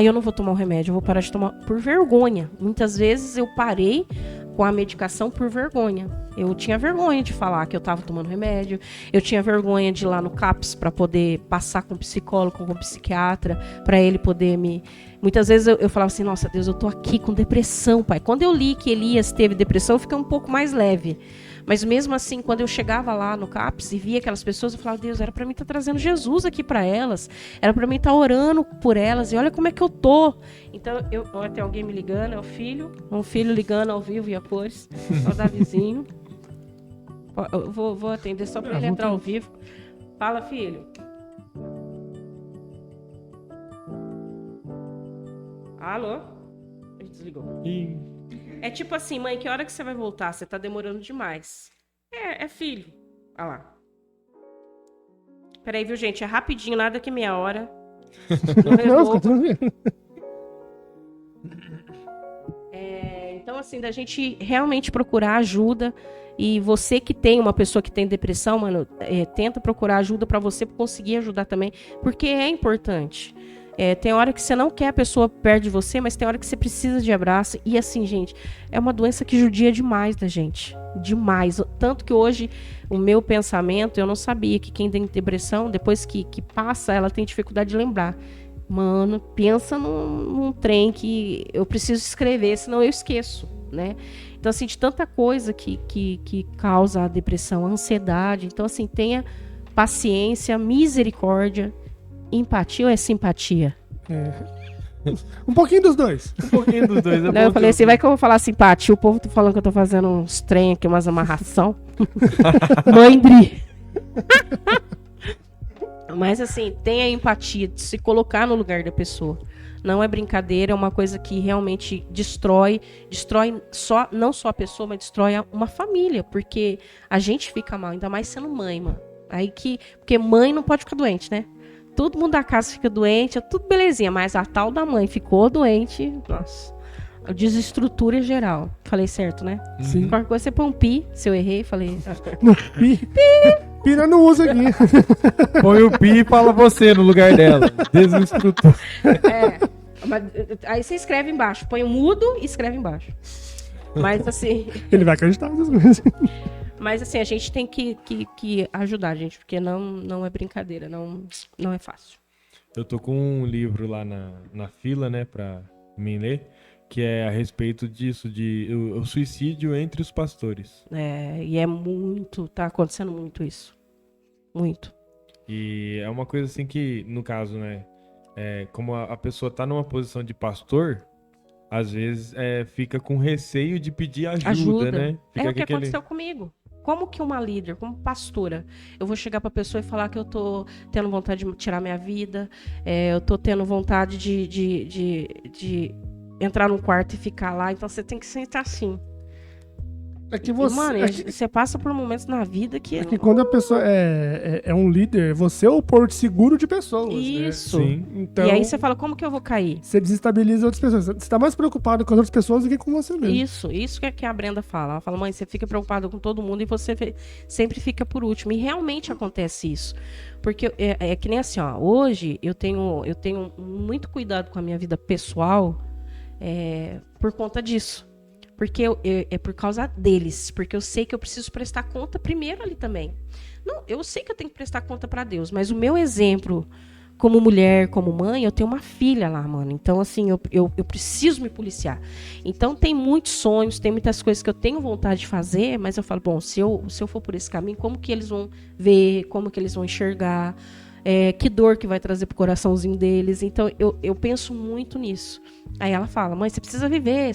eu não vou tomar o remédio, eu vou parar de tomar por vergonha. Muitas vezes eu parei com a medicação por vergonha. Eu tinha vergonha de falar que eu estava tomando remédio, eu tinha vergonha de ir lá no CAPS para poder passar com um psicólogo, com um psiquiatra, para ele poder me... Muitas vezes eu falava assim, nossa Deus, eu tô aqui com depressão, pai. Quando eu li que Elias teve depressão, eu fiquei um pouco mais leve. Mas mesmo assim, quando eu chegava lá no CAPS e via aquelas pessoas, eu falava, Deus, era para mim estar trazendo Jesus aqui para elas, era para mim estar orando por elas, e olha como é que eu tô. Então, tem alguém me ligando, é um filho ligando ao vivo e a cores, é o Davizinho. Eu vou atender só para ele entrar ao vivo. Fala, filho. Alô? Ele desligou. É tipo assim, mãe, que hora que você vai voltar? Você tá demorando demais. É filho. Olha lá. Peraí, viu, gente? É rapidinho, nada que meia hora. Não resolvo. Então, assim, da gente realmente procurar ajuda. E você que tem uma pessoa que tem depressão, mano, tenta procurar ajuda pra você conseguir ajudar também. Porque é importante. Tem hora que você não quer a pessoa perto de você, mas tem hora que você precisa de abraço. E assim, gente, é uma doença que judia demais da gente. Demais. Tanto que hoje, o meu pensamento, eu não sabia que quem tem depressão, depois que passa, ela tem dificuldade de lembrar. Mano, pensa num trem que eu preciso escrever, senão eu esqueço, né? Então, assim, de tanta coisa que causa a depressão, a ansiedade. Então, assim, tenha paciência, misericórdia. Empatia ou é simpatia? Um pouquinho dos dois. Um pouquinho dos dois. Não, eu falei assim, vai que eu vou falar simpatia. O povo tá falando que eu tô fazendo uns trem aqui, umas amarração. Mãe Dri. Mas assim, tenha empatia, de se colocar no lugar da pessoa. Não é brincadeira, é uma coisa que realmente destrói não só a pessoa, mas destrói uma família. Porque a gente fica mal, ainda mais sendo mãe, mano. Porque mãe não pode ficar doente, né? Todo mundo da casa fica doente, é tudo belezinha, mas a tal da mãe ficou doente, nossa, desestrutura geral. Falei certo, né? Sim. Qualquer coisa você põe um pi, se eu errei, falei... Pi não usa aqui. Põe o pi e fala você no lugar dela. Desestrutura. Aí você escreve embaixo, põe o mudo e escreve embaixo. Mas assim... Ele vai acreditar nessas coisas. Mas assim, a gente tem que ajudar, gente, porque não é brincadeira, não é fácil. Eu tô com um livro lá na fila, né, pra mim ler, que é a respeito disso, o suicídio entre os pastores. E tá acontecendo muito isso. Muito. E é uma coisa assim que, no caso, né, como a pessoa tá numa posição de pastor, às vezes fica com receio de pedir ajuda, né? Fica o que aconteceu comigo. Como que uma líder, como pastora, eu vou chegar pra pessoa e falar que eu tô tendo vontade de tirar minha vida, eu tô tendo vontade de entrar num quarto e ficar lá, então você tem que sentar assim. É que você... Mano, você passa por momentos na vida que... É que quando a pessoa é um líder, você é o porto seguro de pessoas. Isso. Né? Sim. Então, e aí você fala, como que eu vou cair? Você desestabiliza outras pessoas. Você tá mais preocupado com as outras pessoas do que com você mesmo. Isso que a Brenda fala. Ela fala, mãe, você fica preocupada com todo mundo e você sempre fica por último. E realmente acontece isso. Porque é que nem assim, ó, hoje eu tenho muito cuidado com a minha vida pessoal por conta disso. Porque é por causa deles. Porque eu sei que eu preciso prestar conta primeiro ali também. Não, eu sei que eu tenho que prestar conta para Deus, mas o meu exemplo como mulher, como mãe, eu tenho uma filha lá, mano. Então, assim, eu preciso me policiar. Então, tem muitos sonhos, tem muitas coisas que eu tenho vontade de fazer, mas eu falo, bom, se eu for por esse caminho, como que eles vão ver, como que eles vão enxergar? que dor que vai trazer pro coraçãozinho deles. Então, eu penso muito nisso. Aí ela fala, mãe, você precisa viver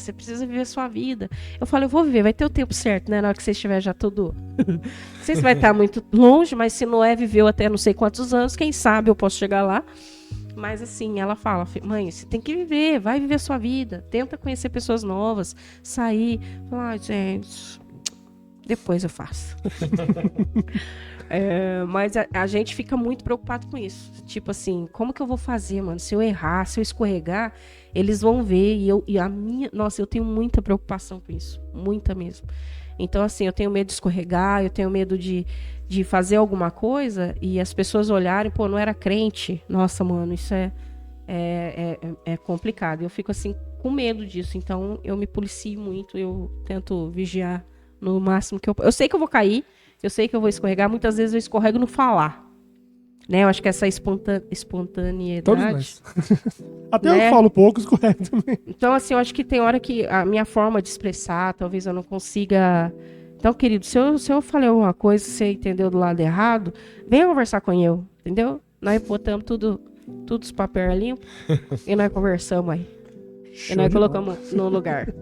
a sua vida. Eu falo, eu vou viver, vai ter o tempo certo, né? Na hora que você estiver já tudo... Não sei se vai estar muito longe, mas se Noé viveu até não sei quantos anos, quem sabe eu posso chegar lá. Mas assim, ela fala, mãe, você tem que viver, vai viver a sua vida. Tenta conhecer pessoas novas, sair. Ai, gente, depois eu faço. Mas a gente fica muito preocupado com isso. Tipo assim, como que eu vou fazer, mano? Se eu errar, se eu escorregar, eles vão ver. Nossa, eu tenho muita preocupação com isso. Muita mesmo. Então, assim, eu tenho medo de escorregar, eu tenho medo de fazer alguma coisa e as pessoas olharem, pô, não era crente. Nossa, mano, isso é complicado. Eu fico, assim, com medo disso. Então, eu me policio muito, eu tento vigiar no máximo que eu sei que eu vou cair, eu sei que eu vou escorregar. Muitas vezes eu escorrego no falar. Né? Eu acho que essa espontaneidade... Todos nós. Até né? eu falo pouco, escorrego também. Então, assim, eu acho que tem hora que a minha forma de expressar, talvez eu não consiga... Então, querido, se eu falei alguma coisa, você entendeu do lado errado, venha conversar com eu, entendeu? Nós botamos tudo os papéis limpo e nós conversamos aí. E nós colocamos no lugar.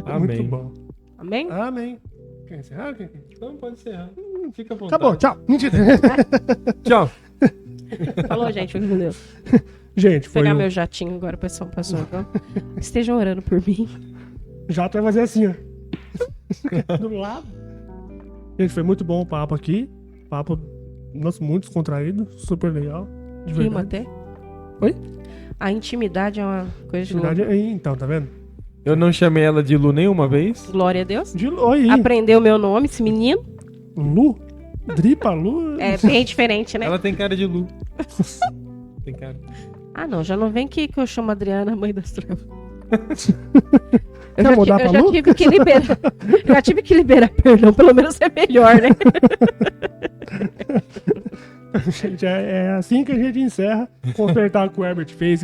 Amém. Muito bom. Amém? Amém. Quer encerrar? Não, pode encerrar. Fica à vontade. Acabou, tchau. Mentira. Tchau. Falou, gente. Fica com Deus. Gente, Vou foi pegar meu jatinho agora pra São Paulo. Então, estejam orando por mim. Já vai fazer assim, ó. Do lado. Gente, foi muito bom o papo aqui. Papo, nossa, muito descontraído. Super legal. De Rima verdade. até. Oi? A intimidade é uma coisa de Intimidade louco. aí, então, tá vendo? Eu não chamei ela de Lu nenhuma vez. Glória a Deus. Oi. Aprendeu meu nome, esse menino. Lu? Dripa Lu? É bem diferente, né? Ela tem cara de Lu. Tem cara. Ah, não. Já não vem que eu chamo a Adriana, mãe das trevas. Quer mudar pra Lu? Já tive que liberar perdão, pelo menos é melhor, né? Gente, é assim que a gente encerra. Consertar com o Herbert fez.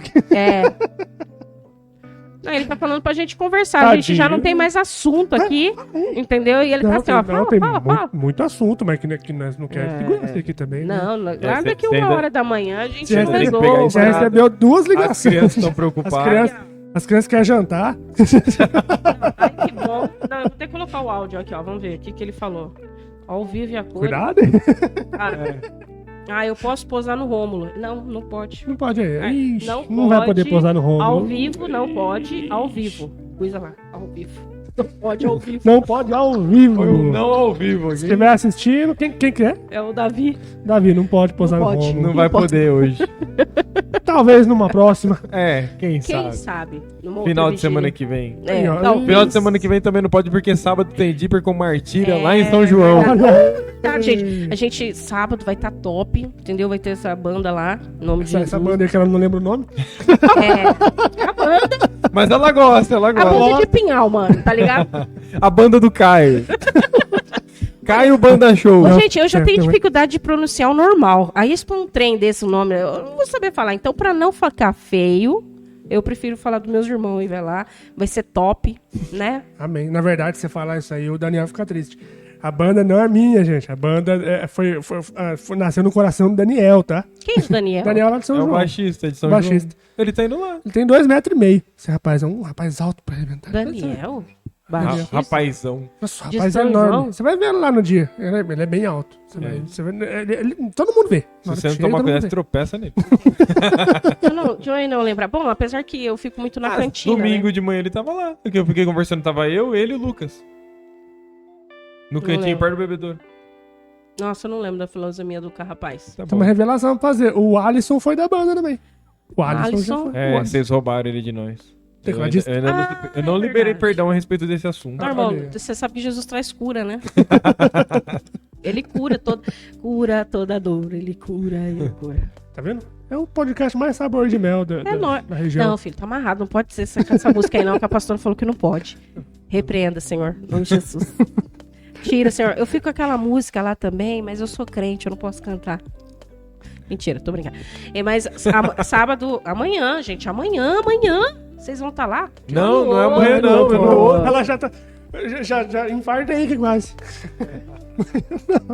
Não, ele tá falando pra gente conversar. A gente já não tem mais assunto aqui, entendeu? E ele tá assim, ó, fala. Muito assunto, mas que nós não queremos segurar isso aqui também. Né? Não, guarda que 1h da manhã a gente Você não tem que pegar resolve. isso Já recebeu 2 ligações. As crianças estão preocupadas. As crianças querem jantar. Ai, que bom. Não, eu vou ter que colocar o áudio aqui, ó. Vamos ver o que ele falou. Ao vivo e a cor. Cuidado. Eu posso posar no Rômulo. Não pode. Não pode. Ixi, Não não vai poder posar no Rômulo. Ao vivo, não pode. Ao vivo. Coisa lá. Ao vivo. Não pode ao vivo. Não pode ao vivo. Foi um não ao vivo Se aqui. estiver assistindo, quem que é? É o Davi. Davi, não pode posar Não no pode. Rômulo. Não vai poder hoje. Talvez numa próxima. Quem Quem sabe? sabe? Numa Final outra de semana vigília. que vem. Aí, ó. Talvez. Final de semana que vem também não pode, porque sábado tem Dipper com Martíria lá em São João. Tá, gente. A gente, sábado, vai estar top, entendeu? Vai ter essa banda lá, em nome de Essa Jesus. banda aí que ela não lembra o nome. A banda, Mas ela gosta, ela a gosta. banda de Pinhal, mano, tá ligado? A banda do Caio. Caio Banda Show. Ô, gente, eu já tenho Certo, dificuldade de pronunciar o normal. Aí, se for um trem desse nome, eu não vou saber falar. Então, pra não ficar feio, eu prefiro falar dos meus irmãos e vai lá. Vai ser top, né? Amém. Na verdade, se você falar isso aí, o Daniel fica triste. A banda não é minha, gente. A banda nasceu no coração do Daniel, tá? Quem é o Daniel? Daniel lá de São É o João. baixista de São Baixista. João. Ele tá indo lá. Ele tem 2,5 metros. Esse rapaz é um rapaz alto pra arrebentar. Daniel? Baixista? Rapazão. Nossa, o De rapaz é São enorme. João? Você vai ver ele lá no dia. Ele é bem alto. Você vai, todo mundo vê. Se Na hora você que não chega, tomar todo mundo cuidado, vê. você tropeça nele. Deixa eu não lembrar. Bom, apesar que eu fico muito na cantina, Domingo né? de manhã ele tava lá. Porque eu fiquei conversando, tava eu, ele e o Lucas. No cantinho lembro. perto do bebedouro. Nossa, eu não lembro da filosofia do rapaz. Tá Tem bom. uma revelação pra fazer. O Alisson foi da banda também. O Alisson já Alisson? foi. Vocês roubaram ele de nós. Tecladista? Eu não liberei verdade. perdão a respeito desse assunto. Não, irmão, olha. você sabe que Jesus traz cura, né? Ele cura toda dor, ele cura. Tá vendo? É o podcast mais sabor de mel da região. Não, filho, tá amarrado, não pode ser essa música aí não, que a pastora falou que não pode. Repreenda, Senhor, em nome de Jesus. Tira, Senhor. Eu fico com aquela música lá também, mas eu sou crente, eu não posso cantar. Mentira, tô brincando. Mas sábado, amanhã, gente, amanhã, vocês vão estar lá? Não é amanhã não, meu irmão. Ela já tá... Já infarta aí que quase.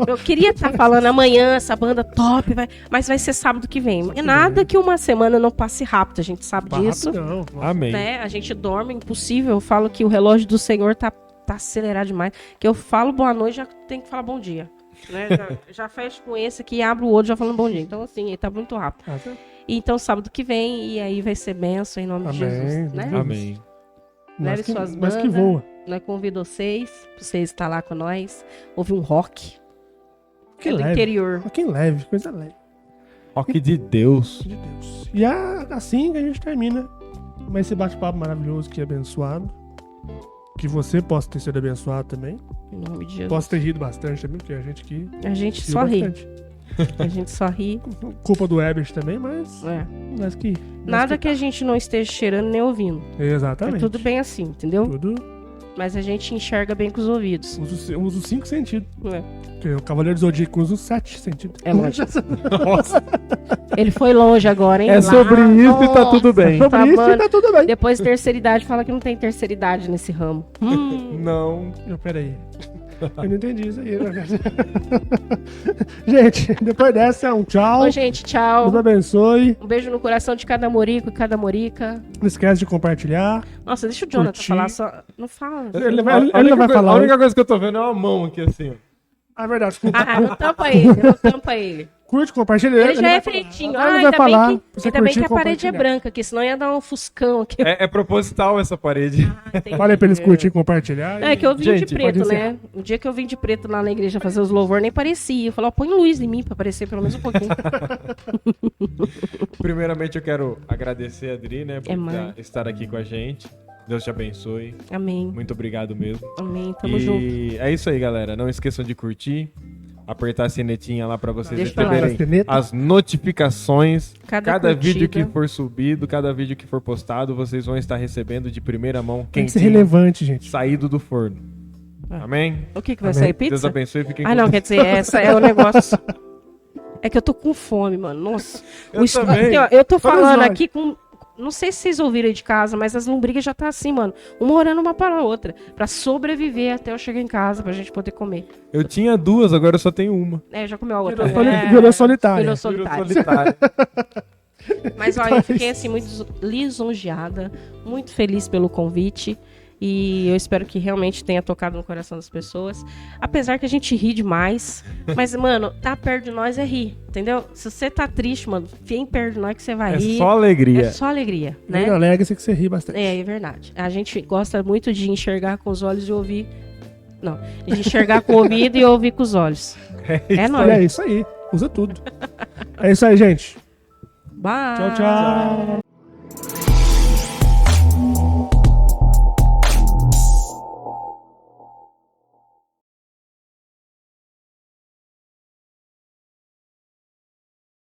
Eu queria estar falando amanhã, essa banda top, mas vai ser sábado que vem. É nada que uma semana não passe rápido, a gente sabe disso. Não. Amém. Né? A gente dorme, impossível. Eu falo que o relógio do Senhor tá acelerado demais. Que eu falo boa noite, já tenho que falar bom dia. Né? Já fecho com esse aqui, abro o outro já falando bom dia. Então, assim, ele tá muito rápido. Tá. Então, sábado que vem, e aí vai ser bênção em nome de Jesus. Né? Amém. Leve suas Mas bandas. que voa. Nós convido vocês, pra vocês estar lá com nós. Ouvir um rock. Que É do leve. interior. Quem leve, coisa leve. Rock de Deus. De Deus. E é assim que a gente termina. Mas esse bate-papo maravilhoso que é abençoado. Que você possa ter sido abençoado também. Em nome de Jesus. Possa ter rido bastante também, porque a gente aqui A gente riu só ri. bastante. A gente só ri. Culpa do Ebert também, mas É. nós que... Nada que a gente não esteja cheirando nem ouvindo. Exatamente. É tudo bem assim, entendeu? Tudo. Mas a gente enxerga bem com os ouvidos. Usa os 5 sentidos. É. Porque o Cavaleiro do Zodíaco usa os 7 sentidos. É lógico. Nossa. Ele foi longe agora, hein? É sobre isso e tá tudo bem. Sobre Tá, isso mano. tá tudo bem. Depois terceira idade, fala que não tem terceira idade nesse ramo. Não. Peraí. Eu não entendi isso aí. Gente, depois dessa, um tchau. Ô, gente, tchau. Deus abençoe. Um beijo no coração de cada morico e cada morica. Não esquece de compartilhar. Nossa, deixa o Jonathan Curtir. falar só. Não fala. Ele A não única vai coisa- falar A hoje. única coisa que eu tô vendo é uma mão aqui, assim, ó. Ah, é verdade. Desculpa. Ah, não tampa ele, não tampa ele. Curte, compartilha. Ele já vai é falar. feitinho. Agora Ah, ele vai falar. ainda pra você bem curtir que e a parede é compartilhar. branca, que senão ia dar um fuscão aqui. É proposital essa parede. Fala aí pra eles curtirem e compartilhar. É que eu vim Gente, de preto, pode né? O dia que eu vim de preto lá na igreja fazer os louvor, nem parecia. Eu falei, ó, põe luz em mim pra aparecer pelo menos um pouquinho. Primeiramente, eu quero agradecer a Adri, né, por mãe. estar aqui com a gente. Deus te abençoe. Amém. Muito obrigado mesmo. Amém. Tamo E junto. é isso aí, galera. Não esqueçam de curtir, apertar a sinetinha lá pra vocês Deixa eu falar. receberem Sineta. as notificações. Cada vídeo curtida. que for subido, cada vídeo que for postado, vocês vão estar recebendo de primeira mão Tem que ser quentinho, relevante, gente. saído do forno. Ah. Amém? O que vai Amém. sair, Deus pizza? abençoe e fiquem Ah, não, quer dizer, essa é o negócio. É que eu tô com fome, mano. Nossa. Eu também. Aqui, ó, eu tô Todos falando nós. aqui com... Não sei se vocês ouviram aí de casa, mas as lombrigas já tá assim, mano. Uma orando uma para a outra. Pra sobreviver até eu chegar em casa, pra gente poder comer. Eu tinha duas, agora eu só tenho uma. É, já comeu a outra. Virou solitária. Virou Virou solitário. solitário. Mas olha, eu fiquei assim muito lisonjeada, muito feliz pelo convite. E eu espero que realmente tenha tocado no coração das pessoas. Apesar que a gente ri demais. Mas, mano, tá perto de nós é rir, entendeu? Se você tá triste, mano, vem perto de nós que você vai É rir. só alegria. É só alegria, né? Né? Alega-se que você ri bastante. É verdade. A gente gosta muito de enxergar com os olhos e ouvir. Não, de enxergar com o ouvido e ouvir com os olhos. É E nóis. é isso aí. Usa tudo. É isso aí, gente. Bye. Tchau, tchau.